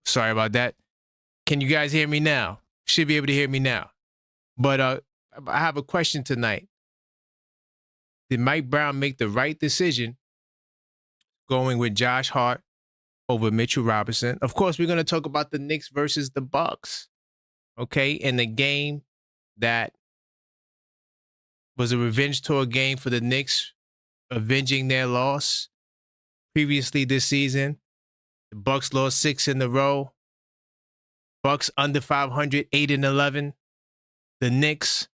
Sorry about that. Can you guys hear me now? Should be able to hear me now. But I have a question tonight. Did Mike Brown make the right decision going with Josh Hart over Mitchell Robinson? Of course, we're going to talk about the Knicks versus the Bucks. Okay, in the game that was a revenge tour game for the Knicks, avenging their loss previously this season. The Bucks lost 6 in a row. Bucks under 500, 8-11. The Knicks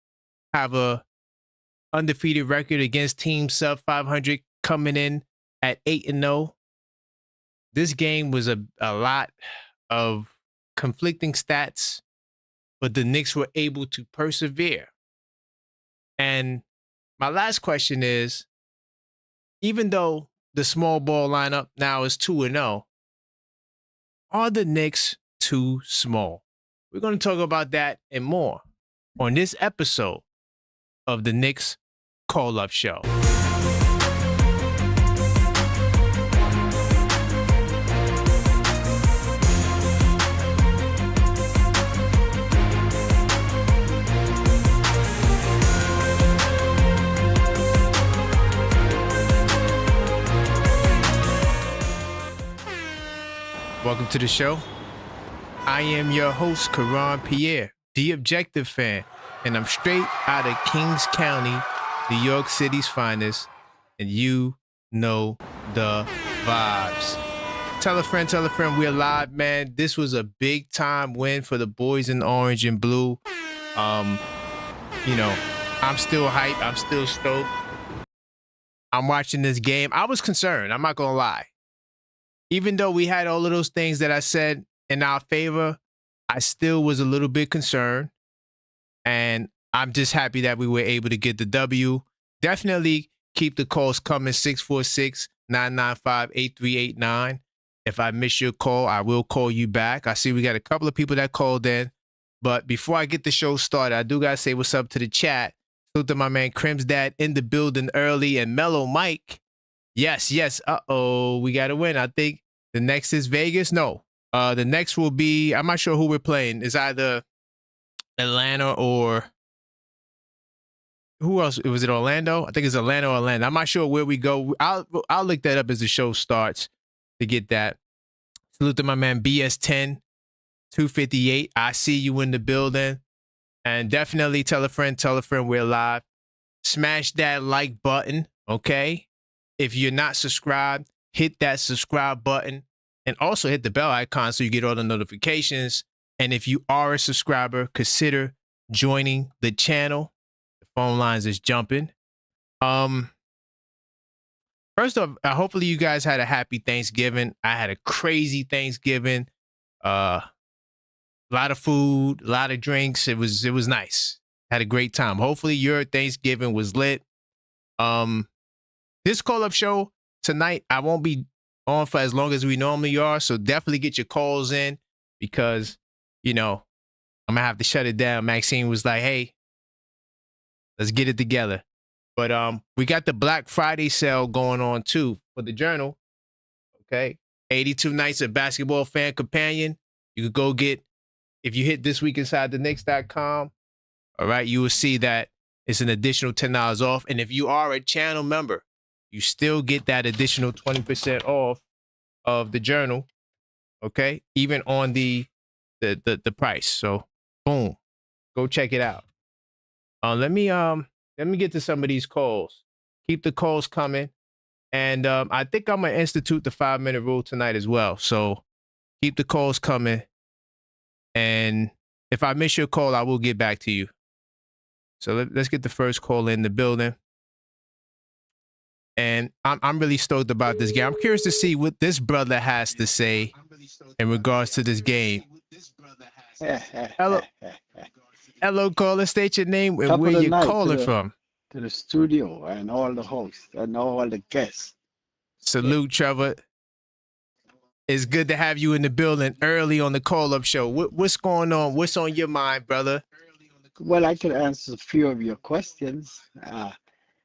have a undefeated record against teams sub 500, coming in at 8-0. This game was a lot of conflicting stats, but the Knicks were able to persevere. And my last question is, even though the small ball lineup now is 2-0, are the Knicks too small? We're going to talk about that and more on this episode of the Knicks Call-Up Show. Welcome to the show. I am your host, Karan Pierre, the Objective Fan, and I'm straight out of Kings County, New York City's finest, and you know the vibes. Tell a friend, we're live, man. This was a big time win for the boys in orange and blue. I'm still hyped. I'm still stoked. I'm watching this game. I was concerned. I'm not going to lie. Even though we had all of those things that I said in our favor, I still was a little bit concerned. And I'm just happy that we were able to get the W. Definitely keep the calls coming, 646-995-8389. If I miss your call, I will call you back. I see we got a couple of people that called in. But before I get the show started, I do got to say what's up to the chat. Salute to my man Crim's Dad in the building early, and Mellow Mike. Yes. Uh-oh, we got to win. I think the next is Vegas. No, the next will be, I'm not sure who we're playing. It's either Atlanta or who else? Was it Orlando? I think it's Atlanta or Orlando. I'm not sure where we go. I'll look that up as the show starts to get that. Salute to my man BS10 258. I see you in the building. And definitely tell a friend we're live. Smash that like button, okay? If you're not subscribed, hit that subscribe button and also hit the bell icon so you get all the notifications. And if you are a subscriber, consider joining the channel. The phone lines is jumping. First off, hopefully you guys had a happy Thanksgiving. I had a crazy Thanksgiving. A lot of food, a lot of drinks. It was nice. Had a great time. Hopefully your Thanksgiving was lit. This call-up show tonight, I won't be on for as long as we normally are, so definitely get your calls in because, I'm going to have to shut it down. Maxine was like, hey, let's get it together. But we got the Black Friday sale going on, too, for the Journal, okay? 82 nights of basketball fan companion. You could go get, if you hit thisweekinsidetheknicks.com, all right, you will see that it's an additional $10 off. And if you are a channel member, you still get that additional 20% off of the Journal, okay? Even on the price. So, boom, go check it out. Let me get to some of these calls. Keep the calls coming, and I think I'm gonna institute the 5-minute rule tonight as well. So, keep the calls coming, and if I miss your call, I will get back to you. So let's get the first call in the building. And I'm really stoked about this game. I'm curious to see what this brother has to say in regards to this game. Hello, caller. State your name and where you're calling from. To the studio and all the hosts and all the guests. Salute, Trevor. It's good to have you in the building early on the call-up show. What's going on? What's on your mind, brother? Well, I can answer a few of your questions.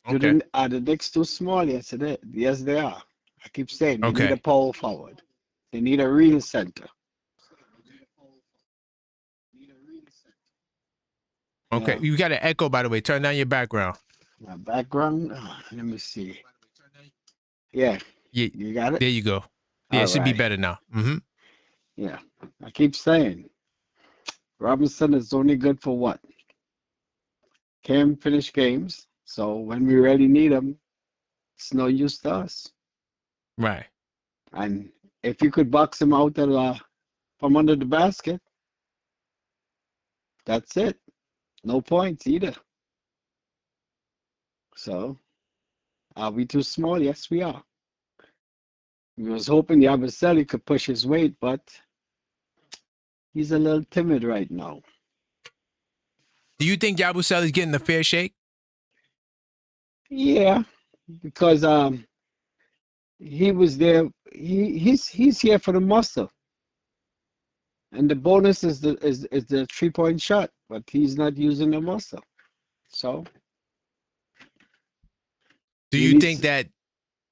Okay. Are the Knicks too small yesterday? Yes, they are. I keep saying they Okay. need a power forward. They need a real center. Okay, Yeah. you got an echo, by the way. Turn down your background. My background. Let me see. Yeah. Yeah, You got it? there you go. Yeah, All it should be right. better now. Mm-hmm. Yeah. I keep saying Robinson is only good for what? Can't finish games. So when we really need him, it's no use to us. Right. And if you could box him out from under the basket, that's it. No points either. So are we too small? Yes, we are. We was hoping Yabusele could push his weight, but he's a little timid right now. Do you think Yabusele is getting a fair shake? Yeah, because he was there. He's here for the muscle, and the bonus is the 3-point shot, but he's not using the muscle. So Do he you think needs. that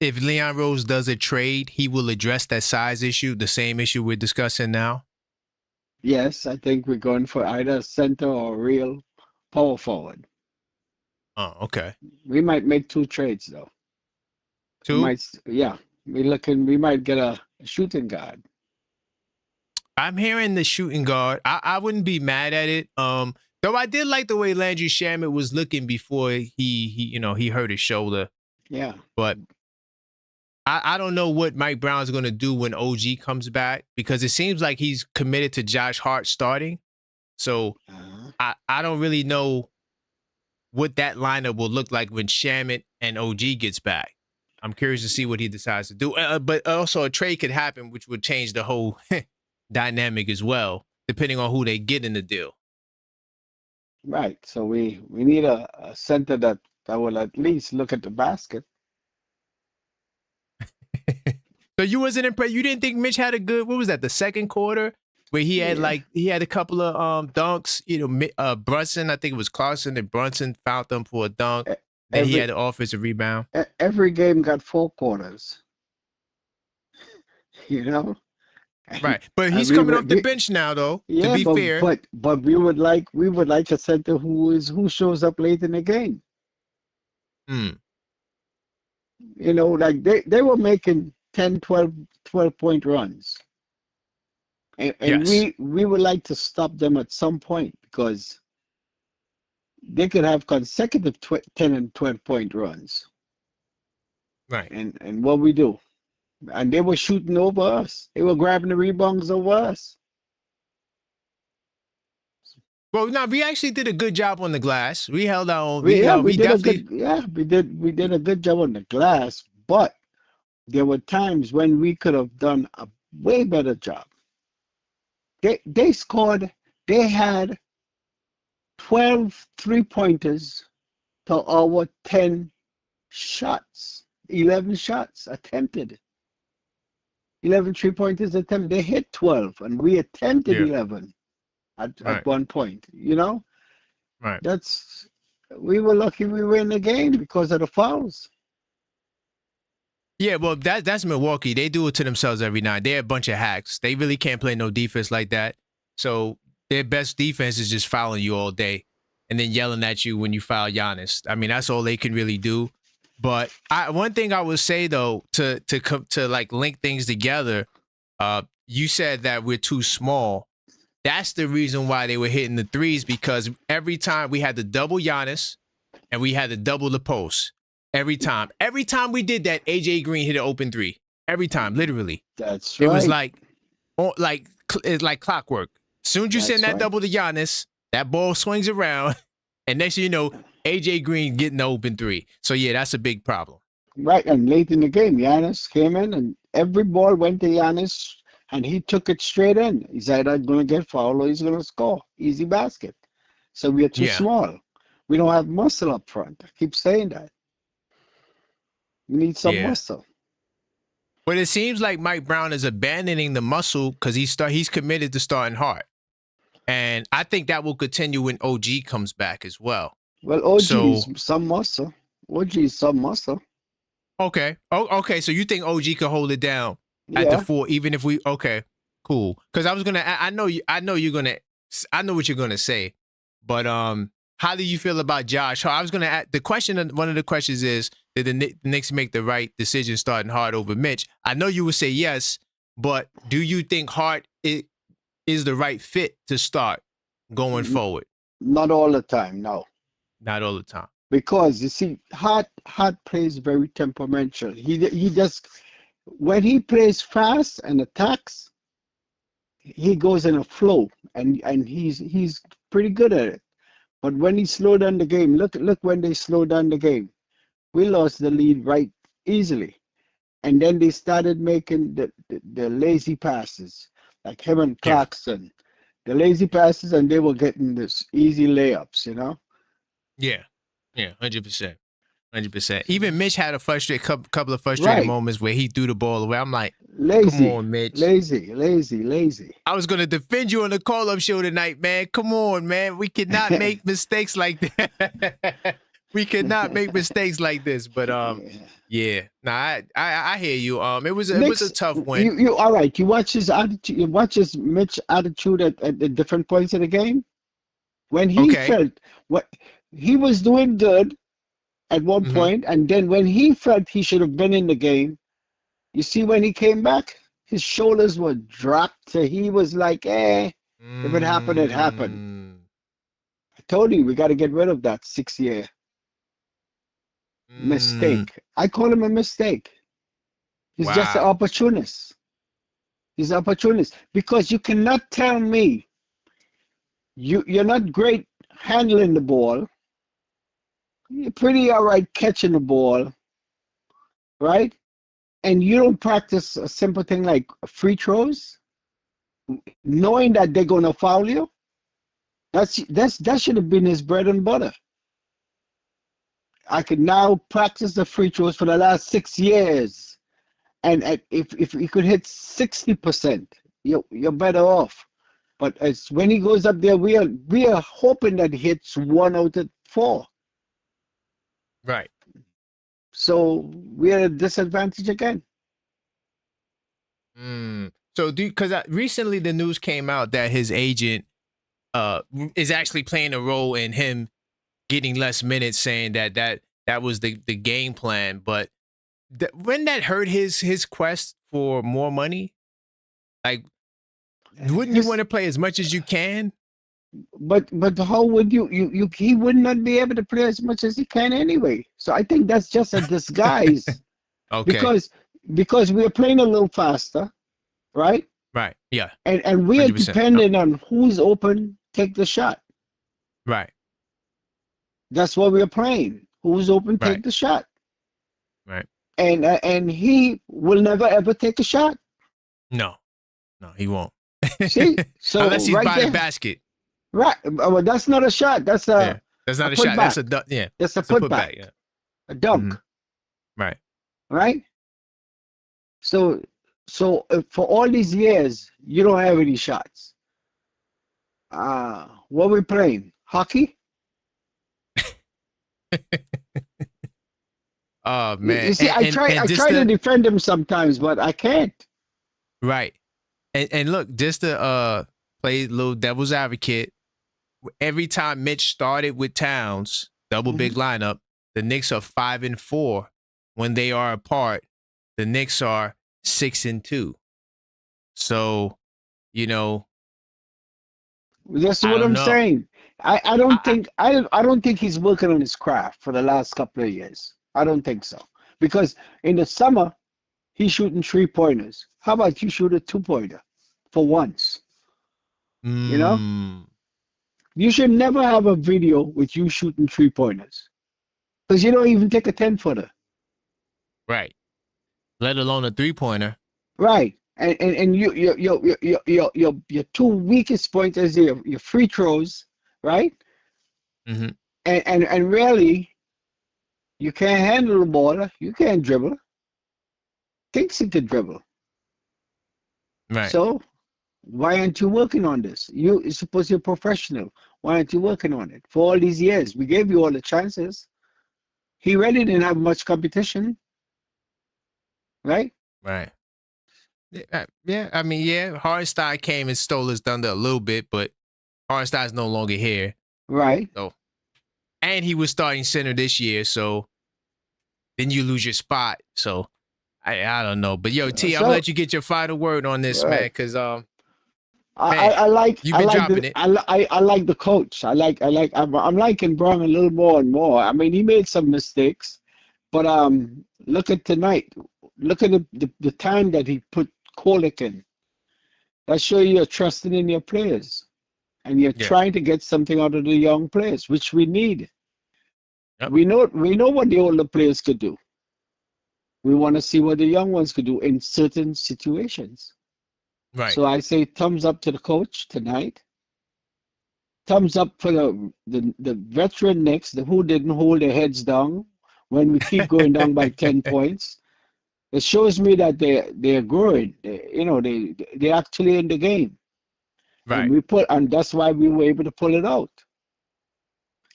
if Leon Rose does a trade, he will address that size issue, the same issue we're discussing now? Yes, I think we're going for either a center or a real power forward. Oh, okay. We might make 2 trades though. We Two? might, yeah. We might get a shooting guard. I'm hearing the shooting guard. I wouldn't be mad at it. Though I did like the way Landry Shamet was looking before he hurt his shoulder. Yeah. But I don't know what Mike Brown's going to do when OG comes back, because it seems like he's committed to Josh Hart starting. So I don't really know what that lineup will look like when Shamet and OG gets back. I'm curious to see what he decides to do. But also a trade could happen, which would change the whole dynamic as well, depending on who they get in the deal. Right. So we need a center that will at least look at the basket. So you wasn't impressed? You didn't think Mitch had a good, what was that, the second quarter? Where he had a couple of dunks, Brunson, I think it was Clarkson and Brunson fouled them for a dunk. Then he had an offensive rebound. Every game got 4 quarters. You know? Right. But he's coming off the bench now though, to be fair. But we would like a center who shows up late in the game. Like they were making 10, 12-point runs. And yes. we would like to stop them at some point, because they could have consecutive 10 and 12-point runs. Right. And what we do. And they were shooting over us. They were grabbing the rebounds over us. Well, no, we actually did a good job on the glass. We held our own. We did a good job on the glass, but there were times when we could have done a way better job. They had 12 3-pointers to our 10 shots, 11 shots attempted. 11 3-pointers attempted. They hit 12, and we attempted 11 at one point. Right. We were lucky we were in the game because of the fouls. Yeah, well, that's Milwaukee. They do it to themselves every night. They're a bunch of hacks. They really can't play no defense like that. So their best defense is just fouling you all day and then yelling at you when you foul Giannis. I mean, that's all they can really do. But one thing I would say though, to like link things together, you said that we're too small. That's the reason why they were hitting the threes, because every time we had to double Giannis and we had to double the post. Every time we did that, AJ Green hit an open three. Every time, literally. That's right. It was it's like clockwork. As soon as you send that double to Giannis, that ball swings around, and next thing you know, AJ Green getting the open three. So yeah, that's a big problem. Right, and late in the game, Giannis came in, and every ball went to Giannis, and he took it straight in. He's either going to get fouled or he's going to score. Easy basket. So we are too small. We don't have muscle up front. I keep saying that. We need some muscle. But it seems like Mike Brown is abandoning the muscle because he's committed to starting Hart. And I think that will continue when OG comes back as well. Well, OG is some muscle. OG is some muscle. Okay. Okay. So you think OG could hold it down at the 4, even if we, okay, cool. Because I was going to, I know what you're going to say. But how do you feel about Josh? I was going to ask the question. One of the questions is, did the Knicks make the right decision starting Hart over Mitch? I know you would say yes, but do you think Hart is the right fit to start going forward? Not all the time, no. Not all the time. Because you see, Hart plays very temperamental. He just when he plays fast and attacks, he goes in a flow, and he's pretty good at it. But when he slowed down the game, look when they slowed down the game, we lost the lead right easily, and then they started making the lazy passes, like him and Yeah. Clarkson, the lazy passes, and they were getting this easy layups, you know. Yeah, 100%. 100%. Even Mitch had a couple of frustrating moments where he threw the ball away. I'm like, come on, Mitch. Lazy. I was going to defend you on the call-up show tonight, man. Come on, man. We cannot make mistakes like that. We cannot make mistakes like this. But yeah. Nah, I hear you. It was a tough win. You all right? You watch his attitude. You watch his Mitch attitude at the different points of the game. When he felt what he was doing good at one point, and then when he felt he should have been in the game, you see when he came back, his shoulders were dropped. So he was like, if it happened, it happened. I told you we got to get rid of that 6-year mistake. I call him a mistake. He's just an opportunist. He's an opportunist because you cannot tell me you're not great handling the ball. You're pretty all right catching the ball, right? And you don't practice a simple thing like free throws, knowing that they're gonna foul you. That should have been his bread and butter. I could now practice the free throws for the last 6 years, and if you could hit 60%, you're better off. But as when he goes up there, we are hoping that he hits 1 out of 4. Right. So we're at a disadvantage again. So because recently the news came out that his agent is actually playing a role in him getting less minutes, saying that was the game plan. But wouldn't that hurt his quest for more money? Like, wouldn't you want to play as much as you can? But how would you he would not be able to play as much as he can anyway. So I think that's just a disguise. Okay. Because we are playing a little faster, right? Right. Yeah. And we are dependent on who's open, take the shot. Right. That's what we are playing. Who's open, take the shot. Right. And he will never ever take a shot. No, he won't. See, so unless he's by the basket. Right. Well, that's not a shot. That's a. That's not a shot. That's a That's a putback. Yeah. A dunk. Right. Right. So for all these years, you don't have any shots. What we playing? Hockey? Oh man! You see, I try to defend him sometimes, but I can't. Right. And look, just to play a little devil's advocate, every time Mitch started with Towns, double big lineup, the Knicks are 5-4. When they are apart, the Knicks are 6-2. So, that's what I'm saying. I don't think he's working on his craft for the last couple of years. I don't think so. Because in the summer, he's shooting 3-pointers. How about you shoot a 2-pointer for once? You know? You should never have a video with you shooting 3-pointers. Because you don't even take a 10-footer. Right. Let alone a 3-pointer. Right. And your 2 weakest points is your free throws, right? And really, you can't handle the ball. You can't dribble. Thinks he could dribble. Right. So why aren't you working on this? You're supposed to be a professional. Why aren't you working on it? For all these years, we gave you all the chances. He really didn't have much competition. Right? Right. Yeah, I mean, Hardstyle came and stole his thunder a little bit, but Hardstyle's no longer here. Right. So and he was starting center this year, so then you lose your spot. So I don't know. But yo, T, I'm gonna So let you get your final word on this, man, right. because I, I, man, I like you've I been like dropping the it. I like the coach. I'm liking Brown a little more and more. I mean, he made some mistakes, but look at tonight. Look at the time that he put Kolek in. That show you're trusting in your players and you're Yeah. trying to get something out of the young players, which we need. Yep. We know what the older players could do. We want to see what the young ones could do in certain situations. Right. So I say thumbs up to the coach tonight. Thumbs up for the veteran Knicks, who didn't hold their heads down when we keep going down by 10 points. It shows me that they're growing. They're actually in the game. And Right. that's why we were able to pull it out.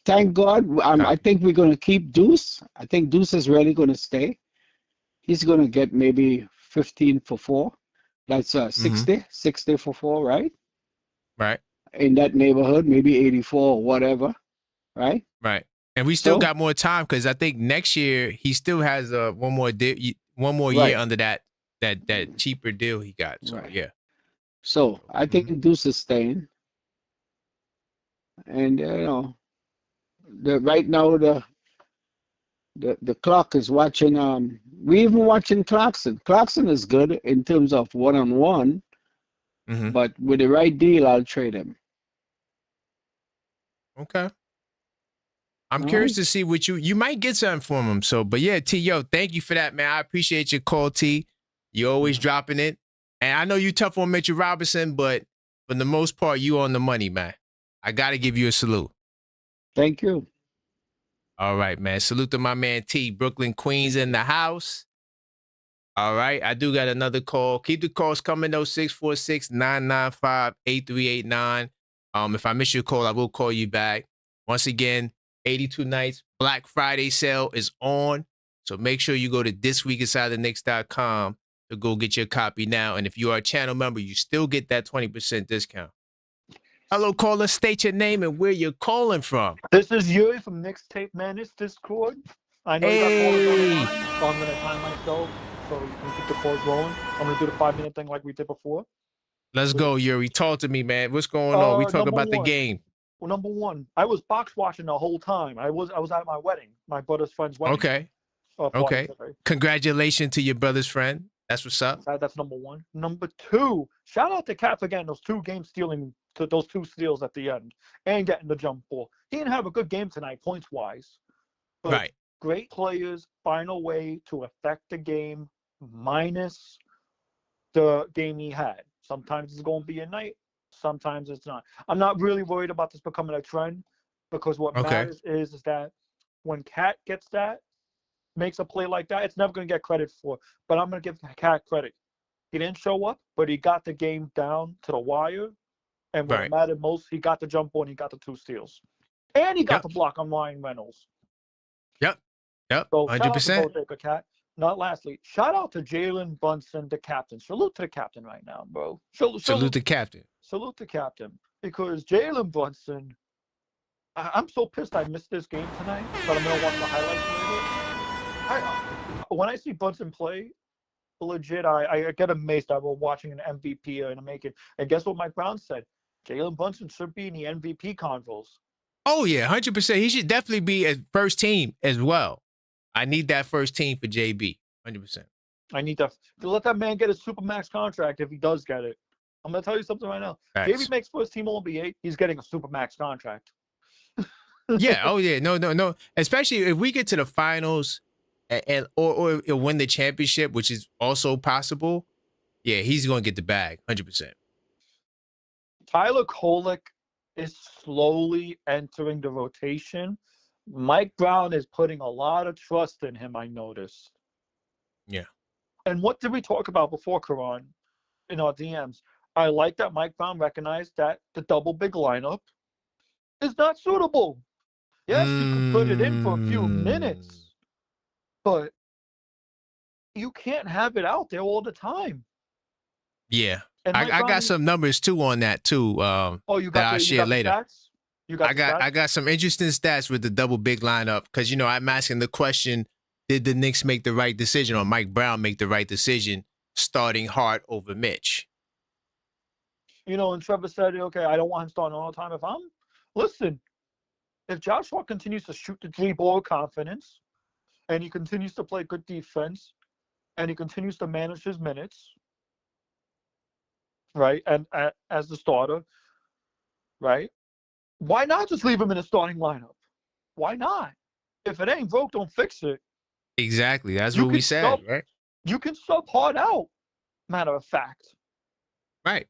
Thank God. I Copy. think we're going to keep Deuce. I think Deuce is really going to stay. He's going to get maybe 15 for 4. That's Mm-hmm. 60 for 4, right? Right. In that neighborhood, maybe 84 or whatever, right? Right. And we still So, got more time because I think next year he still has one more year right, under that cheaper deal he got. So right. yeah. So So, I mhm. think Deuce is staying, and right now the clock is watching. We even watching Clarkson. Clarkson is good in terms of one-on-one, Mhm. but with the right deal, I'll trade him. Okay. I'm All curious right. to see what you might get something from him. So, but yeah, T, yo, thank you for that, man. I appreciate your call, T. You always Yeah. dropping it, and I know you tough on Mitchell Robinson, but for the most part, you on the money, man. I got to give you a salute. Thank you. All right, man. Salute to my man T. Brooklyn, Queens Thank in you. the house. All right. I do got another call. Keep the calls coming though, 646-995-8389. If I miss your call, I will call you back. Once again, 82 nights. Black Friday sale is on. So make sure you go to thisweekinsidetheknicks.com to go get your copy now. And if you are a channel member, you still get that 20% discount. Hello, caller. State your name and where you're calling from. This is Yuri from Mixtape Madness Discord. I know you got callers on the Hey, line, so I'm going to time myself so you can keep the calls rolling. I'm going to do the 5-minute thing like we did before. let's So, go, Yuri. Talk to me, man. What's going on? We talk number about the one. game. Well, number one, I was box watching the whole time. I was at my wedding, my brother's friend's wedding Okay. party Okay. today. Congratulations to your brother's friend. That's what's up. That's number one. Number two, shout out to Cat for getting those 2 game stealing, those 2 steals at the end and getting the jump ball. He didn't have a good game tonight, points wise. But Right. great players find a way to affect the game minus the game he had. Sometimes it's going to be a night, sometimes it's not. I'm not really worried about this becoming a trend because what Okay. matters is that when Cat gets that, makes a play like that, it's never going to get credit for. But I'm going to give Cat credit. He didn't show up, but he got the game down to the wire. And what Right. mattered most, he got the jump ball and he got the 2 steals. And he got Yep. the block on Ryan Reynolds. Yep. Yep. So shout out to 100%. both Cat. Not lastly, shout out to Jalen Brunson, the captain. Salute to the captain right now, bro. Salute the captain. Salute the captain. Because Jalen Brunson, I'm so pissed I missed this game tonight, but I'm gonna watch the highlights later. When I see Brunson play, legit, I get amazed that we're watching an MVP and a making. And guess what Mike Brown said? Jalen Brunson should be in the MVP convos. Oh yeah, 100%. He should definitely be a first team as well. I need that first team for JB. 100%. I need to let that man get a supermax contract if he does get it. I'm gonna tell you something right now. JB Facts. makes first team All NBA, he's getting a supermax contract. Yeah. Oh yeah. No. Especially if we get to the finals or he'll win the championship, which is also possible. Yeah, he's gonna get the bag. 100%. Tyler Kolek is slowly entering the rotation. Mike Brown is putting a lot of trust in him, I noticed. Yeah. And what did we talk about before, Karan, in our DMs? I like that Mike Brown recognized that the double big lineup is not suitable. Yes, you could put it in for a few minutes, but you can't have it out there all the time. Yeah. And I got some numbers too on that too. oh, you that got I'll the share later. stats? You got the stats? I got some interesting stats with the double big lineup because I'm asking the question: did the Knicks make the right decision, or Mike Brown make the right decision starting Hart over Mitch? And Trevor said, okay, I don't want him starting all the time. Listen, if Josh Hart continues to shoot the three ball with confidence, and he continues to play good defense, and he continues to manage his minutes, right, and as the starter, right, why not just leave him in the starting lineup? Why not? If it ain't broke, don't fix it. Exactly. That's what we said, right? You can sub Hart out, matter of fact. Right.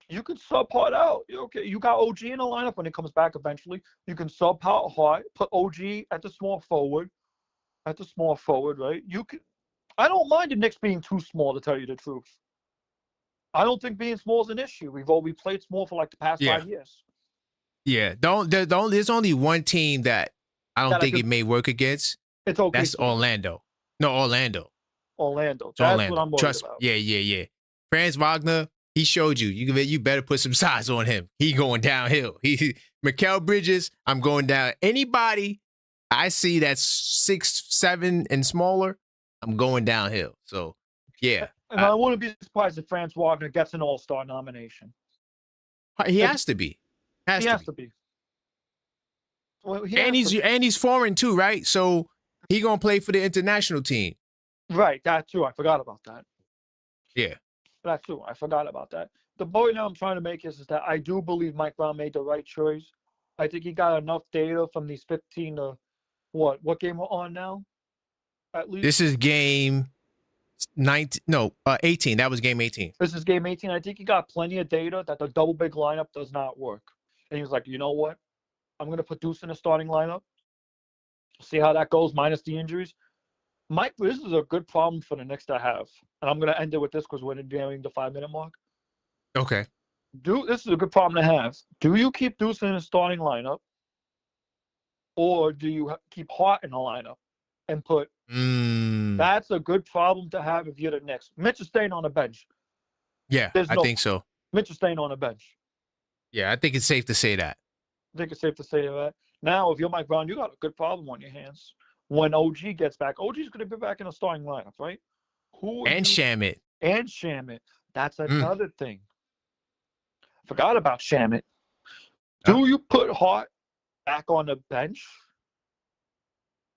You can sub Hart out. Okay, you got OG in the lineup when it comes back eventually. You can sub Hart, put OG at the small forward, right? You can. I don't mind the Knicks being too small, to tell you the truth. I don't think being small is an issue. We played small for like the past 5 years. Yeah. There's only one team that I don't think it may work against. It's okay. That's Orlando. No, Orlando. That's what I'm worried about. Yeah. Franz Wagner, he showed you. You better put some size on him. He going downhill. Mikal Bridges, I'm going down. Anybody I see that's 6'7" and smaller, I'm going downhill. So, yeah. And I wouldn't be surprised if Franz Wagner gets an All-Star nomination. He has to be. He has to be. Well, he's foreign too, right? So he gonna play for the international team. Right, that too. I forgot about that. Yeah. That too. I forgot about that. The point I'm trying to make is that I do believe Mike Brown made the right choice. I think he got enough data from these 15 to what game we're on now? At least this is game 19. No, 18. That was game 18. This is game 18. I think he got plenty of data that the double big lineup does not work. And he was like, you know what? I'm going to put Deuce in the starting lineup. See how that goes, minus the injuries. Mike, this is a good problem for the Knicks to have. And I'm going to end it with this because we're nearing the 5-minute mark. Okay. This is a good problem to have. Do you keep Deuce in the starting lineup? Or do you keep Hart in the lineup and put That's a good problem to have if you're the Knicks. Mitch is staying on the bench. Yeah, I think so. Mitch is staying on the bench. Yeah, I think it's safe to say that. I think it's safe to say that. Now, if you're Mike Brown, you got a good problem on your hands. When OG gets back, OG's going to be back in the starting lineup, right? Shamit. And Shamit. That's another thing. Forgot about Shamit. Do you put Hart back on the bench?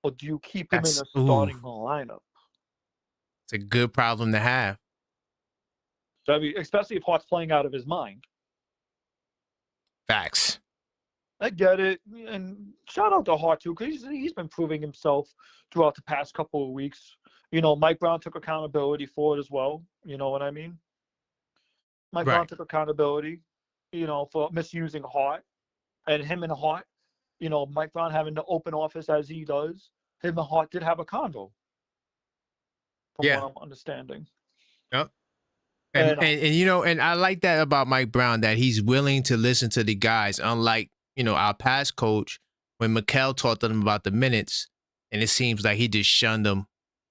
Or do you keep him in the starting lineup? It's a good problem to have. I mean, especially if Hart's playing out of his mind. Facts. I get it. And shout out to Hart, too, because he's been proving himself throughout the past couple of weeks. Mike Brown took accountability for it as well. You know what I mean? Mike Brown took accountability, for misusing Hart. And him and Hart, Mike Brown having the open office as he does, him and Hart did have a convo. From what I'm understanding. Yep. And I like that about Mike Brown, that he's willing to listen to the guys, unlike, our past coach, when Mikal taught them about the minutes, and it seems like he just shunned them,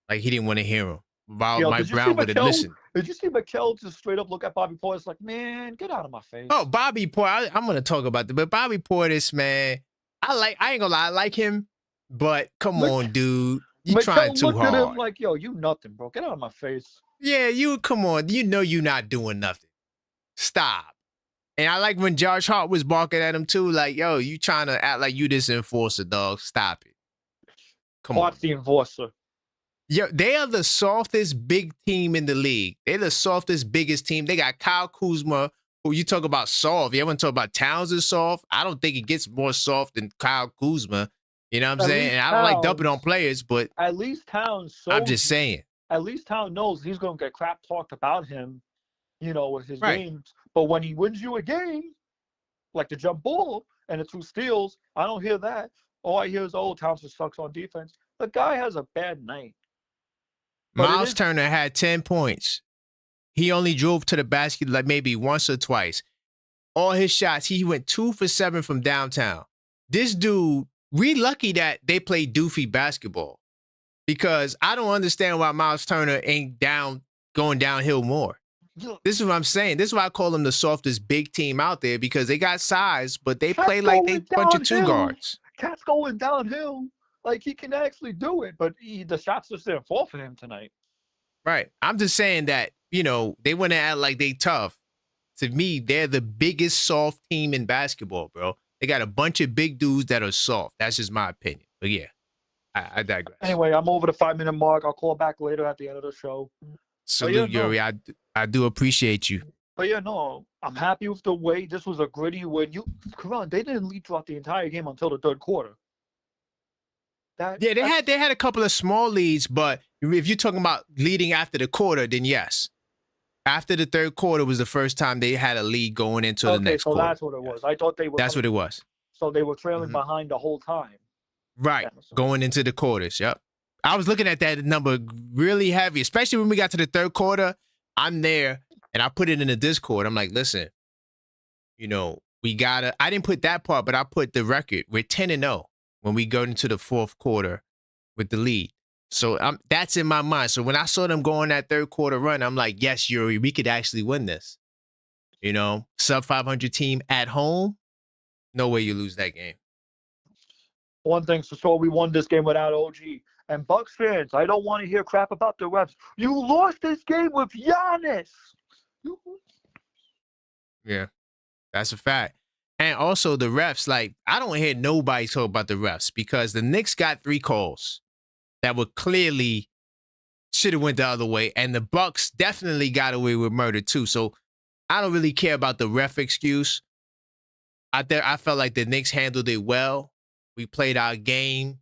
like he didn't want to hear them. While Mike Brown would have listened. Did you see Mikal just straight up look at Bobby Portis like, man, get out of my face? Oh, Bobby Portis, I'm going to talk about that, but Bobby Portis, man, I ain't gonna lie, I like him, but come on, dude. You trying too hard. Looked at him like, yo, you nothing, bro. Get out of my face. Yeah, come on. You're not doing nothing. Stop. And I like when Josh Hart was barking at him too, like, yo, you trying to act like you this enforcer, dog. Stop it. Come on. Hart's the enforcer. Yo, they are the softest big team in the league. They're the softest, biggest team. They got Kyle Kuzma, who you talk about soft. You ever talk about Towns is soft? I don't think it gets more soft than Kyle Kuzma. You know what I'm saying? And I don't like dumping on players, but at least Towns. I'm just saying. At least Towns knows he's going to get crap talked about him, with his games. But when he wins you a game, like the jump ball and the 2 steals, I don't hear that. All I hear is, Towns just sucks on defense. The guy has a bad night. But Miles Turner had 10 points. He only drove to the basket like maybe once or twice. All his shots, he went 2 for 7 from downtown. This dude, we lucky that they play doofy basketball, because I don't understand why Miles Turner ain't going downhill more. This is what I'm saying. This is why I call them the softest big team out there, because they got size, but they Cat's play like they going bunch of two downhill. guards. Cat's going downhill. Like, he can actually do it, but the shots just didn't fall for him tonight. Right. I'm just saying that, they want to act like they tough. To me, they're the biggest soft team in basketball, bro. They got a bunch of big dudes that are soft. That's just my opinion. But yeah, I digress. Anyway, I'm over the 5-minute mark. I'll call back later at the end of the show. Salute, Yuri. I do appreciate you. But yeah, no, I'm happy with the way this was a gritty win. Come on, they didn't lead throughout the entire game until the third quarter. They had a couple of small leads, but if you're talking about leading after the quarter, then yes. After the third quarter was the first time they had a lead going into the next quarter. Okay, so that's what it was. I thought they were. That's what it was. So they were trailing behind the whole time. Right, going into the quarters, yep. I was looking at that number really heavy, especially when we got to the third quarter. I'm there, and I put it in the Discord. I'm like, listen, we gotta. I didn't put that part, but I put the record. We're 10-0 when we go into the fourth quarter with the lead. So that's in my mind. So when I saw them go on that third quarter run, I'm like, yes, Yuri, we could actually win this. Sub 500 team at home, no way you lose that game. One thing's for sure, we won this game without OG. And Bucks fans, I don't want to hear crap about the refs. You lost this game with Giannis. Yeah, that's a fact. And also the refs, like, I don't hear nobody talk about the refs because the Knicks got 3 calls that were clearly should have went the other way. And the Bucks definitely got away with murder too. So I don't really care about the ref excuse. I felt like the Knicks handled it well. We played our game.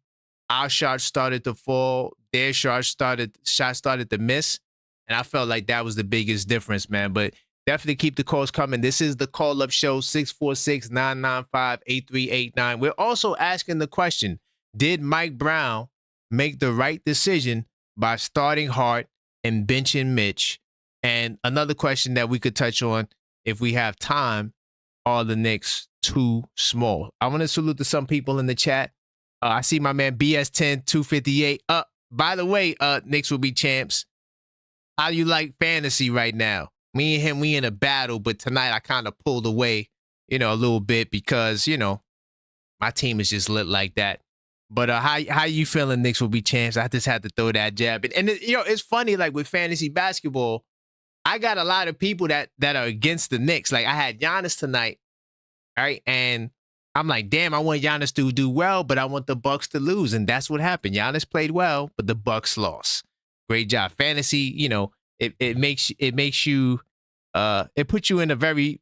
Our shots started to fall. Their shots started to miss. And I felt like that was the biggest difference, man. But definitely keep the calls coming. This is the call-up show, 646-995-8389. We're also asking the question, did Mike Brown make the right decision by starting Hart and benching Mitch? And another question that we could touch on if we have time, are the Knicks too small? I want to salute to some people in the chat. I see my man BS10-258. By the way, Knicks will be champs. How you like fantasy right now? Me and him, we in a battle, but tonight I kind of pulled away, a little bit because, my team is just lit like that. But how you feeling Knicks will be champs? I just had to throw that jab in. And, it's funny, like with fantasy basketball, I got a lot of people that are against the Knicks. Like I had Giannis tonight, right? And I'm like, damn, I want Giannis to do well, but I want the Bucks to lose. And that's what happened. Giannis played well, but the Bucks lost. Great job. Fantasy, it makes you, it puts you in a very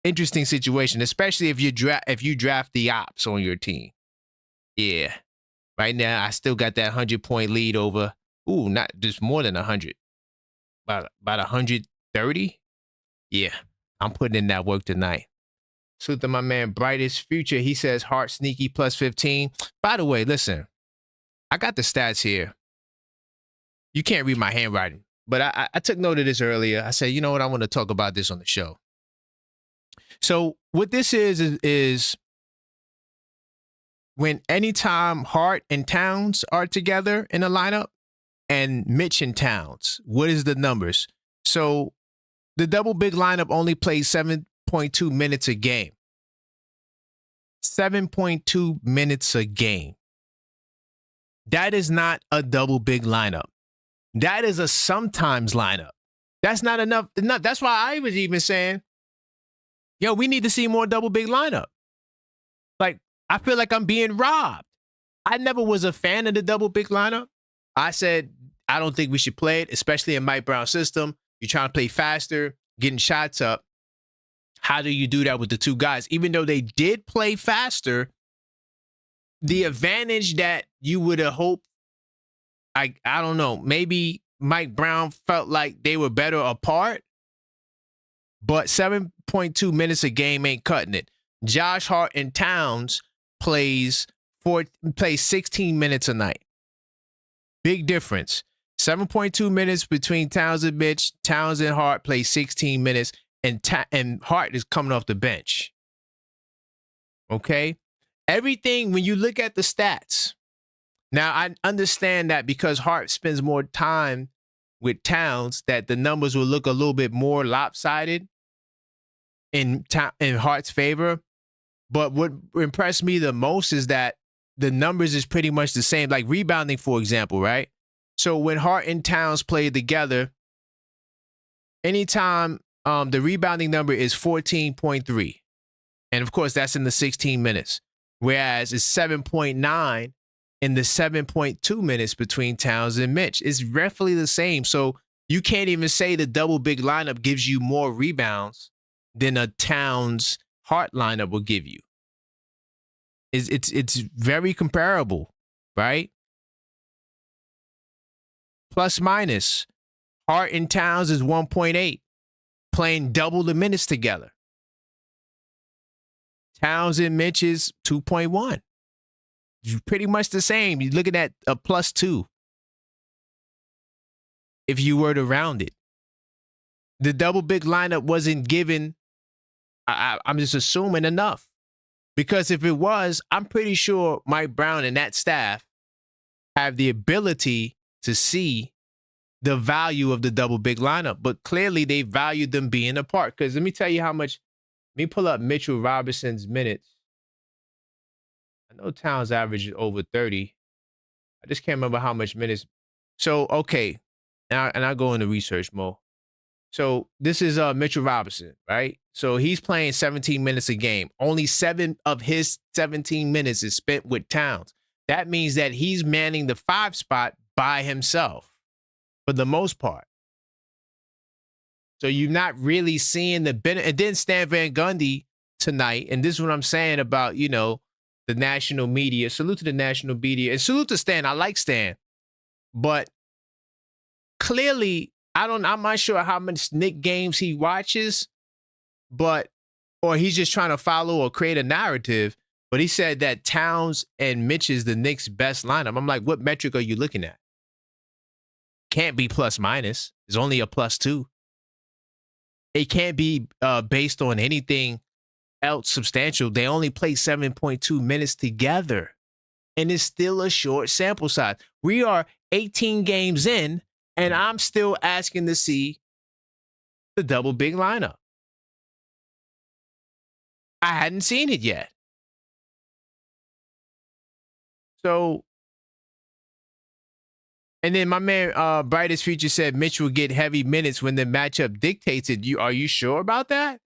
interesting situation, especially if you draft the ops on your team. Yeah. Right now, I still got that 100-point lead over. Ooh, not just more than 100. About 130. Yeah, I'm putting in that work tonight. Salute to my man, Brightest Future. He says Hart sneaky plus 15. By the way, listen, I got the stats here. You can't read my handwriting, but I took note of this earlier. I said, you know what? I want to talk about this on the show. So what this is when anytime Hart and Towns are together in a lineup and Mitch and Towns, what is the numbers? So the double big lineup only plays 7.2 minutes a game. 7.2 minutes a game. That is not a double big lineup. That is a sometimes lineup. That's not enough. That's why I was even saying, yo, we need to see more double big lineup. Like, I feel like I'm being robbed. I never was a fan of the double big lineup. I said, I don't think we should play it, especially in Mike Brown's system. You're trying to play faster, getting shots up. How do you do that with the two guys? Even though they did play faster, the advantage that you would have hoped, I don't know, maybe Mike Brown felt like they were better apart, but 7.2 minutes a game ain't cutting it. Josh Hart and Towns plays 16 minutes a night. Big difference. 7.2 minutes between Towns and Mitch. Towns and Hart play 16 minutes, and Hart is coming off the bench. Okay? Everything, when you look at the stats, now I understand that because Hart spends more time with Towns that the numbers will look a little bit more lopsided in Hart's favor. But what impressed me the most is that the numbers is pretty much the same. Like rebounding, for example, right? So when Hart and Towns played together, anytime the rebounding number is 14.3. And of course, that's in the 16 minutes. Whereas it's 7.9 in the 7.2 minutes between Towns and Mitch. It's roughly the same. So you can't even say the double big lineup gives you more rebounds than a Towns Hart lineup will give you. It's very comparable, right? Plus minus. Hart and Towns is 1.8, playing double the minutes together. Towns and Mitch is 2.1. Pretty much the same. You're looking at a +2 if you were to round it. The double big lineup wasn't given, I'm just assuming, enough. Because if it was, I'm pretty sure Mike Brown and that staff have the ability to see the value of the double big lineup. But clearly they valued them being apart. Because let me tell you how much, let me pull up Mitchell Robinson's minutes. I know Towns averaged over 30. I just can't remember how much minutes. So, okay. And I go into research mode. So this is Mitchell Robinson, right? So he's playing 17 minutes a game. Only 7 of his 17 minutes is spent with Towns. That means that he's manning the 5 spot by himself for the most part. So you're not really seeing the benefit. And then Stan Van Gundy tonight, and this is what I'm saying about, you know, the national media. Salute to the national media. And salute to Stan. I like Stan. But clearly, I'm not sure how much Knicks games he watches, or he's just trying to follow or create a narrative. But he said that Towns and Mitch is the Knicks' best lineup. I'm like, what metric are you looking at? Can't be plus minus. It's only a +2. It can't be based on anything else substantial. They only play 7.2 minutes together, and it's still a short sample size. We are 18 games in, and I'm still asking to see the double big lineup. I hadn't seen it yet. So, and then my man, Brightest Future said Mitch will get heavy minutes when the matchup dictates it. Are you sure about that?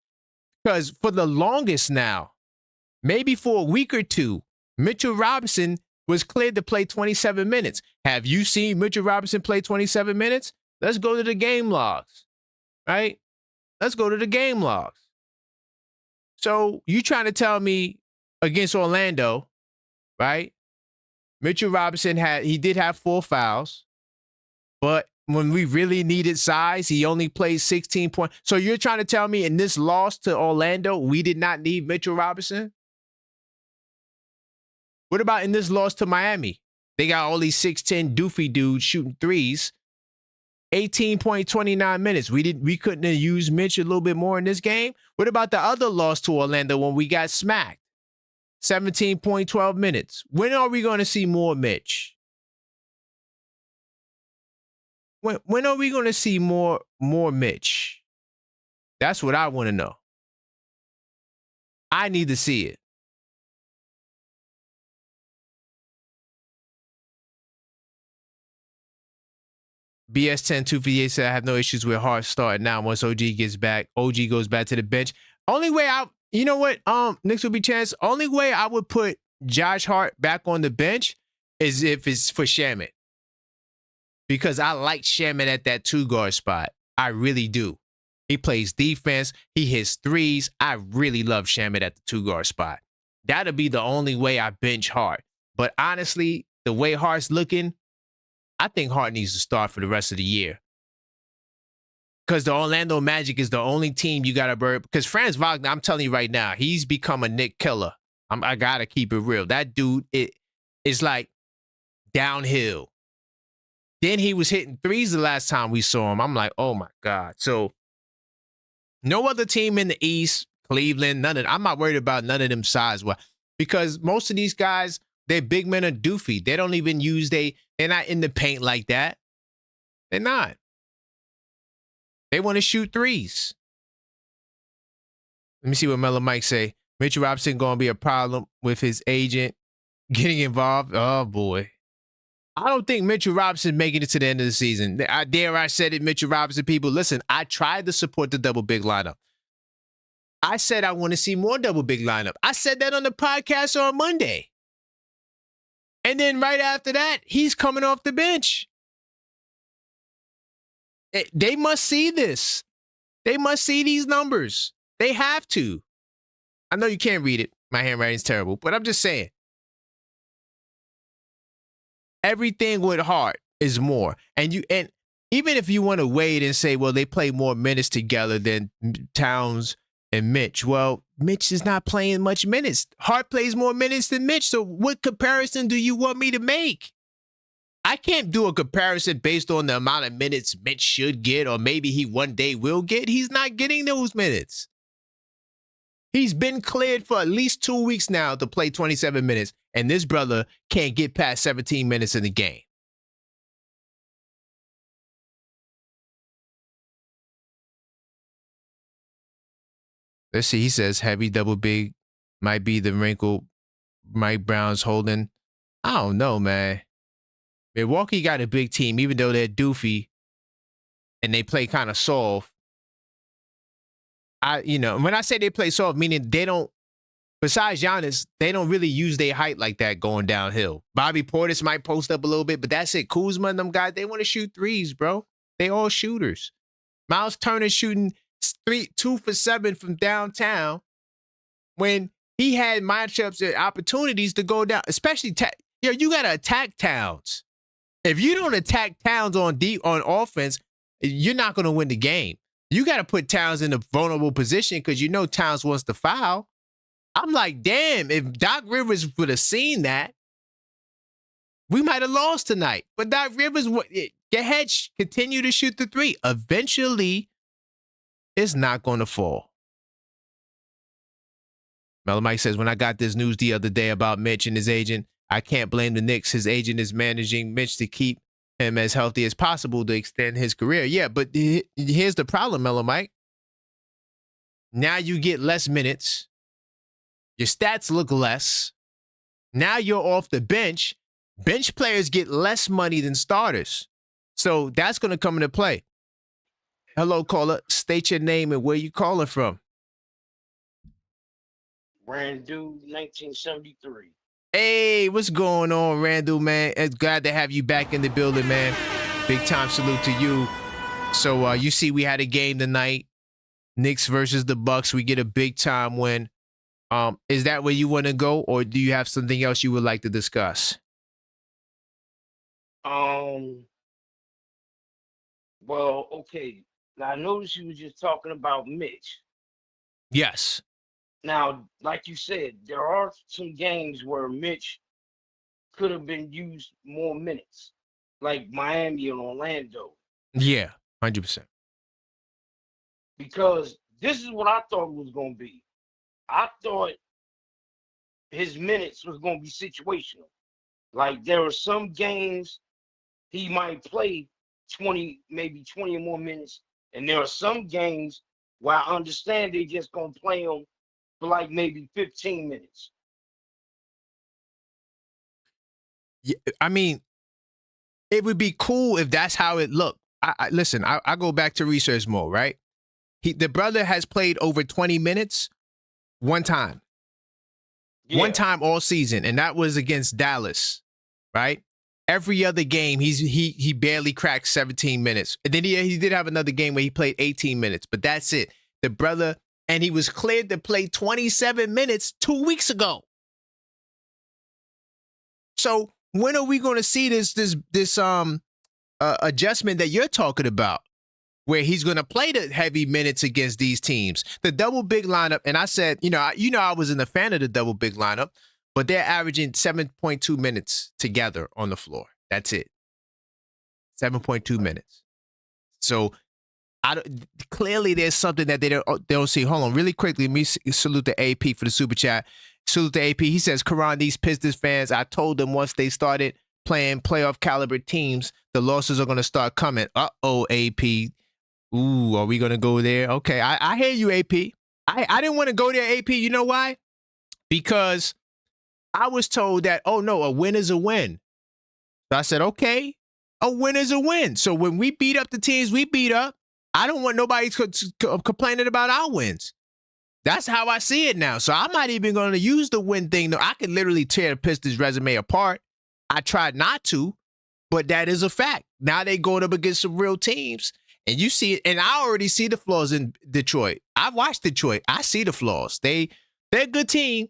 Because for the longest now, maybe for a week or two, Mitchell Robinson was cleared to play 27 minutes. Have you seen Mitchell Robinson play 27 minutes? Let's go to the game logs, right? Let's go to the game logs. So you trying to tell me against Orlando, right? Mitchell Robinson did have 4 fouls, but when we really needed size, he only played 16 points. So you're trying to tell me in this loss to Orlando, we did not need Mitchell Robinson? What about in this loss to Miami? They got all these 6'10" doofy dudes shooting threes. 18.29 minutes. We couldn't have used Mitch a little bit more in this game. What about the other loss to Orlando when we got smacked? 17.12 minutes. When are we going to see more Mitch? When are we going to see more Mitch? That's what I want to know. I need to see it. BS10258 said I have no issues with Hart starting now once OG gets back. OG goes back to the bench. Only way you know what? Knicks will be chance. Only way I would put Josh Hart back on the bench is if it's for Shamet. Because I like Shamet at that 2-guard spot. I really do. He plays defense. He hits threes. I really love Shamet at the 2-guard spot. That'll be the only way I bench Hart. But honestly, the way Hart's looking, I think Hart needs to start for the rest of the year. Because the Orlando Magic is the only team you got to burn. Because Franz Wagner, I'm telling you right now, he's become a Knick killer. I got to keep it real. That dude, it's like downhill. Then he was hitting threes the last time we saw him. I'm like, oh, my God. So no other team in the East, Cleveland, I'm not worried about none of them size-wise. Because most of these guys, their big men are doofy. They don't even use they're not in the paint like that. They're not. They want to shoot threes. Let me see what Mellow Mike say. Mitchell Robinson going to be a problem with his agent getting involved. Oh, boy. I don't think Mitchell Robinson making it to the end of the season. I said it, Mitchell Robinson people. Listen, I tried to support the double big lineup. I said I want to see more double big lineup. I said that on the podcast on Monday. And then right after that, he's coming off the bench. They must see this. They must see these numbers. They have to. I know you can't read it. My handwriting's terrible, but I'm just saying. Everything with heart is more. And even if you want to weigh it and say, well, they play more minutes together than Towns and Mitch. Well, Mitch is not playing much minutes. Hart plays more minutes than Mitch. So what comparison do you want me to make? I can't do a comparison based on the amount of minutes Mitch should get or maybe he one day will get. He's not getting those minutes. He's been cleared for at least 2 weeks now to play 27 minutes, and this brother can't get past 17 minutes in the game. Let's see. He says heavy double big might be the wrinkle Mike Brown's holding. I don't know, man. Milwaukee got a big team, even though they're doofy and they play kind of soft. When I say they play soft, meaning they don't, besides Giannis, they don't really use their height like that going downhill. Bobby Portis might post up a little bit, but that's it. Kuzma and them guys, they want to shoot threes, bro. They all shooters. Miles Turner shooting 2 for 7 from downtown when he had matchups and opportunities to go down, especially, you got to attack Towns. If you don't attack Towns on offense, you're not going to win the game. You got to put Towns in a vulnerable position because you know Towns wants to foul. I'm like, damn, if Doc Rivers would have seen that, we might have lost tonight. But Doc Rivers, go ahead, continue to shoot the three. Eventually, it's not going to fall. Mellow Mike says, when I got this news the other day about Mitch and his agent, I can't blame the Knicks. His agent is managing Mitch to keep him as healthy as possible to extend his career. Yeah, but here's the problem, Mellow Mike. Now you get less minutes. Your stats look less. Now you're off the bench. Bench players get less money than starters. So that's going to come into play. Hello, caller. State your name and where you calling from. Randall, 1973. Hey, what's going on, Randall, man? It's glad to have you back in the building, man. Big time salute to you. So you see we had a game tonight. Knicks versus the Bucks. We get a big time win. Is that where you want to go, or do you have something else you would like to discuss? Well, okay. Now I noticed you were just talking about Mitch. Yes. Now, like you said, there are some games where Mitch could have been used more minutes, like Miami and Orlando. Yeah, 100%. Because this is what I thought it was going to be. I thought his minutes was going to be situational. Like there are some games he might play 20, maybe 20 or more minutes. And there are some games where I understand they just going to play him for like maybe 15 minutes. Yeah, I mean, it would be cool if that's how it looked. Listen, I go back to research mode, right? The brother has played over 20 minutes one time. Yeah. One time all season, and that was against Dallas, right? Every other game, he barely cracked 17 minutes. And then he did have another game where he played 18 minutes, but that's it. The brother, and he was cleared to play 27 minutes 2 weeks ago. So when are we going to see this adjustment that you're talking about, where he's going to play the heavy minutes against these teams? The double big lineup, and I said, I wasn't a fan of the double big lineup, but they're averaging 7.2 minutes together on the floor. That's it. 7.2 minutes. So clearly there's something that they don't see. Hold on, really quickly, let me salute the AP for the super chat. Salute the AP. He says, Karan, these Pistons fans, I told them once they started playing playoff caliber teams, the losses are going to start coming. Uh-oh, AP. Ooh, are we gonna go there? Okay, I hear you, AP. I didn't want to go there, AP. You know why? Because I was told that, oh no, a win is a win. So I said, okay, a win is a win. So when we beat up the teams we beat up, I don't want nobody complaining about our wins. That's how I see it now. So I'm not even going to use the win thing. I could literally tear the Pistons resume apart. I tried not to, but that is a fact. Now they going up against some real teams. And you see it, and I already see the flaws in Detroit. I've watched Detroit. I see the flaws. They're a good team.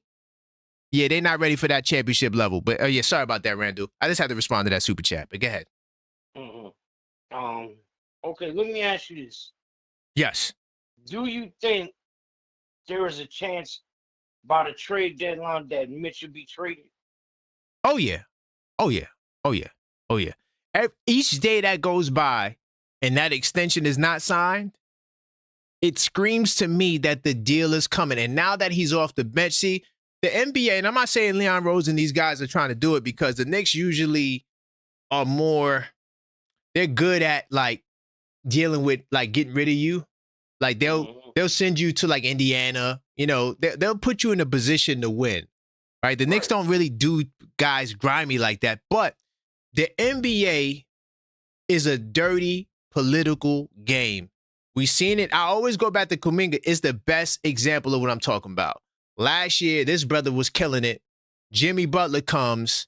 Yeah, they're not ready for that championship level. But yeah, sorry about that, Randall. I just had to respond to that super chat. But go ahead. Okay, let me ask you this. Yes. Do you think there is a chance by the trade deadline that Mitch will be traded? Oh, yeah. Oh, yeah. Oh, yeah. Oh, yeah. Each day that goes by and that extension is not signed, it screams to me that the deal is coming. And now that he's off the bench, see, the NBA, and I'm not saying Leon Rose and these guys are trying to do it because the Knicks usually are more, they're good at like dealing with like getting rid of you. Like they'll send you to like Indiana, you know, they'll put you in a position to win, right? The Knicks don't really do guys grimy like that, but the NBA is a dirty political game. We've seen it. I always go back to Kuminga. It's the best example of what I'm talking about. Last year, this brother was killing it. Jimmy Butler comes,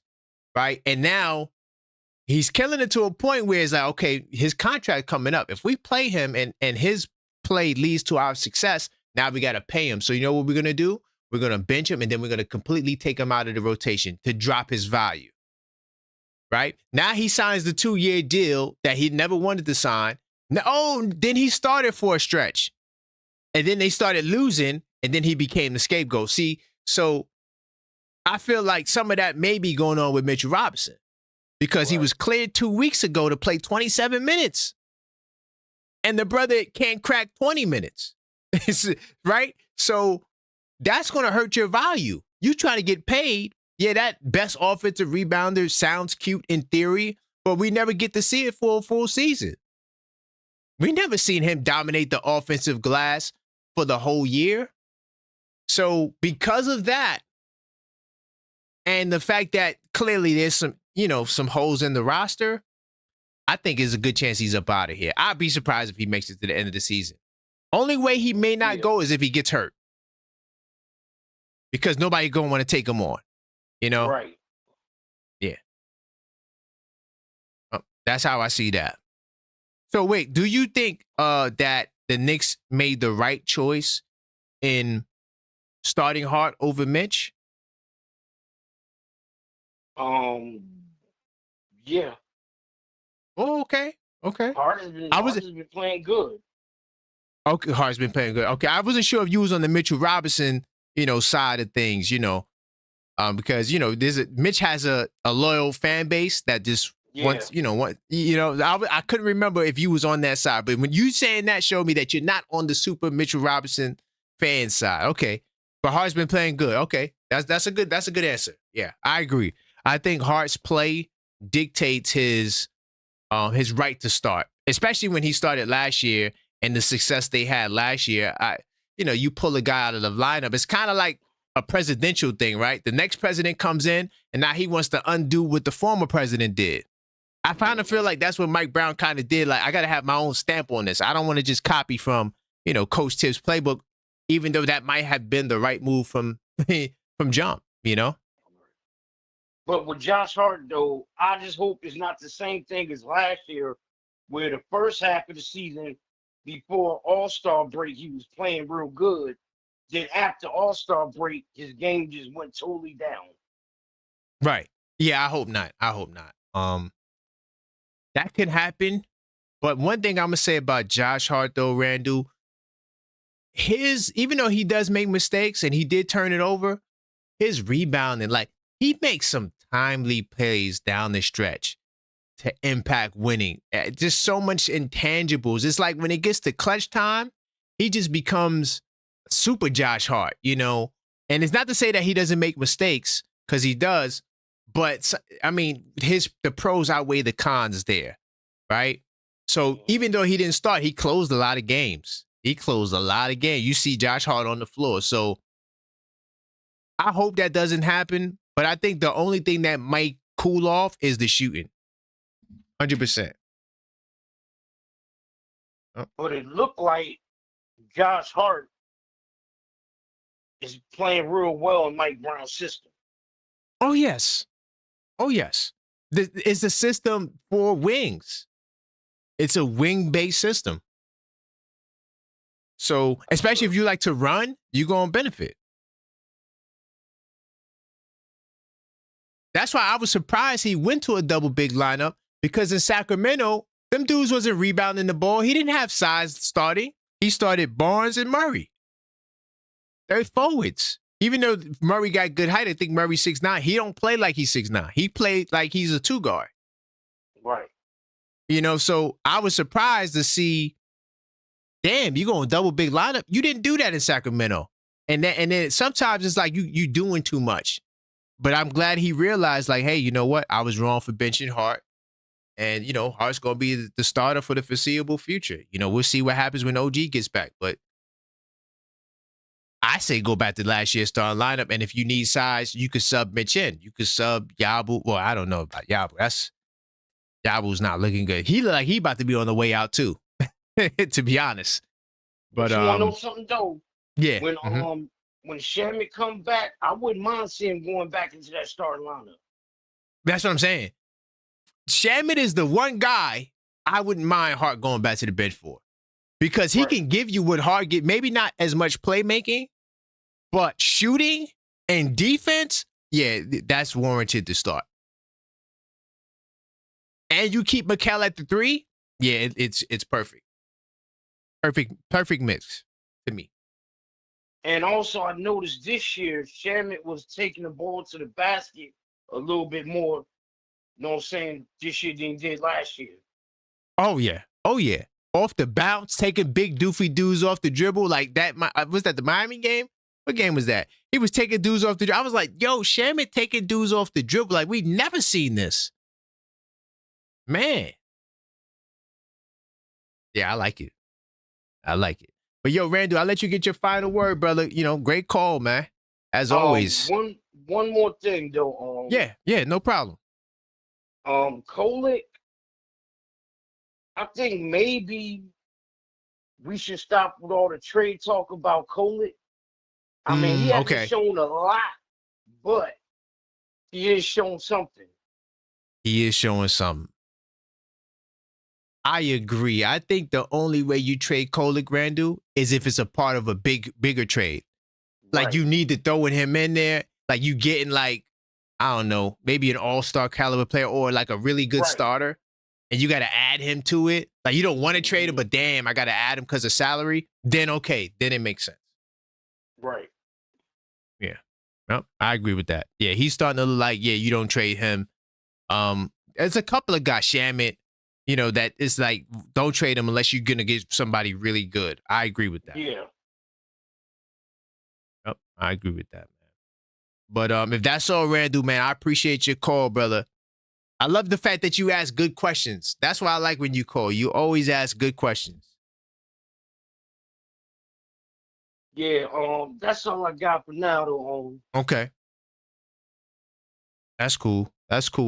right? And now he's killing it to a point where it's like, okay, his contract coming up. If we play him and his play leads to our success, now we got to pay him. So you know what we're going to do? We're going to bench him, and then we're going to completely take him out of the rotation to drop his value, right? Now he signs the 2-year deal that he never wanted to sign. Then he started for a stretch. And then they started losing, and then he became the scapegoat. See, so I feel like some of that may be going on with Mitchell Robinson because he was cleared 2 weeks ago to play 27 minutes. And the brother can't crack 20 minutes, right? So that's going to hurt your value. You try to get paid. Yeah, that best offensive rebounder sounds cute in theory, but we never get to see it for a full season. We never seen him dominate the offensive glass for the whole year. So because of that, and the fact that clearly there's some holes in the roster, I think there's a good chance he's up out of here. I'd be surprised if he makes it to the end of the season. Only way he may not go is if he gets hurt. Because nobody going to want to take him on, you know? Right. Yeah. That's how I see that. So wait, do you think that the Knicks made the right choice in starting Hart over Mitch? Yeah. Oh, okay. Hart has been playing good. Okay, Hart's been playing good. Okay, I wasn't sure if you was on the Mitchell Robinson, side of things, because Mitch has a loyal fan base that just wants, I couldn't remember if you was on that side, but when you saying that showed me that you're not on the super Mitchell Robinson fan side. Okay, but Hart's been playing good. Okay, that's a good answer. Yeah, I agree. I think Hart's play dictates his right to start, especially when he started last year and the success they had last year. You pull a guy out of the lineup. It's kind of like a presidential thing, right? The next president comes in and now he wants to undo what the former president did. I kind of feel like that's what Mike Brown kind of did. Like, I got to have my own stamp on this. I don't want to just copy from, Coach Tibbs' playbook, even though that might have been the right move from jump, But with Josh Hart, though, I just hope it's not the same thing as last year, where the first half of the season, before All-Star break, he was playing real good. Then after All-Star break, his game just went totally down. Right. Yeah, I hope not. That could happen. But one thing I'm going to say about Josh Hart, though, Randall, even though he does make mistakes and he did turn it over, his rebounding, like, he makes some timely plays down the stretch to impact winning. Just so much intangibles. It's like when it gets to clutch time, he just becomes super Josh Hart, And it's not to say that he doesn't make mistakes, because he does. But, I mean, the pros outweigh the cons there, right? So even though he didn't start, he closed a lot of games. You see Josh Hart on the floor. So I hope that doesn't happen. But I think the only thing that might cool off is the shooting. 100%. But it looked like Josh Hart is playing real well in Mike Brown's system. Oh, yes. It's the system for wings. It's a wing-based system. So, especially if you like to run, you're going to benefit. That's why I was surprised he went to a double big lineup, because in Sacramento, them dudes wasn't rebounding the ball. He didn't have size starting. He started Barnes and Murray. They're forwards. Even though Murray got good height, I think Murray's 6'9". He don't play like he's 6'9". He played like he's a 2-guard. Right. So I was surprised to see, damn, you going double big lineup? You didn't do that in Sacramento. And then sometimes it's like you doing too much. But I'm glad he realized, like, hey, you know what? I was wrong for benching Hart. And, Hart's going to be the starter for the foreseeable future. We'll see what happens when OG gets back. But I say go back to last year's starting lineup. And if you need size, you could sub Mitch in. You could sub Yabu. Well, I don't know about Yabu. Yabu's not looking good. He look like he about to be on the way out, too, to be honest. But you want to know something, though? Yeah. When Shamet come back, I wouldn't mind seeing him going back into that starting lineup. That's what I'm saying. Shamet is the one guy I wouldn't mind Hart going back to the bench for, because he can give you what Hart get. Maybe not as much playmaking, but shooting and defense, yeah, that's warranted to start. And you keep Mikal at the 3, yeah, it's perfect. Perfect mix to me. And also, I noticed this year, Shamet was taking the ball to the basket a little bit more, you know what I'm saying, this year than he did last year. Oh, yeah. Off the bounce, taking big doofy dudes off the dribble like that. Was that the Miami game? What game was that? He was taking dudes off the dribble. I was like, yo, Shamet taking dudes off the dribble. Like, we've never seen this. Man. Yeah, I like it. But yo, Randall, I'll let you get your final word, brother. Great call, man. As always. One more thing though. Yeah, no problem. Kolek, I think maybe we should stop with all the trade talk about Kolek. I mean, he hasn't shown a lot, but he is showing something. I agree. I think the only way you trade Kolek, Randall, is if it's a part of a bigger trade. Like, you need to throw him in there. Like, you getting, like, I don't know, maybe an all-star caliber player or like a really good starter, and you got to add him to it. Like, you don't want to trade him, but damn, I got to add him because of salary. Then it makes sense. Right. Yeah. Well, I agree with that. Yeah, he's starting to look like, you don't trade him. There's a couple of guys, Shamet, that is like, don't trade him unless you're going to get somebody really good. I agree with that. Yeah. Yep, I agree with that, man. But if that's all, Randall, man, I appreciate your call, brother. I love the fact that you ask good questions. That's why I like when you call. You always ask good questions. Yeah, that's all I got for now, though. Okay. That's cool,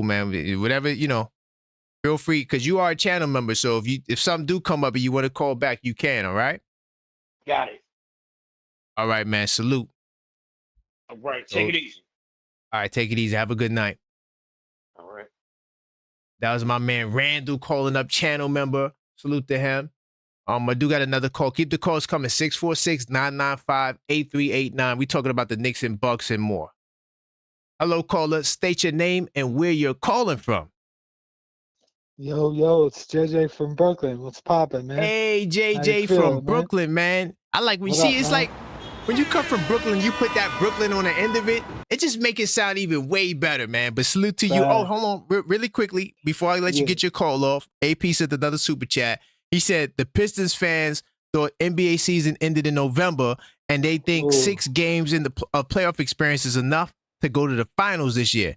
man. Whatever, feel free, because you are a channel member. So if something do come up and you want to call back, you can, all right? Got it. All right, man. Salute. All right, take it easy. All right, take it easy. Have a good night. All right. That was my man Randall calling up, channel member. Salute to him. I do got another call. Keep the calls coming. 646-995-8389. We talking about the Knicks and Bucks and more. Hello, caller. State your name and where you're calling from. Yo, it's JJ from Brooklyn. What's poppin', man? Hey, JJ from Brooklyn, man. I like when you see, it's like when you come from Brooklyn, you put that Brooklyn on the end of it. It just make it sound even way better, man. But salute to you. Oh, hold on, really quickly before I let you get your call off. AP sent another super chat. He said the Pistons fans thought NBA season ended in November, and they think 6 games in the playoff experience is enough to go to the finals this year.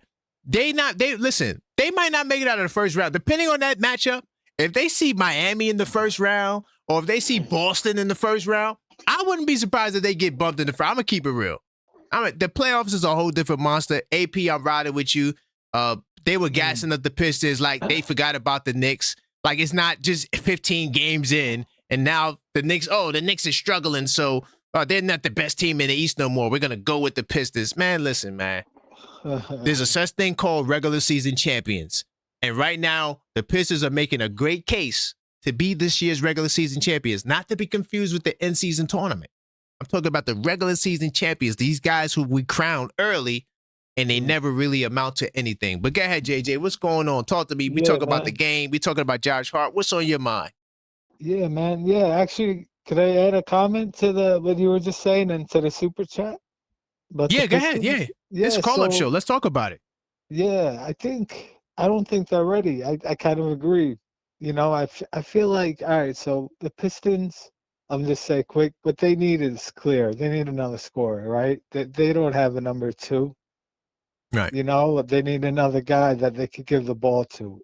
They might not make it out of the first round. Depending on that matchup, If they see Miami in the first round, or if they see Boston in the first round, I wouldn't be surprised if they get bumped in the first. I'm gonna keep it real. The playoffs is a whole different monster. AP, I'm riding with you. They were gassing up the Pistons like they forgot about the Knicks. Like it's not just 15 games in, and now the Knicks are struggling, so they're not the best team in the East no more. We're gonna go with the Pistons. Man, listen, man. There's a such thing called regular season champions. And right now, the Pistons are making a great case to be this year's regular season champions, not to be confused with the in-season tournament. I'm talking about the regular season champions, these guys who we crowned early and they never really amount to anything. But go ahead, JJ. What's going on? Talk to me. We talk about the game. We talking about Josh Hart. What's on your mind? Yeah, man. Yeah, actually, could I add a comment to what you were just saying and to the super chat? But Yeah, go ahead. Yeah. It's a call-up show. Let's talk about it. Yeah, I don't think they're ready. I kind of agree. You know, I feel like, all right, so the Pistons, I'm just say quick, what they need is clear. They need another scorer, right? They don't have a number two. Right. You know, they need another guy that they could give the ball to.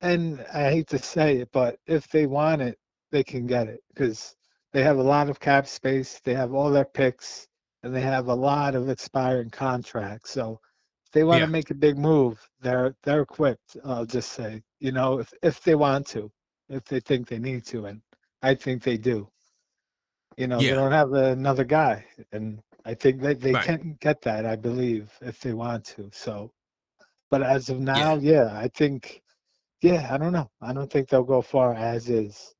And I hate to say it, but if they want it, they can get it because they have a lot of cap space. They have all their picks and they have a lot of expiring contracts. So if they want to make a big move, they're equipped. I'll just say, you know, if they want to, if they think they need to, and I think they do. You know, they don't have another guy, and I think that they can get that. I believe if they want to. So, but as of now, I think, I don't know. I don't think they'll go far as is.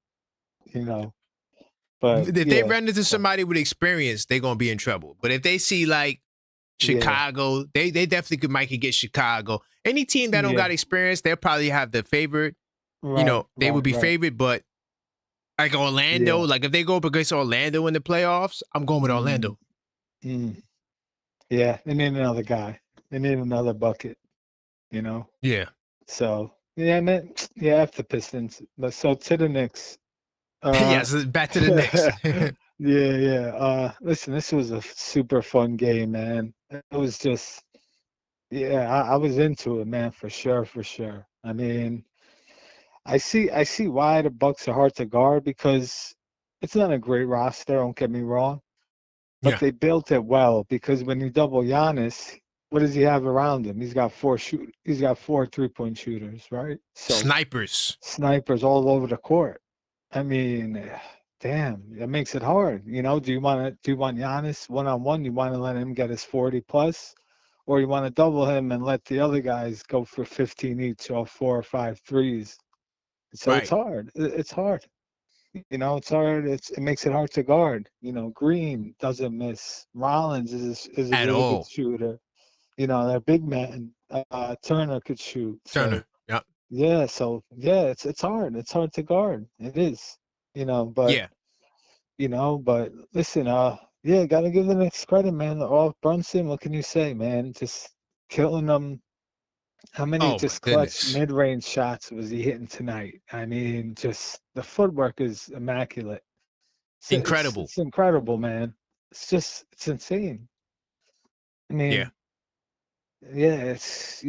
You know. But if they run into somebody with experience, they're gonna be in trouble. But if they see like Chicago, they definitely might get Chicago. Any team that don't got experience, they'll probably have the favorite. Right, you know, they would be favored, but like Orlando, like if they go up against Orlando in the playoffs, I'm going with Orlando. Yeah, they need another guy. They need another bucket. You know. Yeah. So man, F the Pistons. But so to the Knicks. Yes, back to the Knicks. Listen, this was a super fun game, man. It was just, I was into it, man, for sure. I mean, I see why the Bucks are hard to guard because it's not a great roster. Don't get me wrong, but they built it well because when you double Giannis, what does he have around him? He's got four 3-point shooters, right? So snipers all over the court. I mean, damn, that makes it hard. You know, do you want Giannis one-on-one? You want to let him get his 40 plus, or you want to double him and let the other guys go for 15 each or 4 or 5 threes? So it's hard. It's hard. You know, it's hard. It makes it hard to guard. You know, Green doesn't miss. Rollins is a really good shooter. You know, their big man, Turner could shoot. Turner. It's hard. It's hard to guard. It is, you know, but but listen, gotta give the Knicks credit, man. All Brunson, what can you say, man? Just killing them. How many just clutch mid-range shots was he hitting tonight? I mean, just the footwork is immaculate. Incredible. It's incredible, man. It's insane. I mean, it's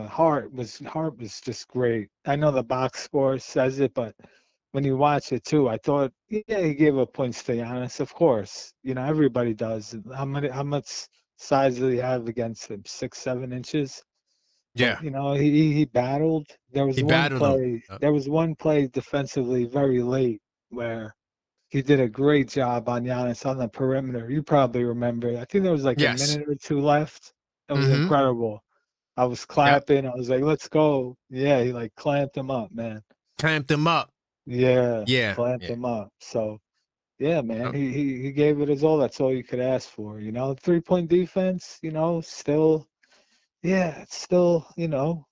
Hart was just great. I know the box score says it, but when you watch it too, I thought he gave up points to Giannis. Of course, you know everybody does. How much size did he have against him? 6-7 inches. Yeah. But, you know he battled. There was one play defensively very late where he did a great job on Giannis on the perimeter. You probably remember. I think there was like a minute or two left. It was incredible. I was clapping. I was like, let's go. Yeah, he like clamped him up, man. Clamped him up. Clamped him up. So, yeah, man, he gave it his all. That's all you could ask for, you know. 3-point defense, you know, still, it's still,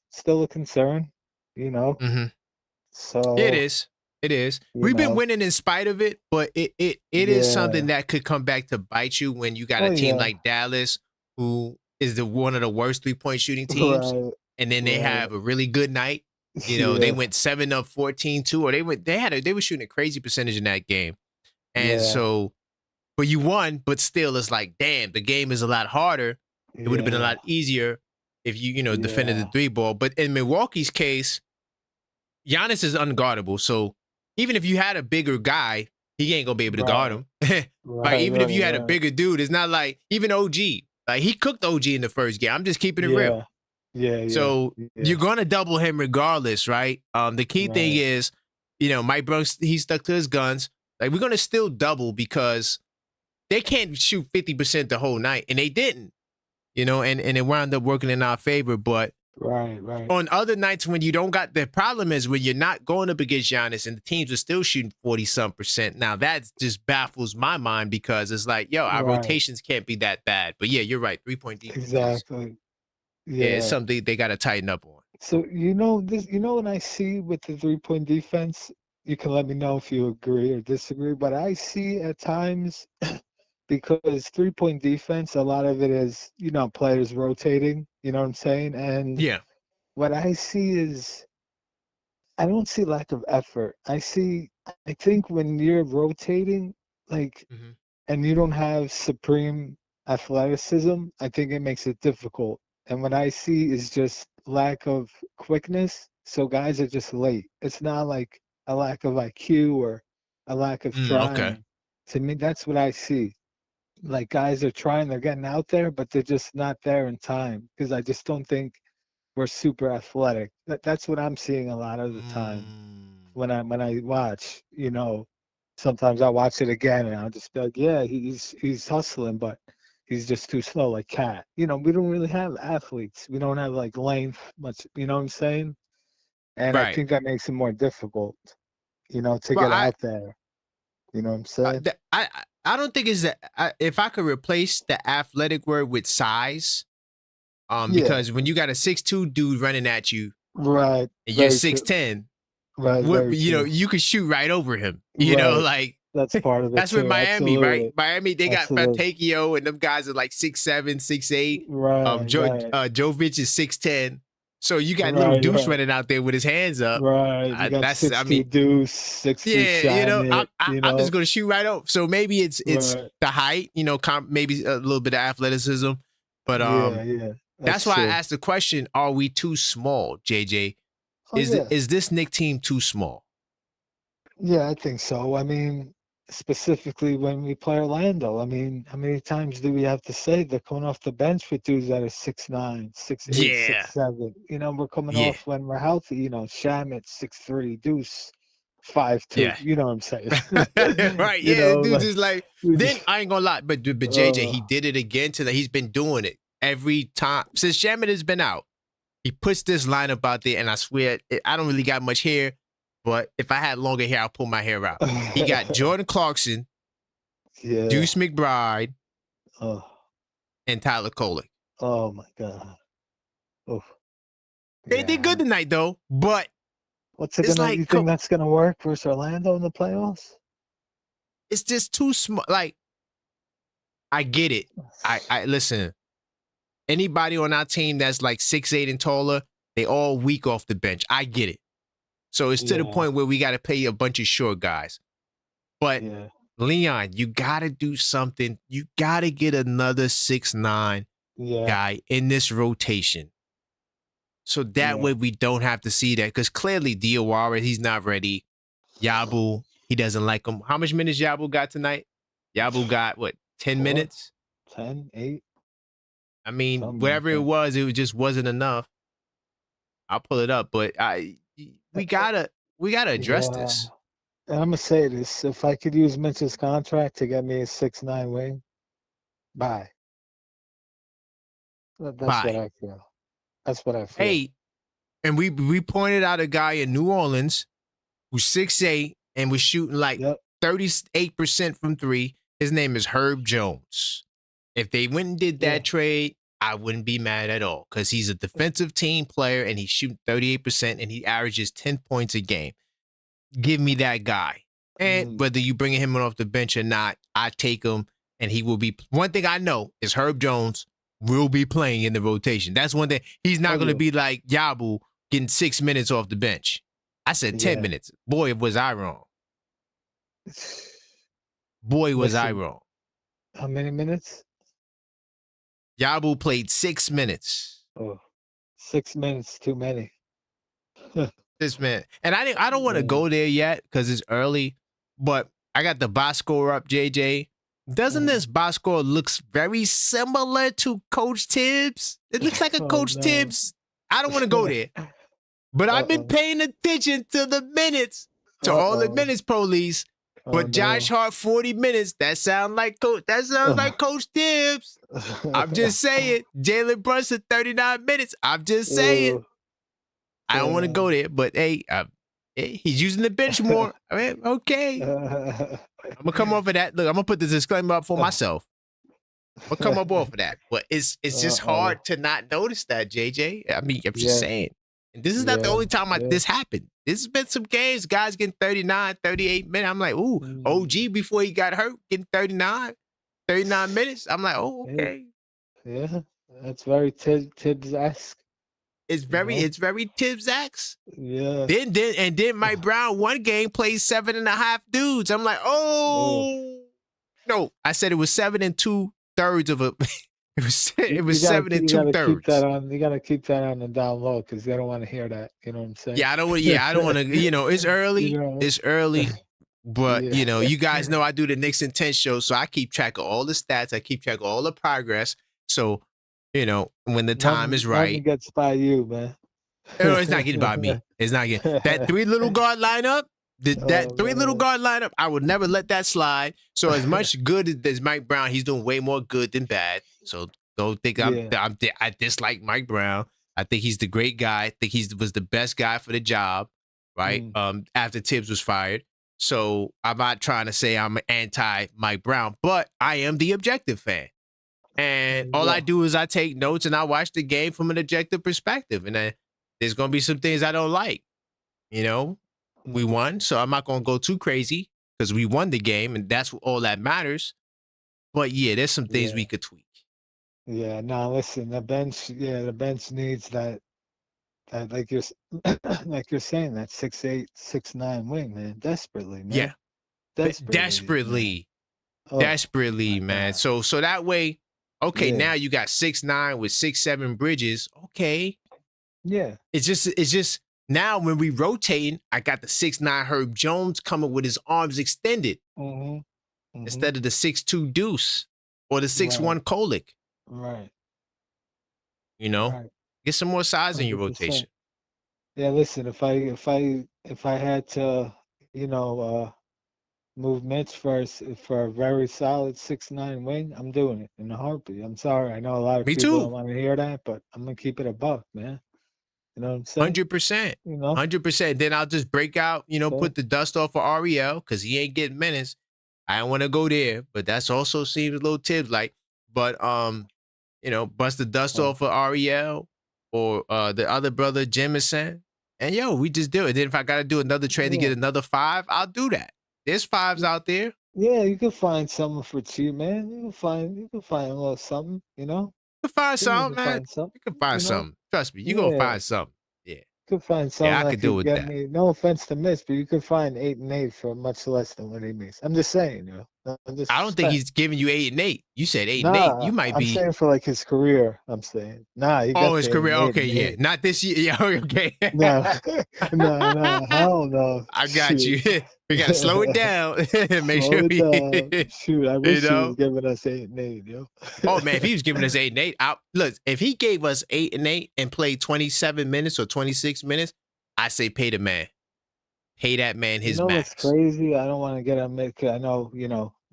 still a concern, you know. So it is. We've been winning in spite of it, but it is something that could come back to bite you when you got a team like Dallas, who is one of the worst 3-point shooting teams, and then they have a really good night. You know, they went 7 of 14-2, or they were shooting a crazy percentage in that game, and so, but you won. But still, it's like, damn, the game is a lot harder. It would have been a lot easier if you defended the 3 ball. But in Milwaukee's case, Giannis is unguardable. So even if you had a bigger guy, he ain't gonna be able to guard Right, him. Like right, even if you right, had a right. bigger dude, it's not like even OG. Like he cooked OG in the first game. I'm just keeping it real. Yeah, yeah, So yeah. you're gonna double him regardless, right? The key thing Right, is, Mike Brooks, he stuck to his guns. Like we're gonna still double because they can't shoot 50% the whole night, and they didn't. And it wound up working in our favor. But right. on other nights when you don't got the problem is when you're not going up against Giannis and the teams are still shooting 40-some%. Now that just baffles my mind because it's like, yo, our Right, rotations can't be that bad. But yeah, you're right. 3-point defense is exactly. it's Yeah. something they got to tighten up on. So what I see with the 3-point defense, you can let me know if you agree or disagree, but I see at times because 3-point defense, a lot of it is, players rotating, you know what I'm saying? And Yeah. what I see is I don't see lack of effort. I think when you're rotating, like, Mm-hmm. and you don't have supreme athleticism, I think it makes it difficult. And what I see is just lack of quickness. So guys are just late. It's not like a lack of IQ or a lack of Okay. trying. To me, that's what I see. Like guys are trying, they're getting out there, but they're just not there in time because I just don't think we're super athletic. That's what I'm seeing a lot of the time when I watch, sometimes I watch it again and I'll just be like, yeah, he's hustling, but he's just too slow, like Cat. We don't really have athletes. We don't have like length much. You know what I'm saying? And I Right. think that makes it more difficult, to Well, get out there. You know what I'm saying? I don't think it's that if I could replace the athletic word with size, Yeah. because when you got a 6'2" dude running at you Right. and you're Very true. 6'10", Right. Very true. you could shoot right over him. Right. Like That's part of it that's with too. Miami, right? Absolutely. Miami, they got Absolutely. Fatakio and them guys are like 6'7", 6'8". Right. Right. Jovic is 6'10". So you got little Right. Deuce Right. running out there with his hands up. Right. You got I 6'2" mean, Deuce, 6'3" yeah, Shamit, I'm just gonna shoot right over. So maybe it's Right. the height, maybe a little bit of athleticism, but Yeah, yeah. that's That's why I true. asked the question: are we too small, JJ? Oh yeah. Is this Nick team too small? Yeah, I think so. I mean, specifically when we play Orlando, I mean, how many times do we have to say they're coming off the bench with dudes that are 6'9", 6'8", Yeah, 6'7"? We're coming yeah, off when we're healthy, Shamit 6'3", Deuce 5'2", yeah. you know what I'm saying? Right, yeah. This dude Like just like. we Then just I ain't gonna lie, but JJ, he did it again tonight. He's been doing it every time since Shaman has been out. He puts this lineup out there, and I swear, I don't really got much hair, but if I had longer hair, I'll pull my hair out. He got Jordan Clarkson, yeah. Deuce McBride, Oh, and Tyler Kolek. oh my God. Oh, They did good yeah. tonight, though, but What's it it's gonna? You like, think that's gonna work versus Orlando in the playoffs? it's just too small. Like, I get it. I listen. Anybody on our team that's like 6'8" and taller, they all weak off the bench. I get it. So it's to the Yeah, point where we got to pay a bunch of short guys. But yeah, Leon, you got to do something. You got to get another 6'9" yeah, guy in this rotation. So that yeah. way we don't have to see that. Because clearly Diawara, he's not ready. Yabu, he doesn't like him. How much minutes Yabu got tonight? Yabu got, what, 10 4, minutes? 10, 8, I mean, something like whatever that. it just wasn't enough. I'll pull it up, but we gotta address Yeah. this. And I'm gonna say this: if I could use Mitch's contract to get me a 6'9" wing, bye. That's what Bye. I feel. That's what I feel. Hey, and we pointed out a guy in New Orleans who's 6'8" and was shooting like Yep. 38% from three. His name is Herb Jones. If they went and did Yeah. that trade, I wouldn't be mad at all because he's a defensive team player and he's shooting 38% and he averages 10 points a game. Give me that guy. And whether you bring him off the bench or not, I take him and he will be. One thing I know is Herb Jones will be playing in the rotation. That's one thing. He's not going to be like Yabu getting 6 minutes off the bench. I said 10 Yeah. minutes. Boy, was I wrong. Boy, was I Listen, wrong. how many minutes? Yabu played 6 minutes. Oh, 6 minutes too many. This man, and I don't want to Yeah. go there yet because it's early. But I got the box score up, JJ. Doesn't this box score looks very similar to Coach Tibbs? It looks like a Oh Coach no. Tibbs. I don't want to go there, but I've been Uh-oh. paying attention to the minutes, to all the Uh-oh. minutes, police. Oh But Josh no. Hart 40 minutes. That sounds like Coach Tibbs. I'm just saying. Jalen Brunson 39 minutes. I'm just saying. Ooh, I don't want to go there, but hey, he's using the bench more. I mean, okay. I'm gonna come off of that. Look, I'm gonna put the disclaimer up for myself. I'm gonna come up off of that. But it's just hard to not notice that, JJ. I mean, I'm just Yeah. saying. And this is not the only time yeah. this happened. This has been some games, guys getting 39, 38 minutes. I'm like, ooh, OG before he got hurt, getting 39 minutes. I'm like, oh, okay. Yeah, that's very Tibbs-esque. It's very Tibbs-esque. Yeah. Then Mike Brown one game played 7.5 dudes. I'm like, oh no. I said it was 7 2/3 of a it was 7 2/3. You gotta keep that on the down low because they don't want to hear that. You know what I'm saying? Yeah, I don't want to, it's early. You know? It's early. But Yeah. you guys know I do the Knicks and 10 show, so I keep track of all the stats. I keep track of all the progress. So, when the time is right. Nothing gets by you, man. No, it's not getting by me. It's not getting that 3 little guard lineup. That 3 little guard lineup, I would never let that slide. So as much good as Mike Brown, he's doing way more good than bad. So don't think I dislike Mike Brown. I think he's the great guy. I think he was the best guy for the job, right? After Tibbs was fired. So I'm not trying to say I'm anti Mike Brown, but I am the objective fan. And all I do is I take notes and I watch the game from an objective perspective. And then there's going to be some things I don't like. We won, so I'm not going to go too crazy because we won the game and that's all that matters. But yeah, there's some things we could tweak. Yeah, no, listen, the bench needs that like you're saying, that 6'8", 6'9" wing, man, desperately, man. Yeah. Desperately, man. So that way, okay, now you got 6'9" with 6'7" bridges. Okay. Yeah. It's just now when we rotating, I got the 6'9" Herb Jones coming with his arms extended instead of the 6'2" Deuce or the 6'1" Kolick. Right. Get some more size in your 100%. rotation. Yeah, listen, if I had to, move Mitch for a very solid 6'9" wing, I'm doing it in a heartbeat. I'm sorry, I know a lot of people don't want to hear that, but I'm gonna keep it a buck, man. You know what I'm saying? 100%. 100%. Then I'll just break out, put the dust off of Ariel because he ain't getting minutes. I don't want to go there, but that's also seems a little Tibbs like. But bust the dust off of Ariel or the other brother Jemison, and we just do it. Then if I gotta do another trade to get another 5, I'll do that. There's 5s out there. Yeah, you can find something for cheap, man. You can find a little something, You can find something, man. You can find something. Trust me, you're gonna find something. Yeah. You could find something I could do with that. me. No offense to Mitch, but you could find 8 and 8 for much less than what he makes. I'm just saying, I don't think he's giving you 8 and 8. You said 8 and 8. You might be. I'm saying for like his career. I'm saying. He got his career. Okay, yeah. Not this year. Yeah, okay. No, hell no. I got you. We gotta slow it down. Make Slow sure it down. Shoot, I wish he was giving us 8 and 8, Oh man, if he was giving us 8 and 8, look, if he gave us 8 and 8 and played 27 minutes or 26 minutes, I say pay the man. Pay that man his max. What's crazy? I don't want to get on Mitch. I know,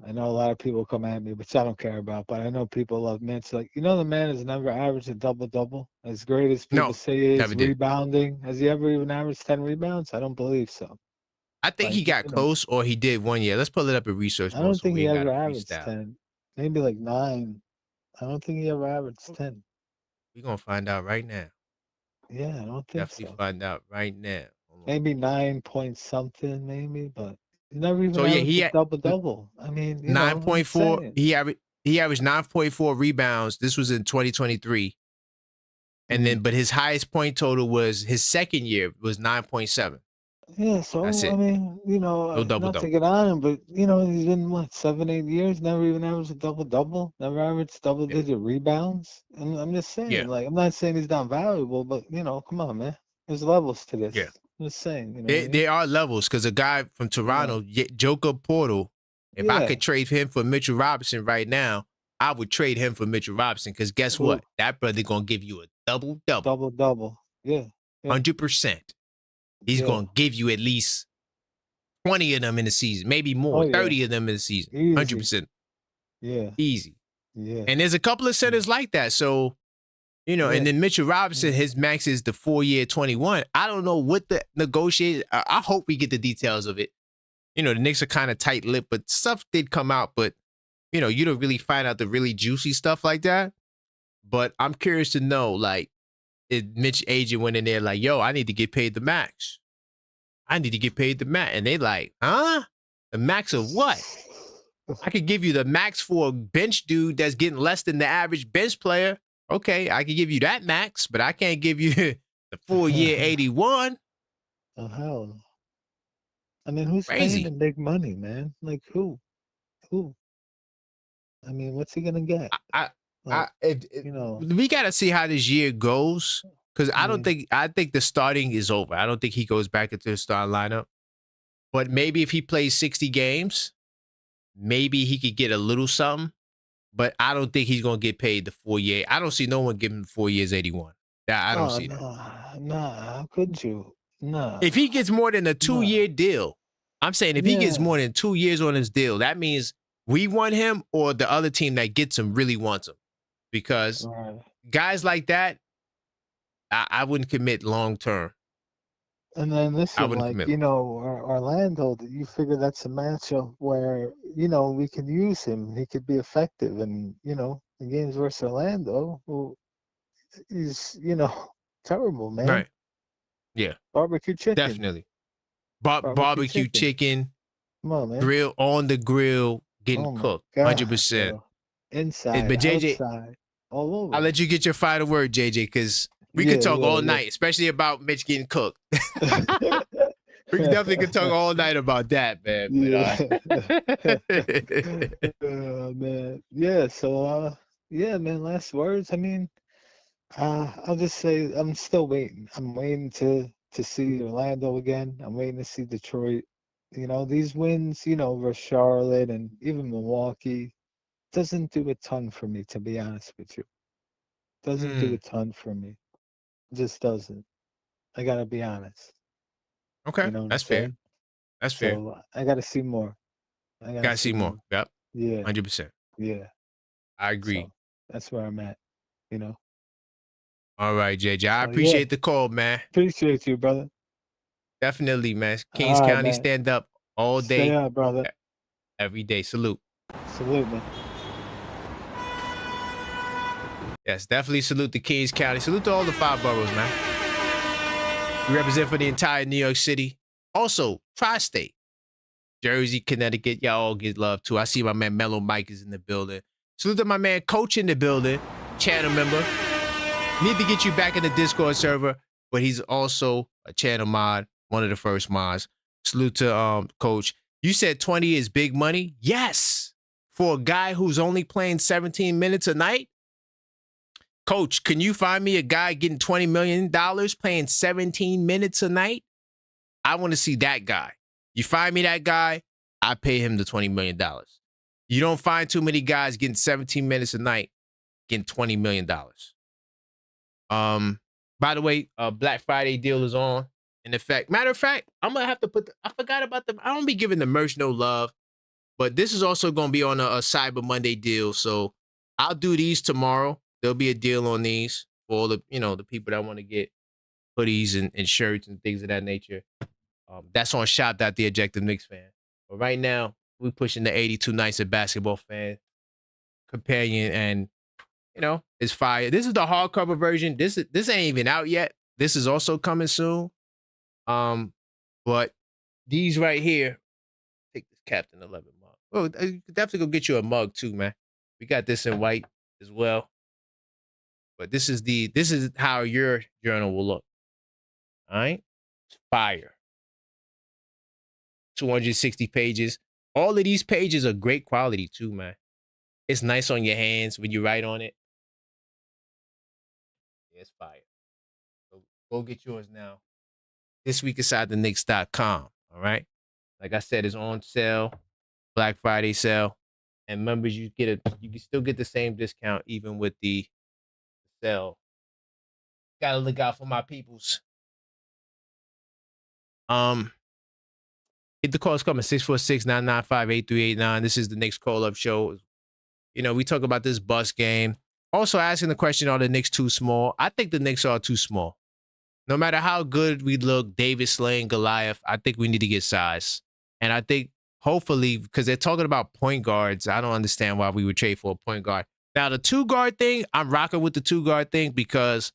I know a lot of people come at me, which I don't care about. But I know people love Mitch. Like, the man has never averaged a double-double. As great as people say he is rebounding, has he ever even averaged 10 rebounds? I don't believe so. I think he got close, or he did one year. Let's pull it up in research. I don't think he ever averaged 10. Maybe like 9. I don't think he ever averaged 10. We're gonna find out right now. Yeah, I don't think Definitely find out right now. Maybe 9 point something, maybe, but he never even averaged a double-double. I mean, 9.4. He averaged 9.4 rebounds. This was in 2023. And then, but his highest point total was his second year was 9.7. Yeah, so That's it. I mean, No double-double. not to get on him, but he's been 7-8 years, never even averaged a double-double, never averaged double-digit rebounds. And I'm just saying, like, I'm not saying he's not valuable, but come on, man, there's levels to this. Yeah. Just saying, you know what I mean? There are levels because a guy from Toronto, Joker Portal, if I could trade him for Mitchell Robinson right now, I would trade him for Mitchell Robinson because guess what? That brother gonna give you a double, double. Yeah. 100%. He's gonna give you at least 20 of them in the season, maybe more, 30 of them in the season, 100%. Yeah. Easy. Yeah. And there's a couple of centers like that. So, you know, and then Mitchell Robinson, his max is the 4-year 21. I don't know what the negotiation. I hope we get the details of it. You know, the Knicks are kind of tight-lipped, but stuff did come out. But, you know, you don't really find out the really juicy stuff like that. But I'm curious to know, like, if Mitch agent went in there like, yo, I need to get paid the max. I need to get paid the max. And they like, huh? The max of what? I could give you the max for a bench dude that's getting less than the average bench player. Okay, I can give you that max, but I can't give you the 4-year 81. Oh, hell. I mean, who's Crazy. paying the big money, man? Like, who? Who? I mean, what's he going to get? You know, we got to see how this year goes because I think the starting is over. I don't think he goes back into the starting lineup. But maybe if he plays 60 games, maybe he could get a little something. But I don't think he's going to get paid the 4-year. I don't see no one giving him 4 years 81. I don't see that. Nah, how could you? Nah. If he gets more than a 2-year deal, I'm saying if he gets more than 2 years on his deal, that means we want him or the other team that gets him really wants him. Because guys like that, I wouldn't commit long term. And then listen, like, you know, Orlando, you figure that's a matchup where, you know, we can use him. He could be effective. And, you know, the games versus Orlando, who is, you know, terrible, man. Right. Yeah. Barbecue chicken. Definitely. Barbecue chicken. Come on, man. Grill on the grill, getting cooked. 100%. Bro. Inside, but JJ, outside, all over. I'll let you get your final word, JJ, because we could talk all night, especially about Mitch getting cooked. We definitely could talk all night about that, man. Man. Yeah, so yeah, man, last words. I mean, I'll just say I'm still waiting. I'm waiting to see Orlando again. I'm waiting to see Detroit. You know, these wins, you know, versus Charlotte and even Milwaukee doesn't do a ton for me, to be honest with you. Doesn't do a ton for me. Just doesn't. I gotta be honest. Okay, you know that's fair. That's fair. So I gotta see more. I gotta see more. Yep. Yeah. 100%. Yeah. I agree. So that's where I'm at. You know. All right, JJ. I appreciate the call, man. Appreciate you, brother. Definitely, man. Kings County, stand up all day. Stay up, brother. Every day. Salute. Salute, man. Yes, definitely salute the Kings County. Salute to all the 5 boroughs, man. We represent for the entire New York City. Also, Tri-State. Jersey, Connecticut. Y'all all get love, too. I see my man Mellow Mike is in the building. Salute to my man Coach in the building. Channel member. Need to get you back in the Discord server, but he's also a channel mod, one of the first mods. Salute to Coach. You said 20 is big money? Yes. For a guy who's only playing 17 minutes a night? Coach, can you find me a guy getting $20 million playing 17 minutes a night? I want to see that guy. You find me that guy, I pay him the $20 million. You don't find too many guys getting 17 minutes a night getting $20 million. By the way, Black Friday deal is on in effect. Matter of fact, I'm gonna have to I forgot about them. I don't be giving the merch no love, but this is also gonna be on a Cyber Monday deal. So I'll do these tomorrow. There'll be a deal on these for all the, you know, the people that want to get hoodies and shirts and things of that nature. That's on shop.theobjective Knicks fan. But right now, we're pushing the 82 Nights of Basketball fan companion, and you know, it's fire. This is the hardcover version. This ain't even out yet. This is also coming soon. But these right here, take this Captain 11 mug. Oh, you could definitely go get you a mug too, man. We got this in white as well. But this is how your journal will look. All right? It's fire. 260 pages. All of these pages are great quality too, man. It's nice on your hands when you write on it. Yeah, it's fire. So go get yours now. this week inside the Knicks.com. All right. Like I said, it's on sale, Black Friday sale. And members, you can still get the same discount even with the sale. Gotta look out for my peoples. Hit the calls coming 646-995-8389. This is the Knicks call-up show. You know, we talk about this bus game. Also asking the question, are the Knicks too small? I think the Knicks are too small. No matter how good we look, David slaying Goliath, I think we need to get size. And I think hopefully, because they're talking about point guards, I don't understand why we would trade for a point guard. Now, the 2-guard thing, I'm rocking with the 2-guard thing because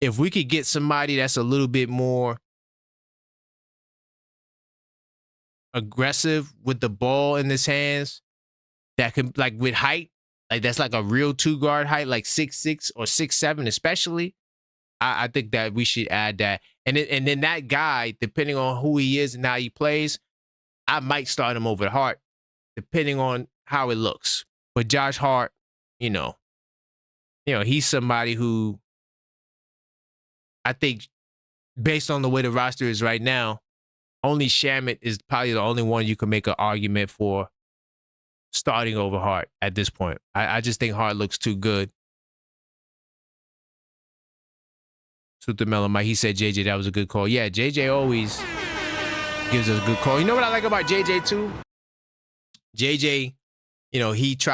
if we could get somebody that's a little bit more aggressive with the ball in his hands, that can, like, with height, like that's like a real 2-guard height, like 6'6" or 6'7", especially. I think that we should add that. And then that guy, depending on who he is and how he plays, I might start him over Hart, depending on how it looks. But Josh Hart, you know, he's somebody who I think, based on the way the roster is right now, only Shamet is probably the only one you can make an argument for starting over Hart at this point. I just think Hart looks too good. Super Mellow Mike, he said JJ, that was a good call. Yeah, JJ always gives us a good call. You know what I like about JJ too? JJ,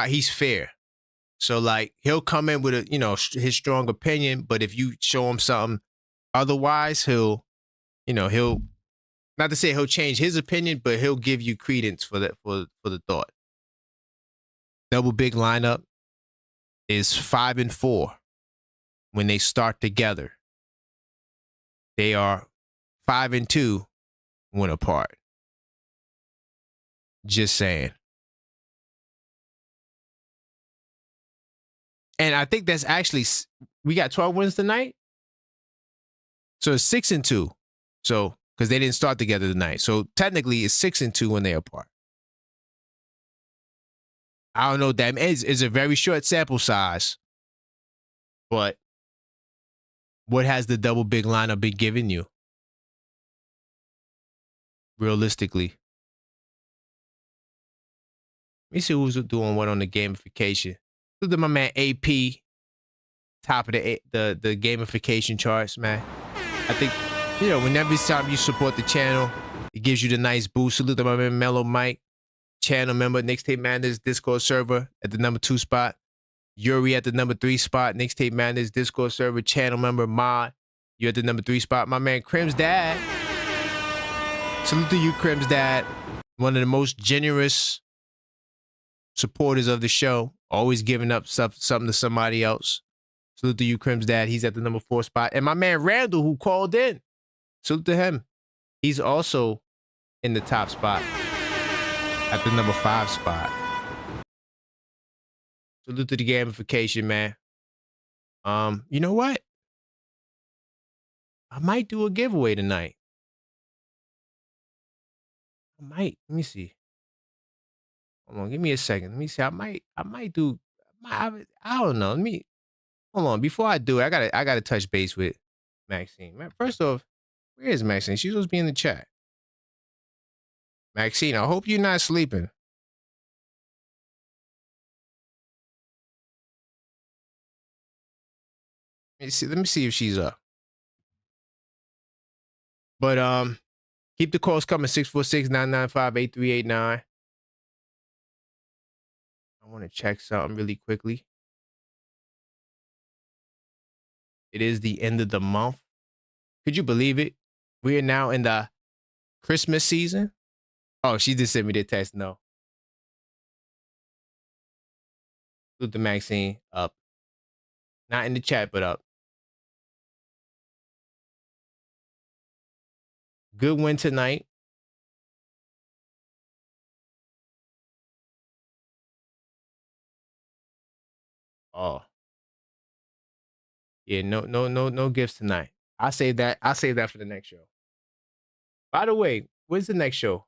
he's fair. So like he'll come in with his strong opinion, but if you show him something otherwise, he'll not to say he'll change his opinion, but he'll give you credence for that for the thought. Double big lineup is 5-4 when they start together. They are 5-2 when apart. Just saying. And I think that's actually, we got 12 wins tonight. So it's 6-2. So, because they didn't start together tonight. So technically it's 6-2 when they're apart. I don't know what that means. It's a very short sample size. But what has the double big lineup been giving you? Realistically. Let me see who's doing what on the gamification. Look at my man AP, top of the gamification charts, man. I think, whenever time you support the channel, it gives you the nice boost. Salute to my man Mellow Mike, channel member, Mixtape Madness Discord server at the number 2 spot. Yuri at the number 3 spot, Mixtape Madness Discord server, channel member Mod. You're at the number 3 spot. My man Crim's dad. Salute to you, Crim's dad. One of the most generous supporters of the show. Always giving up something to somebody else. Salute to you, Crim's dad. He's at the number 4 spot. And my man Randall, who called in. Salute to him. He's also in the top spot at the number 5 spot. Salute to the gamification, man. You know what? I might do a giveaway tonight. I might. Let me see. Hold on, give me a second. Let me see. I might do. I don't know. Hold on. Before I do it, I gotta touch base with Maxine. Man, first off, where is Maxine? She's supposed to be in the chat. Maxine, I hope you're not sleeping. Let me see if she's up. But keep the calls coming, 646-995-8389. I want to check something really quickly. It is the end of the month. Could you believe it? We are now in the Christmas season. Oh, she just sent me the text. No. Salute to Maxine, up. Not in the chat, but up. Good win tonight. Oh. Yeah, no gifts tonight. I save that for the next show. By the way, when's the next show?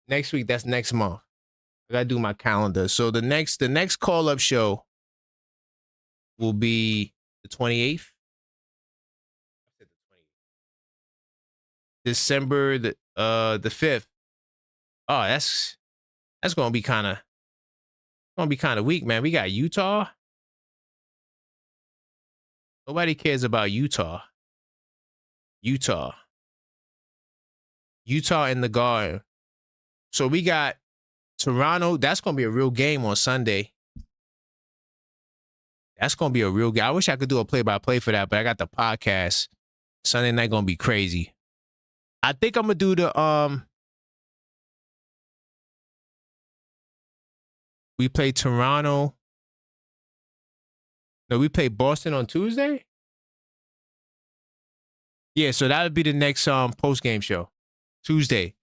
Next week, that's next month. I gotta do my calendar. So the next call-up show will be the 28th. December the 5th. Oh, that's gonna be kind of weak, man. We got Utah. Nobody cares about Utah. Utah in the Garden. So we got Toronto. That's gonna be a real game on Sunday. That's gonna be a real game. I wish I could do a play-by-play for that, but I got the podcast. Sunday night gonna be crazy. I think I'm gonna do the we play Toronto. No, we play Boston on Tuesday. Yeah, so that would be the next post-game show. Tuesday.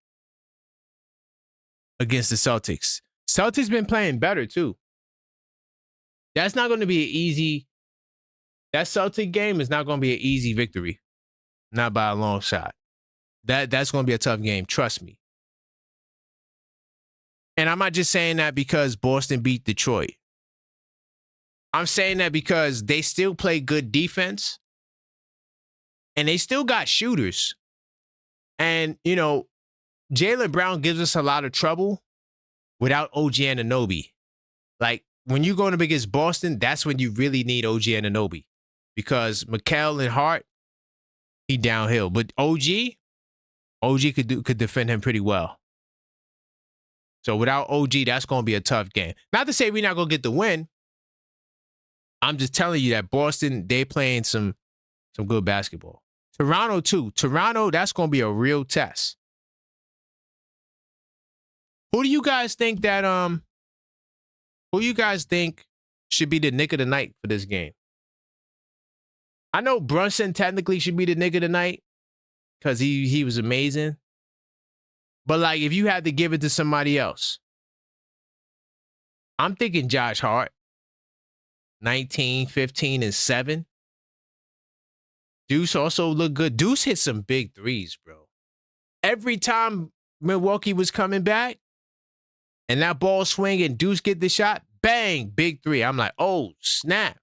Against the Celtics. Celtics been playing better too. That's not going to be an easy. That Celtic game is not going to be an easy victory. Not by a long shot. That's going to be a tough game. Trust me. And I'm not just saying that because Boston beat Detroit. I'm saying that because they still play good defense. And they still got shooters. And, you know, Jaylen Brown gives us a lot of trouble without OG Anunoby. Like, when you're going up against Boston, that's when you really need OG Anunoby. Because Mikal and Hart, he downhill. But OG could defend him pretty well. So without OG, that's going to be a tough game. Not to say we're not going to get the win. I'm just telling you that Boston, they playing some good basketball. Toronto, too. Toronto, that's going to be a real test. Who do you guys think should be the Knick of the night for this game? I know Brunson technically should be the Knick of the night because he was amazing. But, like, if you had to give it to somebody else, I'm thinking Josh Hart. 19, 15, and 7. Deuce also looked good. Deuce hit some big threes, bro. Every time Milwaukee was coming back and that ball swing and Deuce get the shot, bang, big three. I'm like, oh, snap.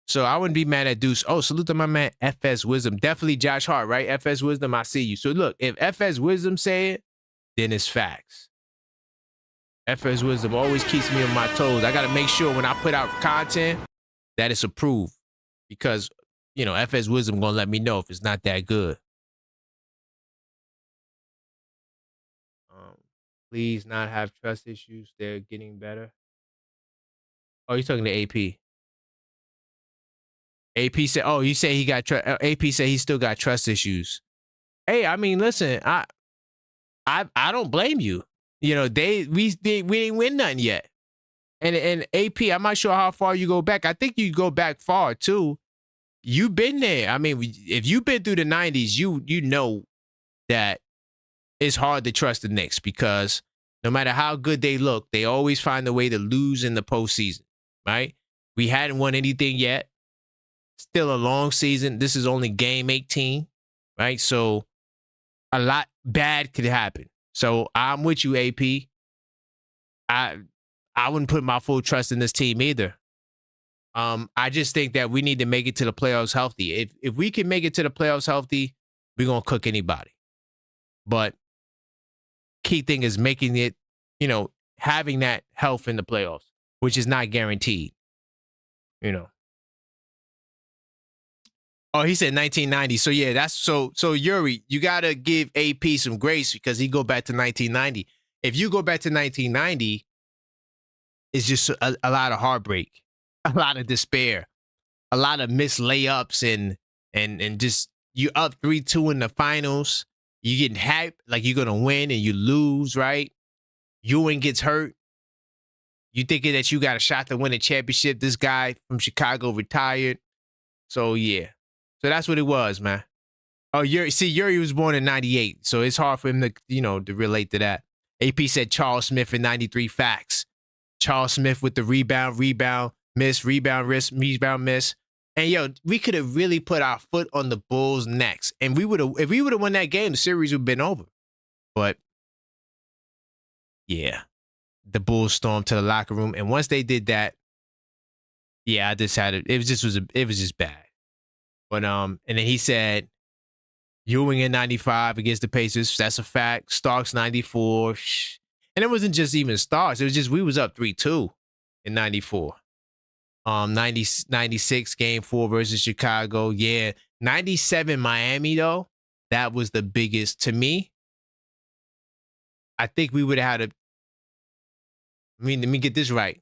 So I wouldn't be mad at Deuce. Oh, salute to my man, FS Wisdom. Definitely Josh Hart, right? FS Wisdom, I see you. So look, if FS Wisdom say it, then it's facts. FS Wisdom always keeps me on my toes. I got to make sure when I put out content that it's approved because, you know, FS Wisdom going to let me know if it's not that good. Please not have trust issues. They're getting better. Oh, you're talking to AP. AP said, oh, you say he got AP said he still got trust issues. Hey, I mean, listen, I don't blame you. You know, we ain't win nothing yet. And AP, I'm not sure how far you go back. I think you go back far too. You've been there. I mean, if you've been through the 90s, you know that it's hard to trust the Knicks because no matter how good they look, they always find a way to lose in the postseason, right? We hadn't won anything yet. Still a long season. This is only game 18, right? So a lot bad could happen. So I'm with you, AP. I wouldn't put my full trust in this team either. I just think that we need to make it to the playoffs healthy. If we can make it to the playoffs healthy, we're going to cook anybody. But key thing is making it, you know, having that health in the playoffs, which is not guaranteed, you know. Oh, he said 1990. So yeah, that's so Yuri, you got to give AP some grace because he go back to 1990. If you go back to 1990, it's just a lot of heartbreak, a lot of despair, a lot of missed layups and just you up 3-2 in the finals. You getting hyped like you're going to win and you lose, right? Ewing gets hurt. You thinking that you got a shot to win a championship. This guy from Chicago retired. So yeah. So that's what it was, man. Oh, Yuri was born in 98, so it's hard for him to, you know, to relate to that. AP said Charles Smith in 93 facts. Charles Smith with the rebound, miss, rebound, miss. And yo, we could have really put our foot on the Bulls' necks. And if we would have won that game, the series would have been over. But yeah, the Bulls stormed to the locker room. And once they did that, yeah, I just had it. It was just bad. But and then he said, Ewing in 95 against the Pacers. That's a fact. Starks 94. And it wasn't just even Starks. It was just we was up 3-2 in 94. 96 game 4 versus Chicago. Yeah. 97 Miami, though. That was the biggest to me. I think we would have had let me get this right.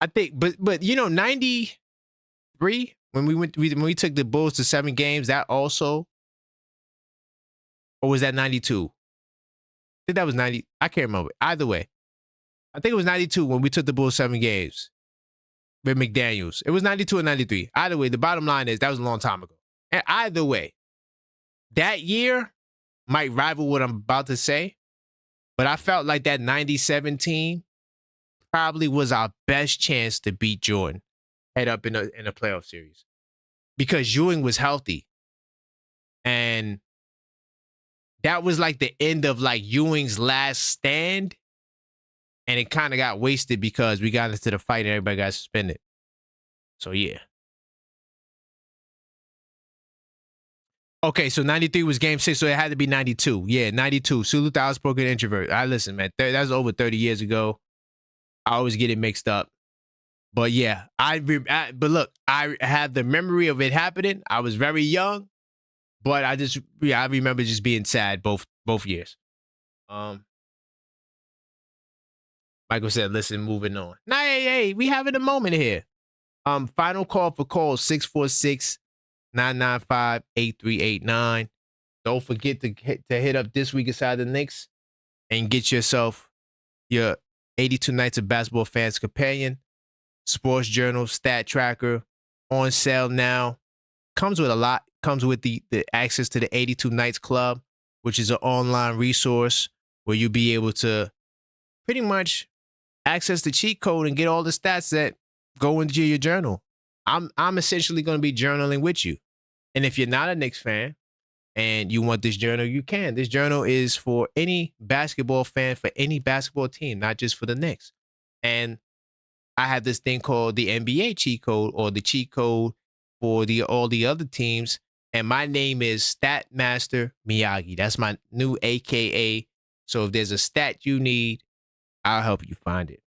I think, but 93 when we took the Bulls to 7 games, that also, or was that 92? I think that was 90. I can't remember. Either way, I think it was 92 when we took the Bulls 7 games with McDaniels. It was 92 or 93. Either way, the bottom line is that was a long time ago. And either way, that year might rival what I'm about to say, but I felt like that 97 team probably was our best chance to beat Jordan head up in a playoff series because Ewing was healthy. And that was like the end of like Ewing's last stand. And it kind of got wasted because we got into the fight and everybody got suspended. So, yeah. Okay, so 93 was game 6, so it had to be 92. Yeah, 92. Sulu Thalisbrook, an introvert. Listen, man, that was over 30 years ago. I always get it mixed up. But yeah, but look, I have the memory of it happening. I was very young, but I remember just being sad both years. Michael said, listen, moving on. Nah, hey, we having a moment here. Final call for calls 646-995-8389. Don't forget to hit up This Week Inside the Knicks and get yourself your 82 Nights of Basketball Fans Companion, Sports Journal, Stat Tracker, on sale now. Comes with a lot. Comes with the access to the 82 Nights Club, which is an online resource where you'll be able to pretty much access the cheat code and get all the stats that go into your journal. I'm essentially going to be journaling with you. And if you're not a Knicks fan and you want this journal, you can. This journal is for any basketball fan, for any basketball team, not just for the Knicks. And I have this thing called the NBA cheat code, or the cheat code for all the other teams. And my name is Statmaster Miyagi. That's my new AKA. So if there's a stat you need, I'll help you find it.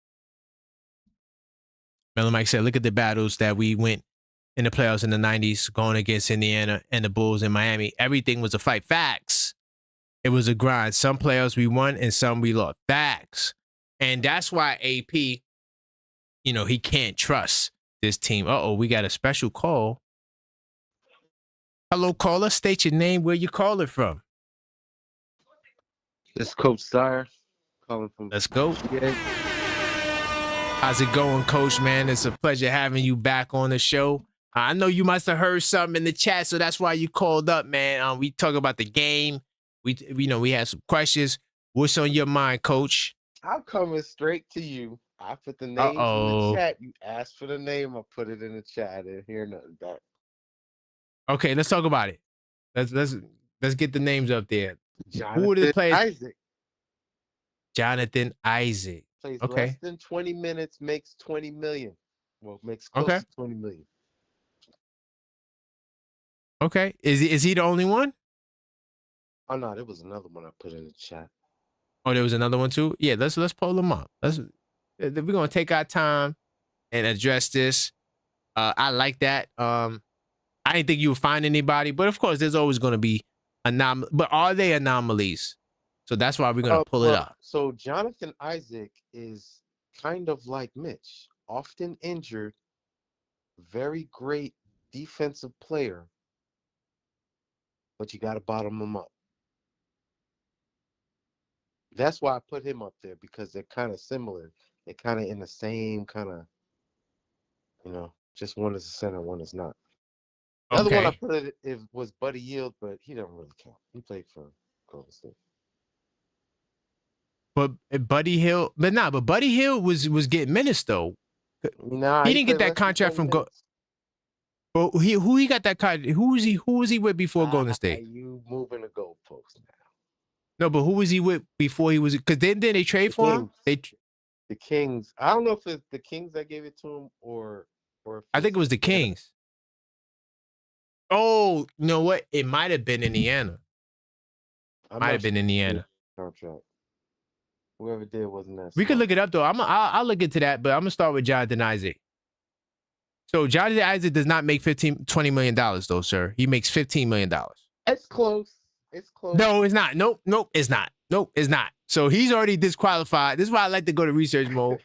Melon Mike said, look at the battles that we went in the playoffs in the 90s, going against Indiana and the Bulls in Miami. Everything was a fight. Facts. It was a grind. Some playoffs we won and some we lost. Facts. And that's why AP, he can't trust this team. We got a special call. Hello, caller. State your name, where you calling from. This is Coach Sire calling from. Let's go. Yeah. How's it going, Coach, man? It's a pleasure having you back on the show. I know you must have heard something in the chat, so that's why you called up, man. We talk about the game. We had some questions. What's on your mind, Coach? I'm coming straight to you. I put the names in the chat. You asked for the name. I put it in the chat. I didn't hear nothing back. Okay, let's talk about it. Let's get the names up there. Jonathan Who are the players? Isaac. Jonathan Isaac. Plays Okay. less than 20 minutes, makes 20 million. Well, makes close to 20 million. Okay. Is he the only one? Oh no, there was another one I put in the chat. Oh, there was another one too? Yeah, let's pull them up. We're gonna take our time and address this. I like that. I didn't think you would find anybody, but of course there's always gonna be but are they anomalies? So that's why we're gonna pull it up. So Jonathan Isaac is kind of like Mitch, often injured, very great defensive player, but you got to bottom him up. That's why I put him up there, because they're kind of similar. They're kind of in the same kind of, just one is a center, one is not. The other one I put it was Buddy Yield, but he doesn't really count. He played for Golden State. But Buddy Hield, but Buddy Hield was getting minutes though. Nah, he didn't get that contract from Well, who he got that contract? Who was he with before Golden State? You moving the goalpost now? No, but who was he with before he was? Because then they trade for him. The Kings. I don't know if it's the Kings that gave it to him or. I think it was the Kings. Oh, you know what? It might have been Indiana. Might have been Indiana. Contract. Whoever did wasn't that We smart. could look it up though. I'll look into that, but I'm gonna start with Jonathan Isaac. So Jonathan Isaac does not make $20 million though, sir. He makes $15 million. It's close. It's close. No, it's not. Nope, it's not. Nope, it's not. So he's already disqualified. This is why I like to go to research mode.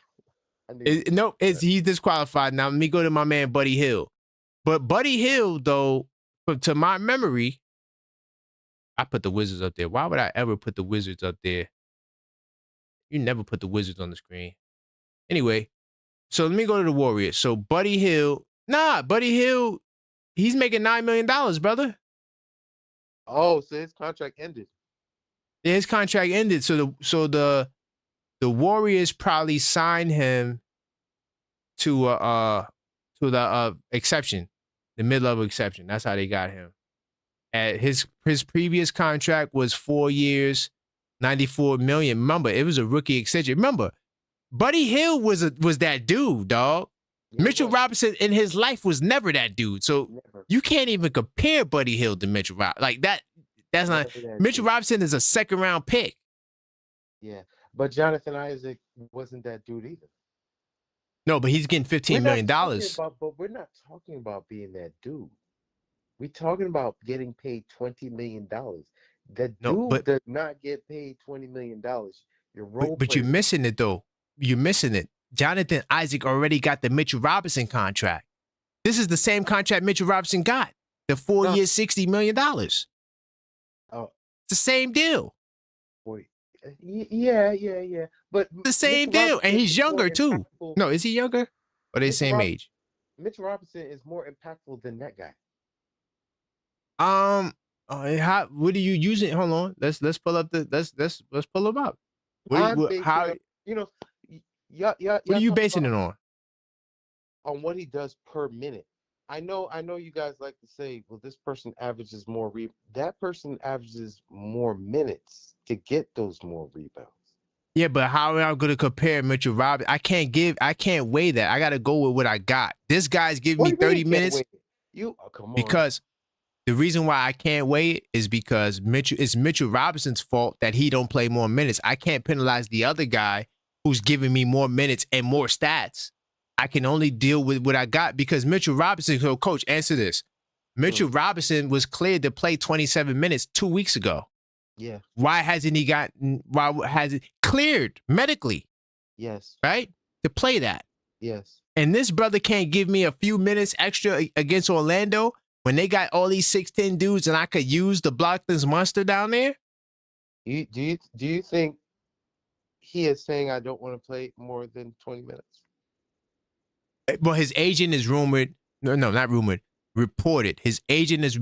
He's disqualified. Now let me go to my man Buddy Hield. But Buddy Hield, though, to my memory, I put the Wizards up there. Why would I ever put the Wizards up there? You never put the Wizards on the screen. Anyway, so let me go to the Warriors. So Buddy Hield, he's making $9 million, brother. Oh, so his contract ended. Yeah, his contract ended. So the Warriors probably signed him to the exception, the mid-level exception. That's how they got him. At his previous contract was 4 years, $94 million. Remember, it was a rookie extension. Remember, Buddy Hield was that dude, dog. Yeah, Mitchell Robinson in his life was never that dude. So you can't even compare Buddy Hield to Mitchell Robinson. Like that. That's not. Mitchell Robinson is a second-round pick. Yeah, but Jonathan Isaac wasn't that dude either. No, but he's getting $15 million. But we're not talking about being that dude. We're talking about getting paid $20 million. That dude does not get paid $20 million. But you're missing it, though. You're missing it. Jonathan Isaac already got the Mitchell Robinson contract. This is the same contract Mitchell Robinson got. The 4 years, $60 million. Oh, it's the same deal. Boy, yeah. But the same deal, and he's younger too. No, is he younger? Or are they the same age? Mitchell Robinson is more impactful than that guy. What are you using? Hold on. Let's pull up let's pull him up. What are you basing it on? On what he does per minute. I know you guys like to say, well, this person averages more that person averages more minutes to get those more rebounds. Yeah, but how am I going to compare Mitchell Robinson? I can't weigh that. I got to go with what I got. This guy's giving me 30 minutes. Come on. Because the reason why I can't weigh it is because it's Mitchell Robinson's fault that he don't play more minutes. I can't penalize the other guy who's giving me more minutes and more stats. I can only deal with what I got because Mitchell Robinson, so coach, answer this. Mitchell Robinson was cleared to play 27 minutes 2 weeks ago. Yeah. Why has it cleared medically? Yes. Right? To play that. Yes. And this brother can't give me a few minutes extra against Orlando when they got all these 6'10" dudes and I could use the block this monster down there? Do you think he is saying I don't want to play more than 20 minutes? Well, his agent is rumored. No, not rumored. Reported. His agent is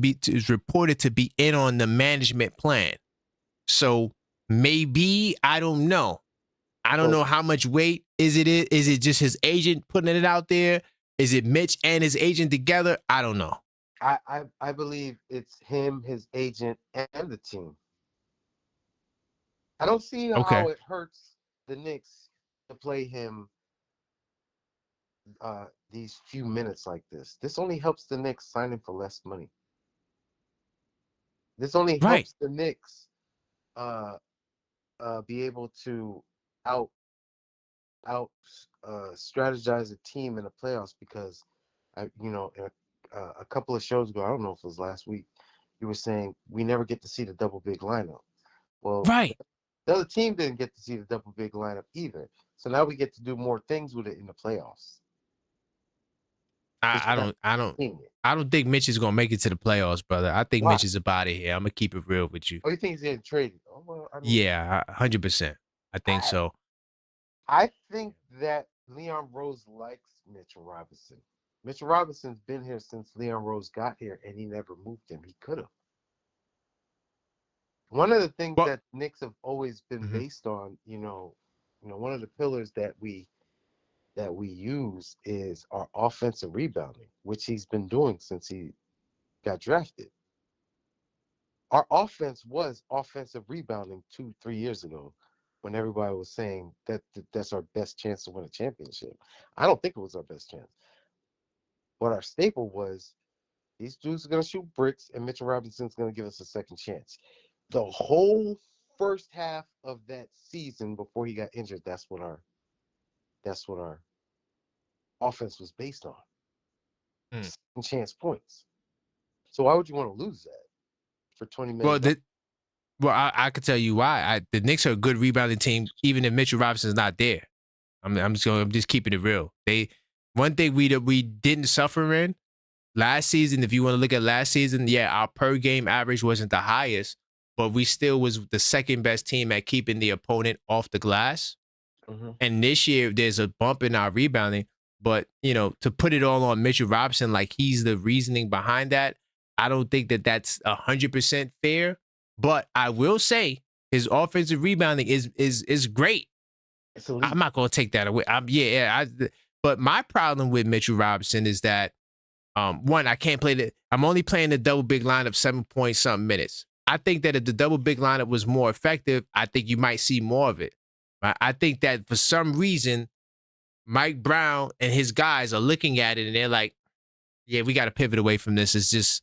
reported to be in on the management plan. So maybe, I don't know. I don't know how much weight is it. Is it just his agent putting it out there? Is it Mitch and his agent together? I don't know. I believe it's him, his agent, and the team. I don't see how it hurts the Knicks to play him these few minutes like this. This only helps the Knicks sign him for less money. This only helps the Knicks be able to out strategize a team in the playoffs because a couple of shows ago, I don't know if it was last week, you were saying we never get to see the double big lineup. Well, the other team didn't get to see the double big lineup either. So now we get to do more things with it in the playoffs. I don't think Mitch is gonna make it to the playoffs, brother. I think Mitch is about it here. I'm gonna keep it real with you. Oh, you think he's getting traded? Oh, well, yeah, 100%. I think so. I think that Leon Rose likes Mitchell Robinson. Mitchell Robinson's been here since Leon Rose got here, and he never moved him. He could have. One of the things that Knicks have always been based on, one of the pillars that we use is our offensive rebounding, which he's been doing since he got drafted. Our offense was offensive rebounding 2-3 years ago when everybody was saying that that's our best chance to win a championship. I don't think it was our best chance. But our staple was These dudes are gonna shoot bricks, and Mitchell Robinson's gonna give us a second chance. The whole first half of that season before he got injured, that's what our offense was based on. Second chance points. So why would you want to lose that for $20 million? I could tell you why. The Knicks are a good rebounding team, even if Mitchell Robinson's not there. I'm just keeping it real. One thing we didn't suffer in last season, if you want to look at last season, yeah, our per game average wasn't the highest, but we still was the second best team at keeping the opponent off the glass. Mm-hmm. And this year there's a bump in our rebounding, but to put it all on Mitchell Robinson, like he's the reasoning behind that, I don't think that that's 100% fair. But I will say his offensive rebounding is great. I'm not gonna take that away. But my problem with Mitchell Robinson is that one, I can't play I'm only playing the double big lineup 7-point-something minutes. I think that if the double big lineup was more effective, I think you might see more of it. I think that for some reason, Mike Brown and his guys are looking at it and they're like, yeah, we got to pivot away from this. It's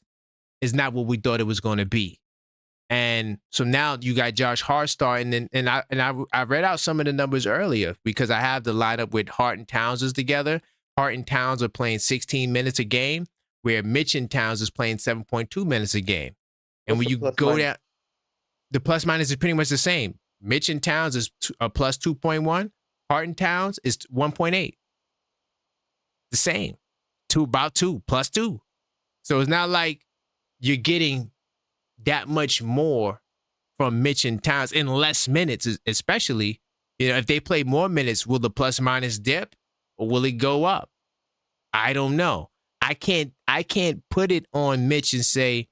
not what we thought it was going to be. And so now you got Josh Hart starting, and I read out some of the numbers earlier because I have the lineup with Hart and Towns is together. Hart and Towns are playing 16 minutes a game, where Mitch and Towns is playing 7.2 minutes a game. And when you go down, the plus minus is pretty much the same. Mitch and Towns is plus 2.1. Hart and Towns is 1.8. The same. About 2 plus 2. So it's not like you're getting that much more from Mitch and Towns in less minutes, especially. If they play more minutes, will the plus minus dip or will it go up? I don't know. I can't put it on Mitch and say,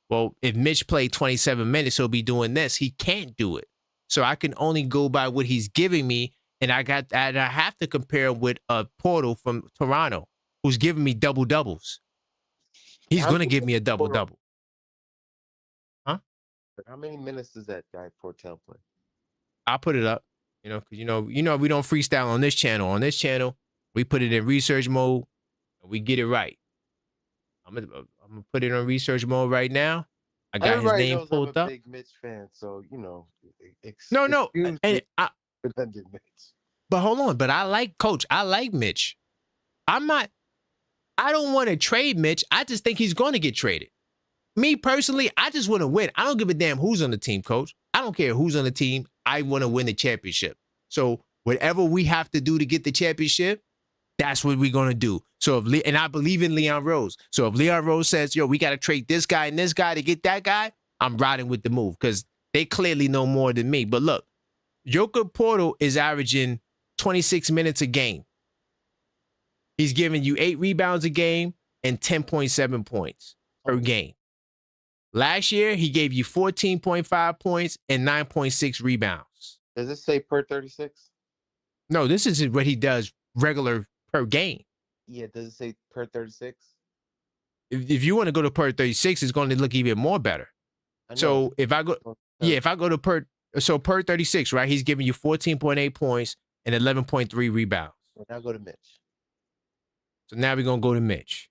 well, if Mitch played 27 minutes, he'll be doing this. He can't do it. So I can only go by what he's giving me, and I have to compare with a Portal from Toronto who's giving me double doubles. He's going to give me a double double. Huh? How many minutes does that guy Portel play? I'll put it up. Because we don't freestyle on this channel. On this channel, we put it in research mode and we get it right. I'm gonna put it on research mode right now. I got his name pulled up. I'm a big Mitch fan, so no. But hold on. But I like Coach. I like Mitch. I don't want to trade Mitch. I just think he's going to get traded. Me personally, I just want to win. I don't give a damn who's on the team, Coach. I don't care who's on the team. I want to win the championship. So whatever we have to do to get the championship, that's what we're going to do. So and I believe in Leon Rose. So if Leon Rose says, yo, we got to trade this guy and this guy to get that guy, I'm riding with the move because they clearly know more than me. But look, Joker Portal is averaging 26 minutes a game. He's giving you 8 rebounds a game and 10.7 points per game. Last year, he gave you 14.5 points and 9.6 rebounds. Does it say per 36? No, this is what he does regular per game. Yeah, does it say per 36? If you want to go to per 36, it's going to look even more better. So if I go to per 36, right, he's giving you 14.8 points and 11.3 rebounds. Now go to Mitch. So now we're going to go to Mitch.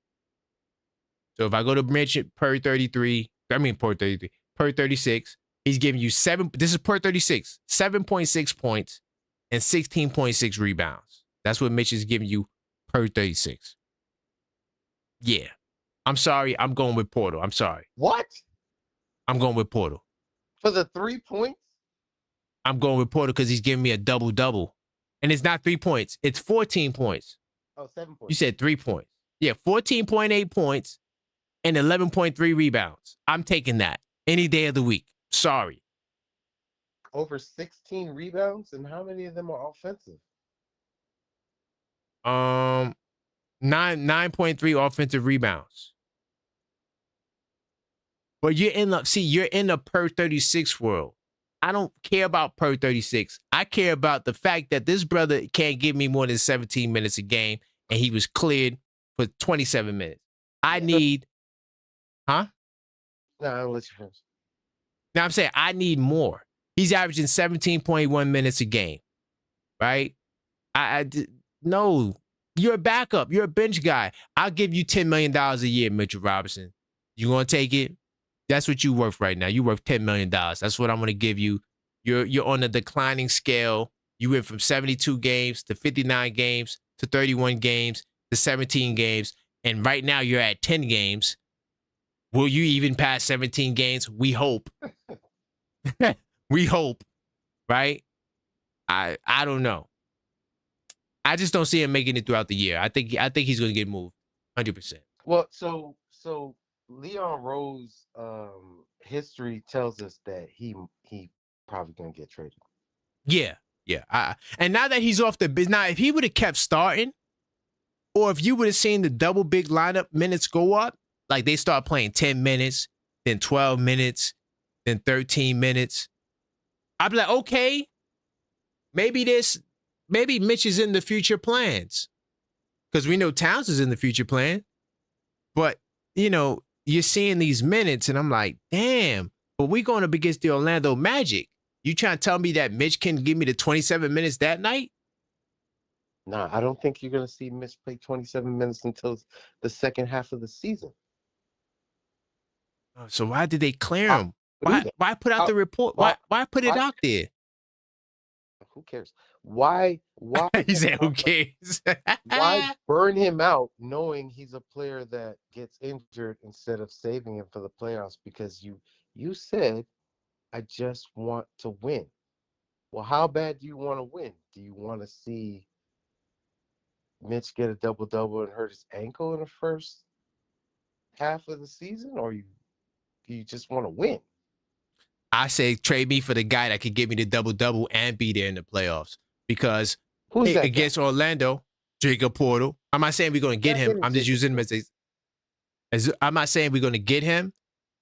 So if I go to Mitch per 36, he's giving you this is per 36, 7.6 points and 16.6 rebounds. That's what Mitch is giving you per 36. Yeah. I'm sorry. I'm going with Portal. I'm sorry. What? I'm going with Portal. For the 3 points? I'm going with Portal because he's giving me a double-double. And it's not 3 points. It's 14 points. Oh, 7 points. You said 3 points. Yeah, 14.8 points and 11.3 rebounds. I'm taking that any day of the week. Sorry. Over 16 rebounds? And how many of them are offensive? 9.3 offensive rebounds. But you're in the per 36 world. I don't care about per 36. I care about the fact that this brother can't give me more than 17 minutes a game, and he was cleared for 27 minutes. I need, huh? No, I'll let you finish. Now I'm saying I need more. He's averaging 17.1 minutes a game, right? No, you're a backup. You're a bench guy. I'll give you $10 million a year, Mitchell Robinson. You gonna take it? That's what you worth right now. You worth $10 million. That's what I'm gonna give you. You're on a declining scale. You went from 72 games to 59 games to 31 games to 17 games, and right now you're at 10 games. Will you even pass 17 games? We hope. We hope, right? I don't know. I just don't see him making it throughout the year. I think he's going to get moved, 100%. Well, so Leon Rose history tells us that he probably gonna get traded. Yeah. And now that he's off the biz, now if he would have kept starting, or if you would have seen the double big lineup minutes go up, like they start playing 10 minutes, then 12 minutes, then 13 minutes, I'd be like, okay, maybe Mitch is in the future plans, because we know Towns is in the future plan. But, you're seeing these minutes, and I'm like, damn, but we're going up against the Orlando Magic. You trying to tell me that Mitch can give me the 27 minutes that night? Nah, I don't think you're going to see Mitch play 27 minutes until the second half of the season. So why did they clear him? Why put out the report? Why put it out there? Who cares? Why He said, who cares? Why burn him out knowing he's a player that gets injured instead of saving him for the playoffs? Because you said, I just want to win. Well, how bad do you want to win? Do you want to see Mitch get a double-double and hurt his ankle in the first half of the season? Or you just want to win? I say trade me for the guy that could give me the double-double and be there in the playoffs. Because against Orlando, Jacob Portal, I'm not saying we're going to get him. I'm just using him I'm not saying we're going to get him.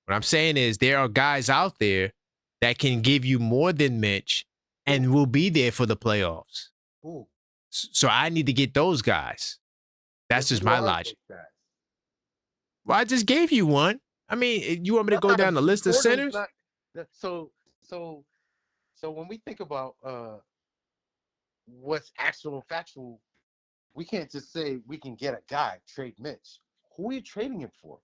What I'm saying is there are guys out there that can give you more than Mitch and will be there for the playoffs. Ooh. So I need to get those guys. That's just my logic. Well, I just gave you one. I mean, you want me to go down the list of centers? So when we think about what's actual and factual, we can't just say we can get a guy, trade Mitch. Who are you trading him for?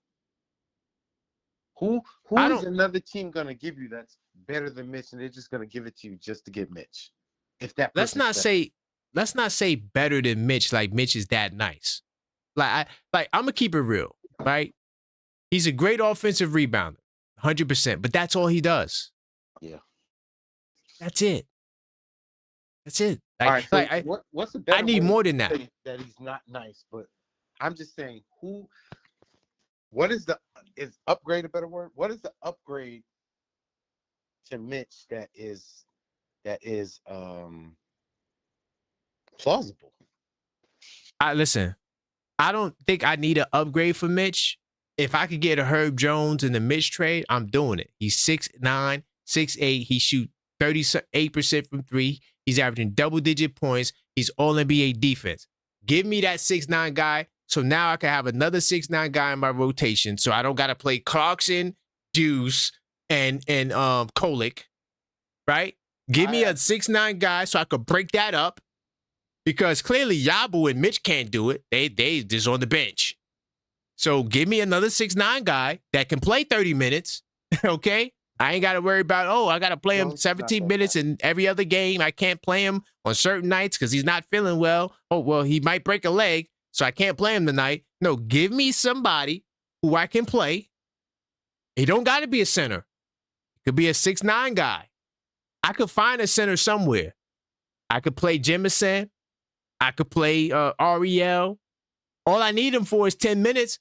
Who is another team gonna give you that's better than Mitch, and they're just gonna give it to you just to get Mitch? If that let's not say better than Mitch, like Mitch is that nice. I'm gonna keep it real, right? He's a great offensive rebounder, 100%, but that's all he does. Yeah. That's it. All right, so what's the better I need more than that. That he's not nice, but I'm just saying, what is upgrade a better word? What is the upgrade to Mitch that is plausible? Listen, I don't think I need an upgrade for Mitch. If I could get a Herb Jones in the Mitch trade, I'm doing it. He's 6'9", 6'8". He shoots 38% from three. He's averaging double-digit points. He's all NBA defense. Give me that 6'9" guy, so now I can have another 6'9" guy in my rotation, so I don't got to play Clarkson, Deuce, and Kolick, right? Give me a 6'9" guy so I could break that up, because clearly Yabu and Mitch can't do it. They just on the bench. So give me another 6'9" guy that can play 30 minutes, okay? I ain't got to worry about, I got to play him 17 minutes in every other game. I can't play him on certain nights because he's not feeling well. Oh, well, he might break a leg, so I can't play him tonight. No, give me somebody who I can play. He don't got to be a center. It could be a 6'9" guy. I could find a center somewhere. I could play Jemison. I could play Ariel. All I need him for is 10 minutes.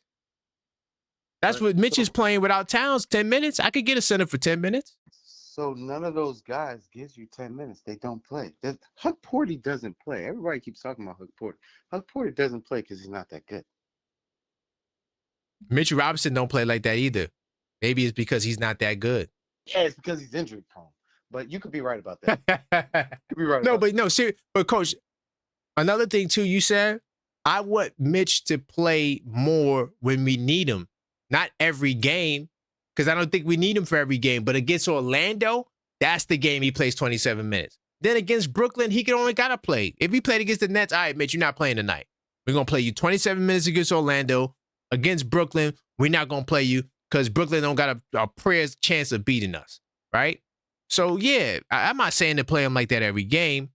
That's what Mitch is playing without Towns, 10 minutes. I could get a center for 10 minutes. So none of those guys gives you 10 minutes. They don't play. Huck Porty doesn't play. Everybody keeps talking about Huck Porty. Huck Porty doesn't play because he's not that good. Mitchell Robinson don't play like that either. Maybe it's because he's not that good. Yeah, it's because he's injury prone. But you could be right about that. You could be right. But Coach, another thing too, you said, I want Mitch to play more when we need him. Not every game, because I don't think we need him for every game. But against Orlando, that's the game he plays 27 minutes. Then against Brooklyn, he can only got to play. If he played against the Nets, all right, Mitch, you're not playing tonight. We're going to play you 27 minutes against Orlando. Against Brooklyn, we're not going to play you. because Brooklyn don't got a prayer's chance of beating us, right? So, yeah, I'm not saying to play them like that every game,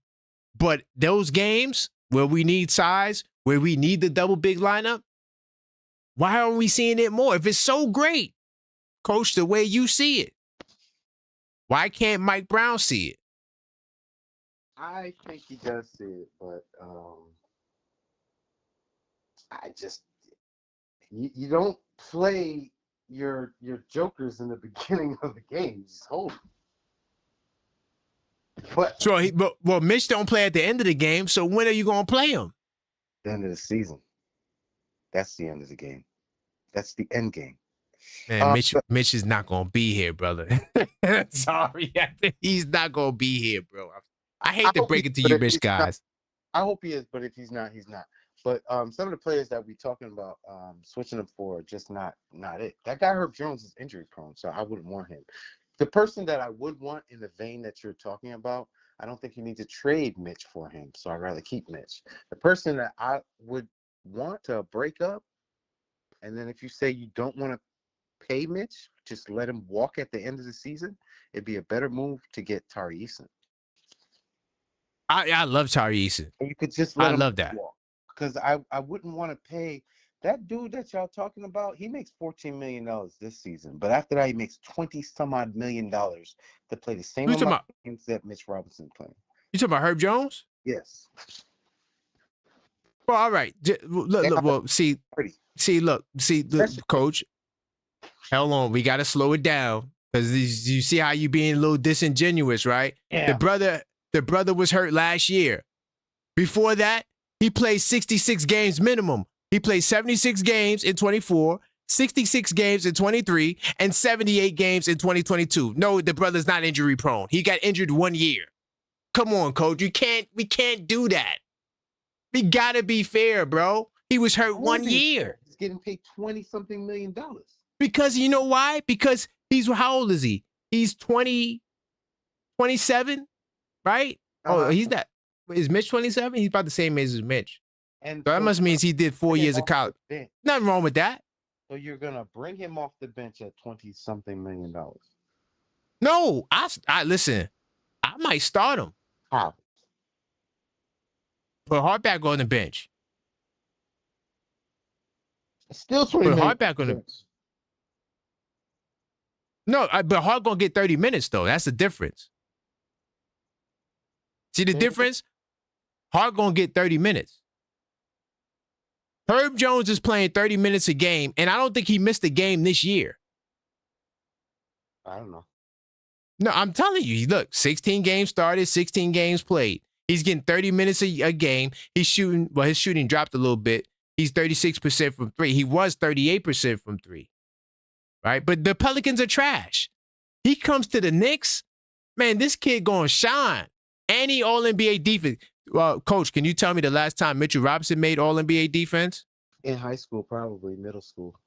but those games where we need size, where we need the double big lineup, why aren't we seeing it more? If it's so great, Coach, the way you see it, why can't Mike Brown see it? I think he does see it, but you don't play your jokers in the beginning of the game. Just hold them. But So well, Mitch don't play at the end of the game. So when are you gonna play him? The end of the season. That's the end of the game. That's the end game. Man, Mitch is not gonna be here, brother. Sorry, he's not gonna be here, bro. I hate to break it to you, Mitch guys. I hope he is, but if he's not, he's not. But some of the players that we're talking about switching them for are just not it. That guy Herb Jones is injury prone, so I wouldn't want him. The person that I would want in the vein that you're talking about, I don't think you need to trade Mitch for him, so I'd rather keep Mitch. The person that I would want to break up, and then if you say you don't want to pay Mitch, just let him walk at the end of the season, it'd be a better move to get Tari Eason. I love Tari Eason. And you could just let him love that. walk. Because I wouldn't want to pay that dude that y'all talking about. He makes $14 million this season, but after that he makes $20-some-odd million to play the same amount of games that Mitch Robinson playing. You talking about Herb Jones? Yes. Well, all right. Look, well, see, Coach. Hold on, we got to slow it down because you see how you being a little disingenuous, right? Yeah. The brother was hurt last year. Before that, he played 66 games minimum. He played 76 games in 24, 66 games in 23, and 78 games in 2022. No, the brother's not injury prone. He got injured 1 year. Come on, Coach. We can't do that. We gotta be fair, bro. He was hurt 1 year. He's getting paid $20-something million. Because you know why? Because how old is he? He's 27, right? Oh, he's not. Is Mitch 27? He's about the same age as Mitch. And so that must mean he did 4 years of college. Nothing wrong with that. So you're gonna bring him off the bench at $20-something million? No, I listen. I might start him. How? Put Hardback on the bench. Still 20 Put minutes. Hardback on the bench. No, but Hart gonna get 30 minutes though. That's the difference. See the difference? Hart gonna get 30 minutes. Herb Jones is playing 30 minutes a game, and I don't think he missed a game this year. I don't know. No, I'm telling you. Look, 16 games started, 16 games played. He's getting 30 minutes a game. He's shooting. Well, his shooting dropped a little bit. He's 36% from three. He was 38% from three. Right? But the Pelicans are trash. He comes to the Knicks. Man, this kid gonna shine. And he All-NBA defense. Coach, can you tell me the last time Mitchell Robinson made All-NBA defense? In high school, probably middle school.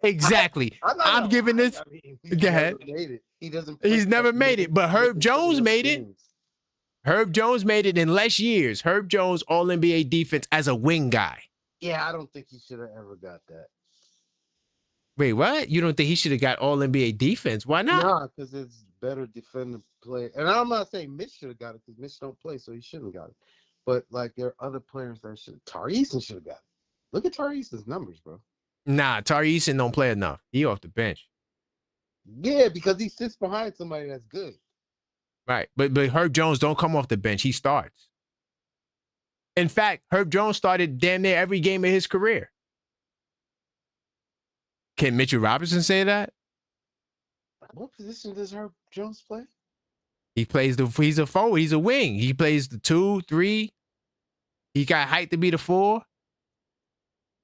Exactly. I'm giving this. Go ahead. He doesn't. He's never made it, but Herb Jones made it. Herb Jones made it in less years. Herb Jones All-NBA defense as a wing guy. Yeah, I don't think he should have ever got that. Wait, what? You don't think he should have got All-NBA defense? Why not? Nah, because it's better defender play. And I'm not saying Mitch should have got it because Mitch don't play, so he shouldn't have got it. But like there are other players that should. Tari Eason should have got it. Look at Tari Eason's numbers, bro. Nah, Tari Eason don't play enough. He off the bench. Yeah, because he sits behind somebody that's good. Right, but Herb Jones don't come off the bench. He starts. In fact, Herb Jones started damn near every game of his career. Can Mitchell Robinson say that? What position does Herb Jones play? He plays he's a forward. He's a wing. He plays the 2, 3. He got height to be the 4.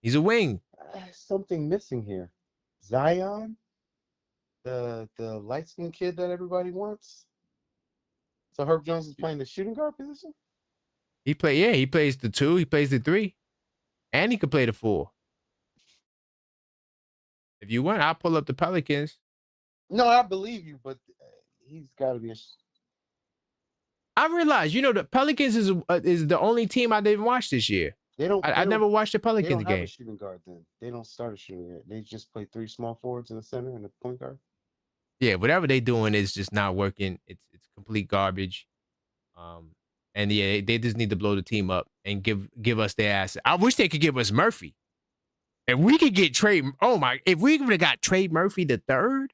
He's a wing. Something missing here. Zion, the light-skinned kid that everybody wants. So Herb Jones is playing the shooting guard position? He plays the 2, he plays the 3. And he can play the 4. If you want, I'll pull up the Pelicans. No, I believe you, but he's got to be I realize, the Pelicans is the only team I didn't watch this year. They don't. I never watched the They Pelicans don't have a game. shooting guard then. They don't start a shooting guard. They just play 3 small forwards in the center and a point guard. Yeah, whatever they doing is just not working. It's complete garbage. And yeah, they just need to blow the team up and give us their ass. I wish they could give us Murphy. If we could get Trey, if we would have got Trey Murphy the third,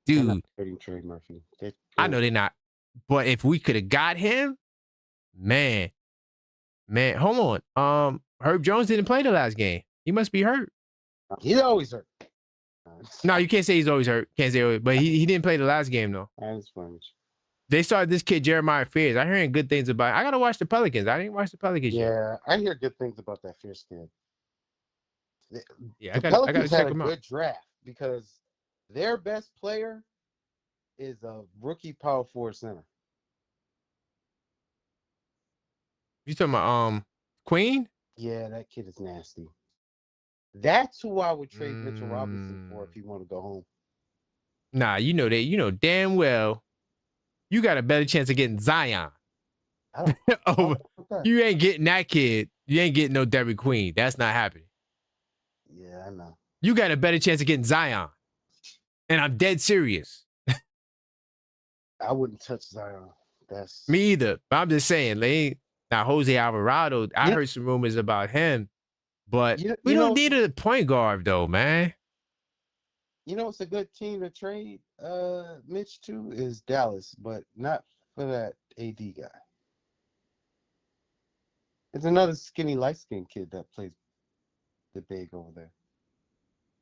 They're not dude, trading Trey Murphy. I know they're not. But if we could have got him, man, hold on. Herb Jones didn't play the last game. He must be hurt. He's always hurt. No, you can't say he's always hurt. Can't say always, but he didn't play the last game though. They started this kid Jeremiah Fears. I hearing good things about. I gotta watch the Pelicans. I didn't watch the Pelicans yet. Yeah, I hear good things about that Fierce kid. Yeah, the Pelicans had a good draft because their best player is a rookie power forward center. You talking about Queen? Yeah, that kid is nasty. That's who I would trade Mitchell Robinson for if he want to go home. Nah, you know that. You know damn well you got a better chance of getting Zion. You ain't getting that kid. You ain't getting no Derrick Queen. That's not happening. Yeah, I know. You got a better chance of getting Zion. And I'm dead serious. I wouldn't touch Zion. That's me either. But I'm just saying, now Jose Alvarado, I heard some rumors about him, but we don't need a point guard though, man. You know, it's a good team to trade Mitch to is Dallas, but not for that AD guy. It's another skinny, light-skinned kid that plays the big over there.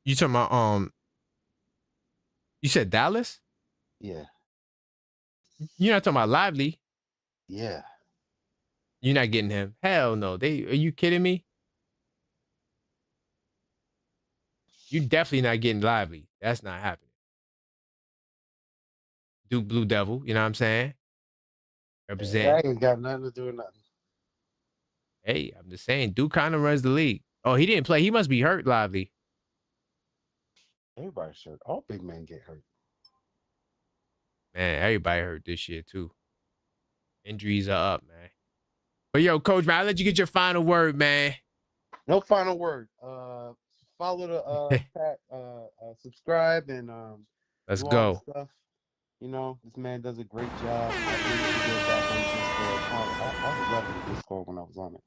You talking about you said Dallas? Yeah. You're not talking about Lively? Yeah. You're not getting him. Hell no. Are you kidding me? You definitely not getting Lively. That's not happening. Duke Blue Devil, you know what I'm saying? Represent. That ain't got nothing to do with nothing. Hey, I'm just saying, Duke kind of runs the league. Oh, he didn't play. He must be hurt, Lively. Everybody's hurt. All big men get hurt. Man, everybody hurt this year, too. Injuries are up, man. But, yo, Coach, man, I'll let you get your final word, man. No final word. Follow the subscribe and let's do go. all the stuff. You know, this man does a great job. I think he did back on Discord. I was loving the Discord when I was on it.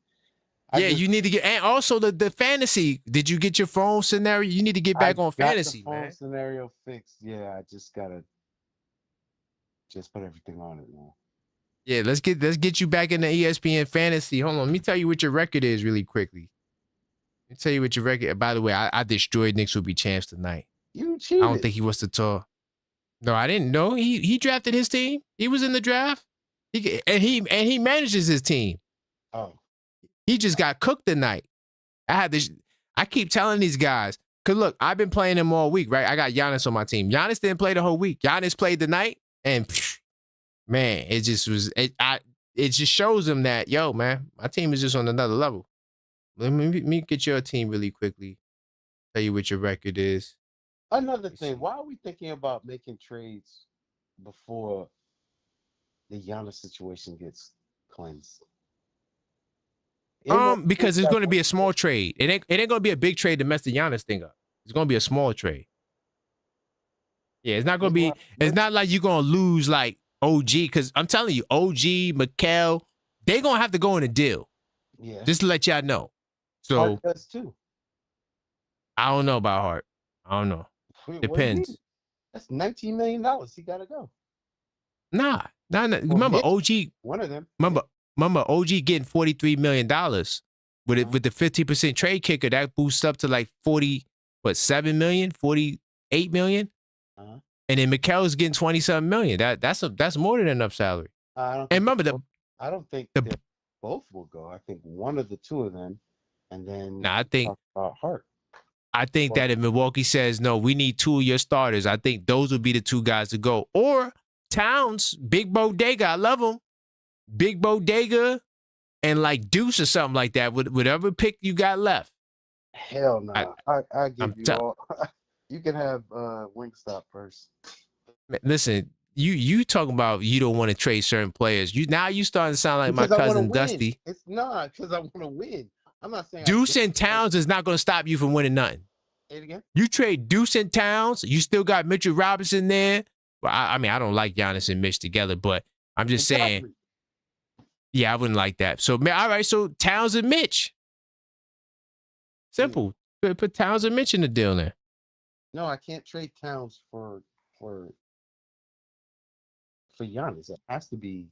You need to get, and also the fantasy. Did you get your phone scenario? You need to get back on fantasy, the phone man. Scenario fixed. Yeah, I just gotta put everything on it now. Yeah, let's get you back in the ESPN fantasy. Hold on, let me tell you what your record is really quickly. Let me tell you what your record. By the way, I destroyed Knicks will be champs tonight. You cheated. I don't think he was the tall. No, I didn't know. He drafted his team. He was in the draft. He manages his team. Oh. He just got cooked tonight. I keep telling these guys, because look, I've been playing him all week, right? I got Giannis on my team. Giannis didn't play the whole week. Giannis played the night, and man, it just shows him that, yo, man, my team is just on another level. Let me get your team really quickly. Tell you what your record is. Another thing, why are we thinking about making trades before the Giannis situation gets cleansed? Because it's going to be a small trade. It ain't going to be a big trade to mess the Giannis thing up. It's going to be a small trade. Yeah, it's not going to be. It's not like you're going to lose like OG, because I'm telling you, OG, Mikal, they're going to have to go in a deal. Yeah. Just to let y'all know. So Hart does too. I don't know about Hart. I don't know. Depends. That's $19 million. He got to go. Nah. Remember, OG. One of them. Remember, OG getting $43 million with the 50% trade kicker. That boosts up to like 7 million, 48 million. And then Mikal's getting 27 million. That's more than enough salary. I don't think that both will go. I think one of the two of them, and then I think Hart. I think that if Milwaukee says no, we need two of your starters, I think those would be the two guys to go. Or Towns, Big Bodega, I love him. Big Bodega and like Deuce or something like that. Whatever pick you got left. Hell no. I give you all. You can have Wingstop first. Listen, you talking about you don't want to trade certain players. You starting to sound like my cousin Dusty. It's not because I want to win. I'm not saying Deuce and Towns is not going to stop you from winning nothing. Say it again. You trade Deuce and Towns, you still got Mitchell Robinson there. Well, I mean, I don't like Giannis and Mitch together, but I'm just saying. Yeah, I wouldn't like that. So, all right, so Towns and Mitch. Simple. Put Towns and Mitch in the deal there. No, I can't trade Towns for Giannis. It has to be.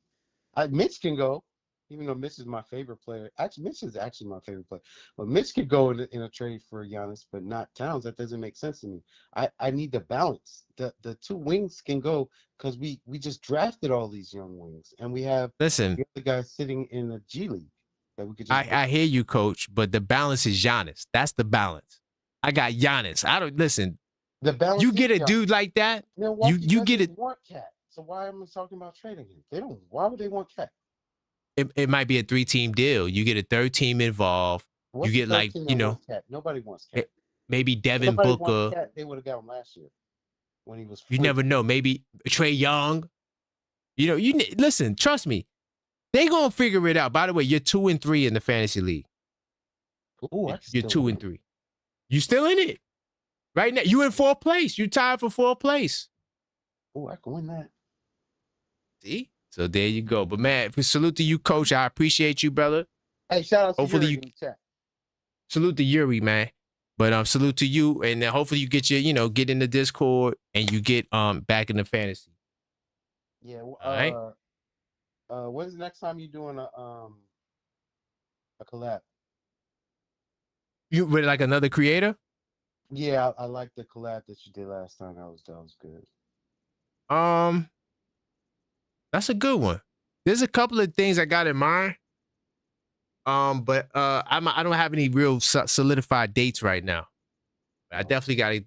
Mitch can go, even though Mitch is my favorite player. Actually, Mitch is actually my favorite player. But Mitch could go in a trade for Giannis, but not Towns. That doesn't make sense to me. I need the balance. The two wings can go because we just drafted all these young wings, and we have the guys sitting in the G League that we could just. I hear you, Coach, but the balance is Giannis. That's the balance. I got Giannis. I don't listen. The balance. You get a dude like that. You get it. Want Cat. So why am I talking about trading him? They don't. Why would they want Cat? It might be a 3-team deal. You get a third team involved. What's you get like Cat? Nobody wants Cat. Maybe Devin Booker. Cat, they would have got him last year when he was. You never know. Maybe Trae Young. Listen. Trust me. They gonna figure it out. By the way, you're 2-3 in the fantasy league. Ooh, you're 2-3. You still in it right now? You in 4th place. You tied for 4th place. Oh, I can win that. See? So there you go. But man, salute to you, Coach. I appreciate you, brother. Hey, shout out to Yuri in the chat. Salute to Yuri, man. But salute to you, and then hopefully you get get in the Discord and you get back in the fantasy. Yeah. All right. When's the next time you doing a collab? You with like another creator? Yeah, I like the collab that you did last time. That was good. That's a good one. There's a couple of things I got in mind. But I don't have any real solidified dates right now. I definitely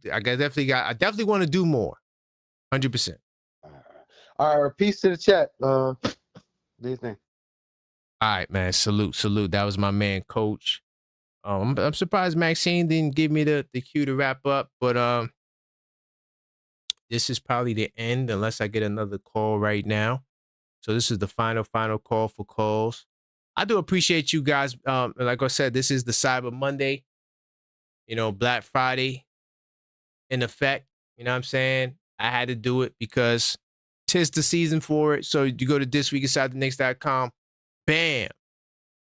want to do more. 100%. All right, peace to the chat. Do you think? All right, man. Salute. That was my man, Coach. I'm surprised Maxine didn't give me the cue to wrap up, but this is probably the end unless I get another call right now. So this is the final call for calls. I do appreciate you guys. Like I said, this is the Cyber Monday, Black Friday in effect. You know what I'm saying? I had to do it because 'tis the season for it. So you go to thisweekinsidetheknicks.com, bam,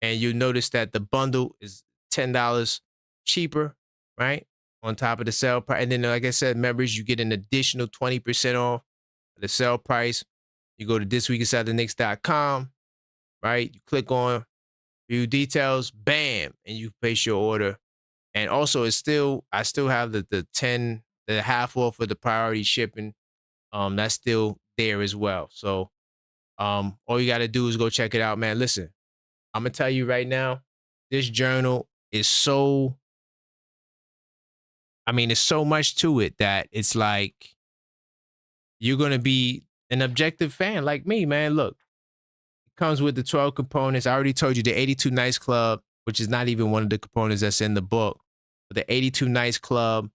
and you'll notice that the bundle is $10 cheaper, right? On top of the sale price. And then, like I said, members, you get an additional 20% off the sale price. You go to thisweekinsidetheknicks.com, right? You click on view details, bam, and you place your order. And also, I still have the half off for the priority shipping. That's still there as well. So, all you got to do is go check it out, man. Listen, I'm gonna tell you right now, this journal is so. I mean, there's so much to it that it's like you're gonna be an objective fan like me, man. Look. Comes with the 12 components. I already told you the 82 Nights Club, which is not even one of the components that's in the book. But the 82 Nights Club,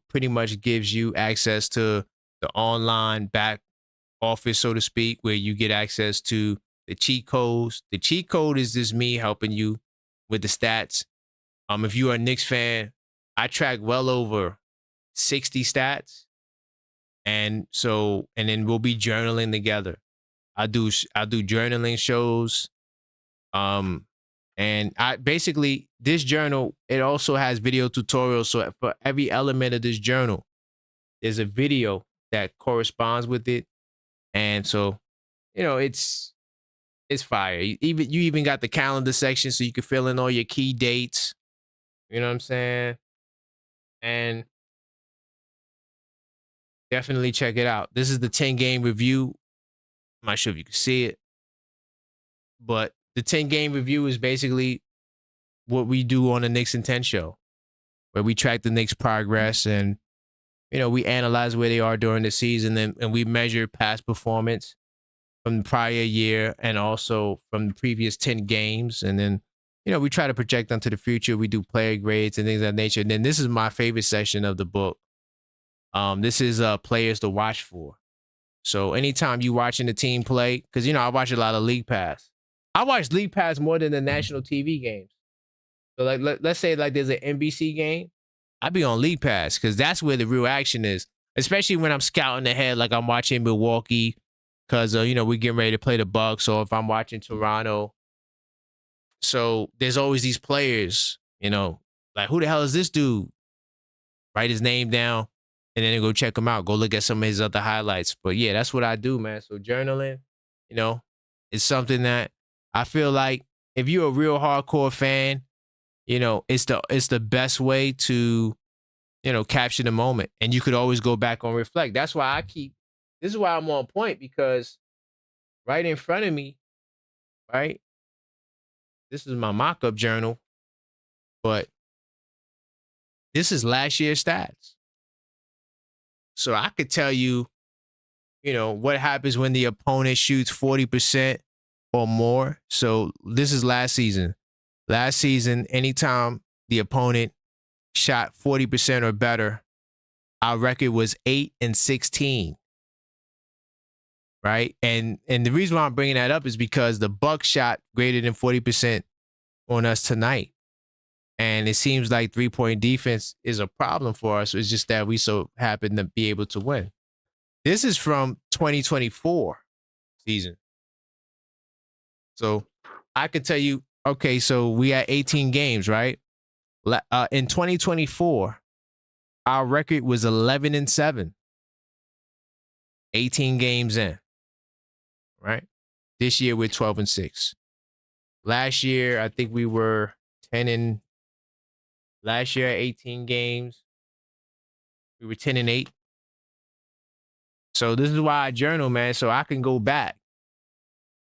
pretty much gives you access to the online back office, so to speak, where you get access to the cheat codes. The cheat code is just me helping you with the stats. If you are a Knicks fan, I track well over 60 stats. And then we'll be journaling together. I do journaling shows. And I basically, this journal, it also has video tutorials. So for every element of this journal, there's a video that corresponds with it. And so, it's fire. You even got the calendar section so you can fill in all your key dates. You know what I'm saying? And definitely check it out. This is the 10-game review. I'm not sure if you can see it, but the 10-game review is basically what we do on the Knicks and 10 show, where we track the Knicks' progress and, we analyze where they are during the season and we measure past performance from the prior year and also from the previous 10 games. And then, we try to project onto the future. We do player grades and things of that nature. And then this is my favorite section of the book. This is players to watch for. So anytime you watching the team play, because, I watch a lot of League Pass. I watch League Pass more than the national TV games. So like let's say like there's an NBC game, I'd be on League Pass because that's where the real action is. Especially when I'm scouting ahead, like I'm watching Milwaukee, because we're getting ready to play the Bucks, or if I'm watching Toronto. So there's always these players, like who the hell is this dude? Write his name down, and then go check him out. Go look at some of his other highlights. But yeah, that's what I do, man. So journaling, is something that I feel like if you're a real hardcore fan, it's the best way to, capture the moment. And you could always go back and reflect. That's why this is why I'm on point, because right in front of me, right? This is my mock-up journal, but this is last year's stats. So I could tell you, what happens when the opponent shoots 40% or more. So this is last season. Last season, anytime the opponent shot 40% or better, our record was 8-16. Right? And the reason why I'm bringing that up is because the Bucks shot greater than 40% on us tonight. And it seems like 3-point defense is a problem for us. It's just that we so happen to be able to win. This is from 2024 season. So I could tell you, okay, so we had 18 games, right? In 2024, our record was 11-7. 18 games in, right? This year we're 12-6. Last year, I think we were 10 last year, 18 games, we were 10-8. So this is why I journal, man, so I can go back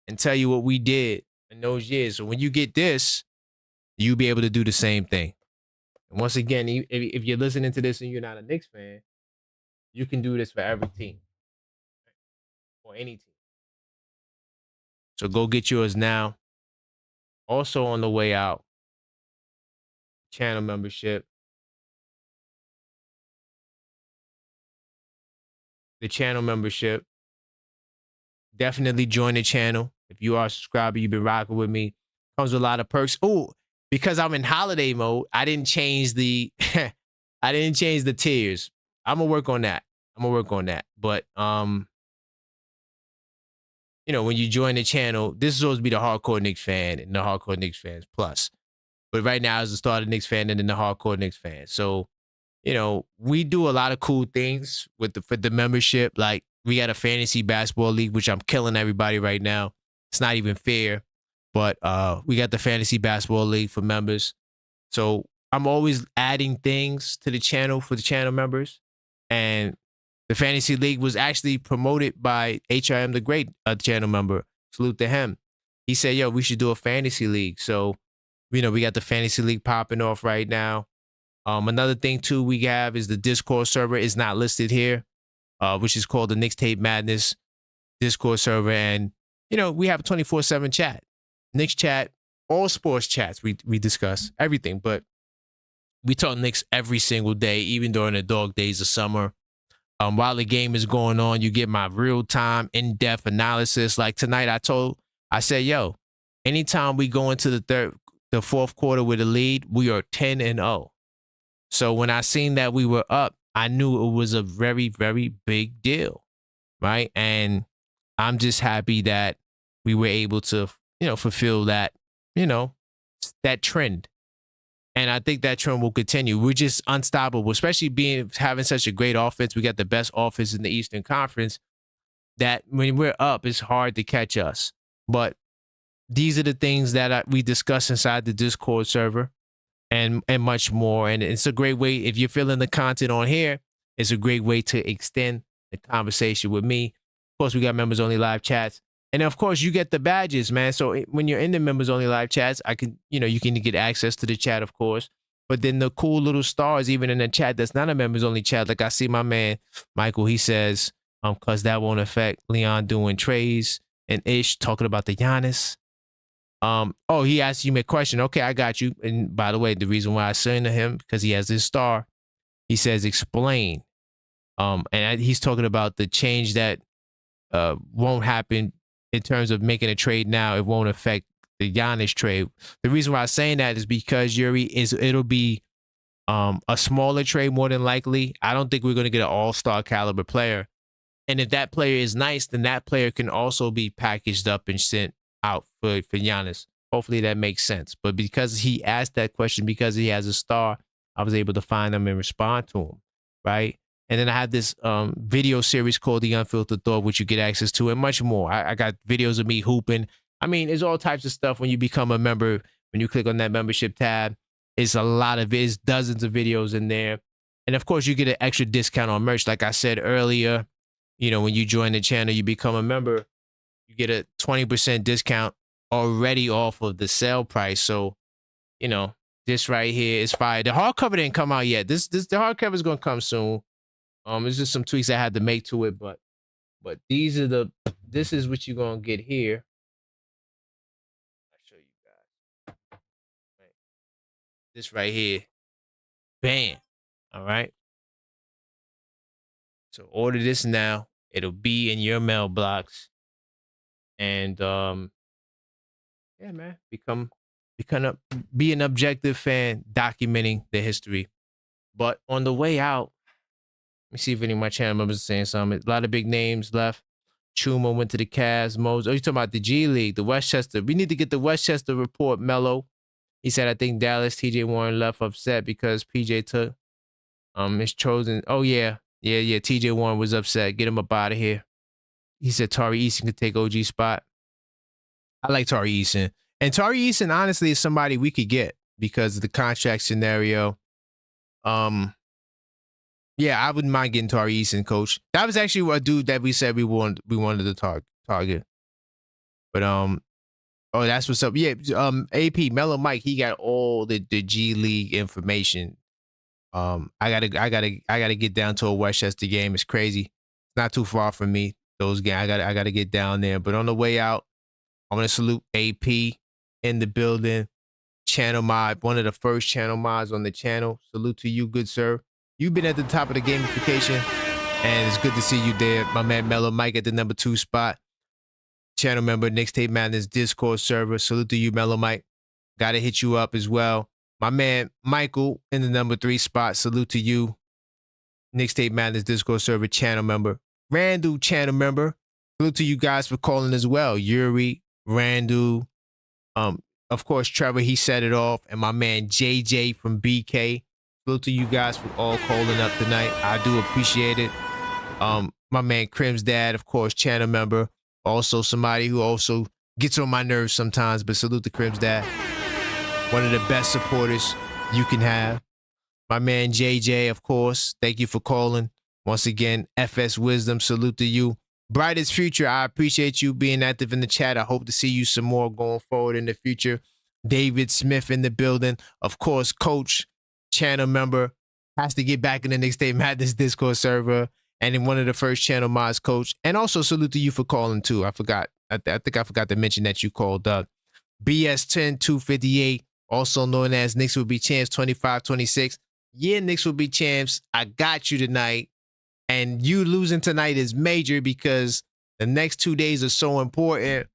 and tell you what we did in those years. So when you get this, you'll be able to do the same thing. And once again, if you're listening to this and you're not a Knicks fan, you can do this for every team or any team. So go get yours now. Also on the way out, channel membership. The channel membership. Definitely join the channel. If you are a subscriber, you've been rocking with me. Comes with a lot of perks. Oh, because I'm in holiday mode, I didn't change the tiers. I'm gonna work on that. But when you join the channel, this is supposed to be the hardcore Knicks fan and the hardcore Knicks fans plus. But right now, it's the starter Knicks fan and then the hardcore Knicks fan. So, we do a lot of cool things for the membership. Like we got a fantasy basketball league, which I'm killing everybody right now. It's not even fair, but we got the fantasy basketball league for members. So I'm always adding things to the channel for the channel members. And the fantasy league was actually promoted by HRM, the great channel member. Salute to him. He said, yo, we should do a fantasy league. So, we got the fantasy league popping off right now. Another thing too we have is the Discord server is not listed here, which is called the Knicks Tape Madness Discord server. And, we have a 24/7 chat, Knicks chat, all sports chats. We discuss everything, but we talk Knicks every single day, even during the dog days of summer. While the game is going on, you get my real-time, in-depth analysis. Like tonight, I said, yo, anytime we go into the fourth quarter with a lead, we are 10-0. So when I seen that we were up, I knew it was a very, very big deal, right? And I'm just happy that we were able to, fulfill that, that trend. And I think that trend will continue. We're just unstoppable, especially having such a great offense. We got the best offense in the Eastern Conference. That when we're up, it's hard to catch us. But these are the things that we discuss inside the Discord server, and much more. And it's a great way, if you're feeling the content on here, it's a great way to extend the conversation with me. Of course, we got members only live chats. And of course, you get the badges, man. So when you're in the members only live chats, you can get access to the chat, of course. But then the cool little stars, even in the chat that's not a members only chat. Like I see my man, Michael, he says, because that won't affect Leon doing trades, and Ish talking about the Giannis. He asked you a question. Okay, I got you. And by the way, the reason why I sent to him, because he has this star, he says, explain. And he's talking about the change that won't happen in terms of making a trade now. It won't affect the Giannis trade. The reason why I'm saying that is because it'll be a smaller trade more than likely. I don't think we're going to get an all-star caliber player. And if that player is nice, then that player can also be packaged up and sent out for Giannis. Hopefully that makes sense. But because he asked that question, because he has a star, I was able to find him and respond to him, right? And then I have this video series called The Unfiltered Thought, which you get access to, and much more. I got videos of me hooping. I mean, there's all types of stuff when you become a member. When you click on that membership tab, it's a lot of it. It's dozens of videos in there. And of course, you get an extra discount on merch. Like I said earlier, you know, when you join the channel, you become a member, you get a 20% discount already off of the sale price. So, you know, this right here is fire. The hardcover didn't come out yet. The hardcover is gonna come soon. There's just some tweaks I had to make to it, but this is what you're gonna get here. I'll show you guys. Right. This right here. Bam. All right. So order this now. It'll be in your mailbox. And yeah, man, be an objective fan documenting the history. But on the way out, let me see if any of my channel members are saying something. A lot of big names left. Chuma went to the Cavs. Mose. Oh, you talking about the G League, the Westchester. We need to get the Westchester report, Mello. He said, I think Dallas, TJ Warren left upset because PJ took his chosen. Oh, yeah. TJ Warren was upset. Get him up out of here. He said Tari Eason could take OG spot. I like Tari Eason. And Tari Eason, honestly, is somebody we could get because of the contract scenario. Yeah, I wouldn't mind getting Tari Eason, coach. That was actually a dude that we said we wanted to target. But oh, that's what's up. Yeah, AP Mellow Mike, he got all the G League information. I gotta get down to a Westchester game. It's crazy. It's not too far from me. Those games, I gotta get down there. But on the way out, I want to salute AP in the building. Channel mod, one of the first channel mods on the channel. Salute to you, good sir. You've been at the top of the gamification, and it's good to see you there. My man Mellow Mike at the number 2 spot. Channel member, Knicks Tape Madness Discord server. Salute to you, Mellow Mike. Gotta hit you up as well. My man Michael in the number 3 spot. Salute to you. Knicks Tape Madness Discord server channel member. Randall channel member. Salute to you guys for calling as well. Yuri, Randall, of course, Trevor, he set it off. And my man JJ from BK. Salute to you guys for all calling up tonight. I do appreciate it. My man Crim's dad, of course, channel member. Also somebody who also gets on my nerves sometimes, but salute to Crim's dad. One of the best supporters you can have. My man JJ, of course, thank you for calling. Once again, FS Wisdom, salute to you. Brightest future, I appreciate you being active in the chat. I hope to see you some more going forward in the future. David Smith in the building. Of course, Coach, channel member, has to get back in the Knicks Tape Madness Discord server. And in one of the first channel mods, Coach. And also salute to you for calling too. I forgot. I think I forgot to mention that you called BS10258, also known as Knicks will be champs 25-26. Yeah, Knicks will be champs. I got you tonight. And you losing tonight is major because the next 2 days are so important.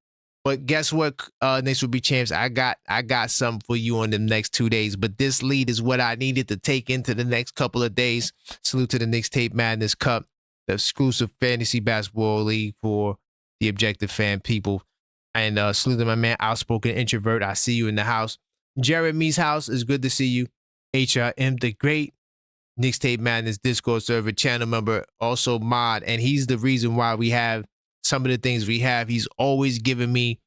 But guess what? Knicks will be champs. I got something for you on the next 2 days. But this lead is what I needed to take into the next couple of days. Salute to the Knicks Tape Madness Cup, the exclusive fantasy basketball league for the objective fan people. And salute to my man, Outspoken Introvert. I see you in the house. Jeremy's house is good to see you. HRM the Great, Knicks Tape Madness Discord server channel member, also mod, and he's the reason why we have some of the things we have. He's always giving me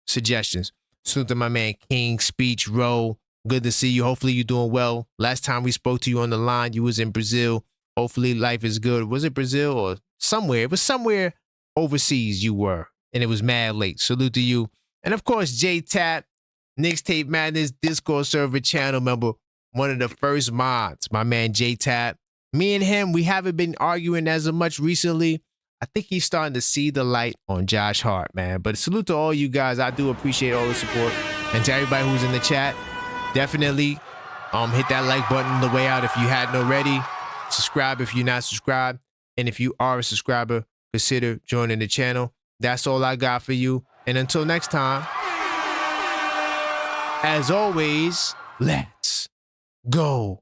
suggestions. Salute to my man King Speech Row. Good to see you. Hopefully you're doing well. Last time we spoke to you on the line, you was in Brazil. Hopefully life is good. Was it Brazil or somewhere? It was somewhere overseas you were, and it was mad late. Salute to you. And of course, J Tap, Knicks Tape Madness Discord server channel member, one of the first mods, my man J Tap. Me and him, we haven't been arguing as much recently. I think he's starting to see the light on Josh Hart, man. But salute to all you guys. I do appreciate all the support. And to everybody who's in the chat, definitely hit that like button on the way out if you hadn't already. Subscribe if you're not subscribed. And if you are a subscriber, consider joining the channel. That's all I got for you. And until next time, As always, let's go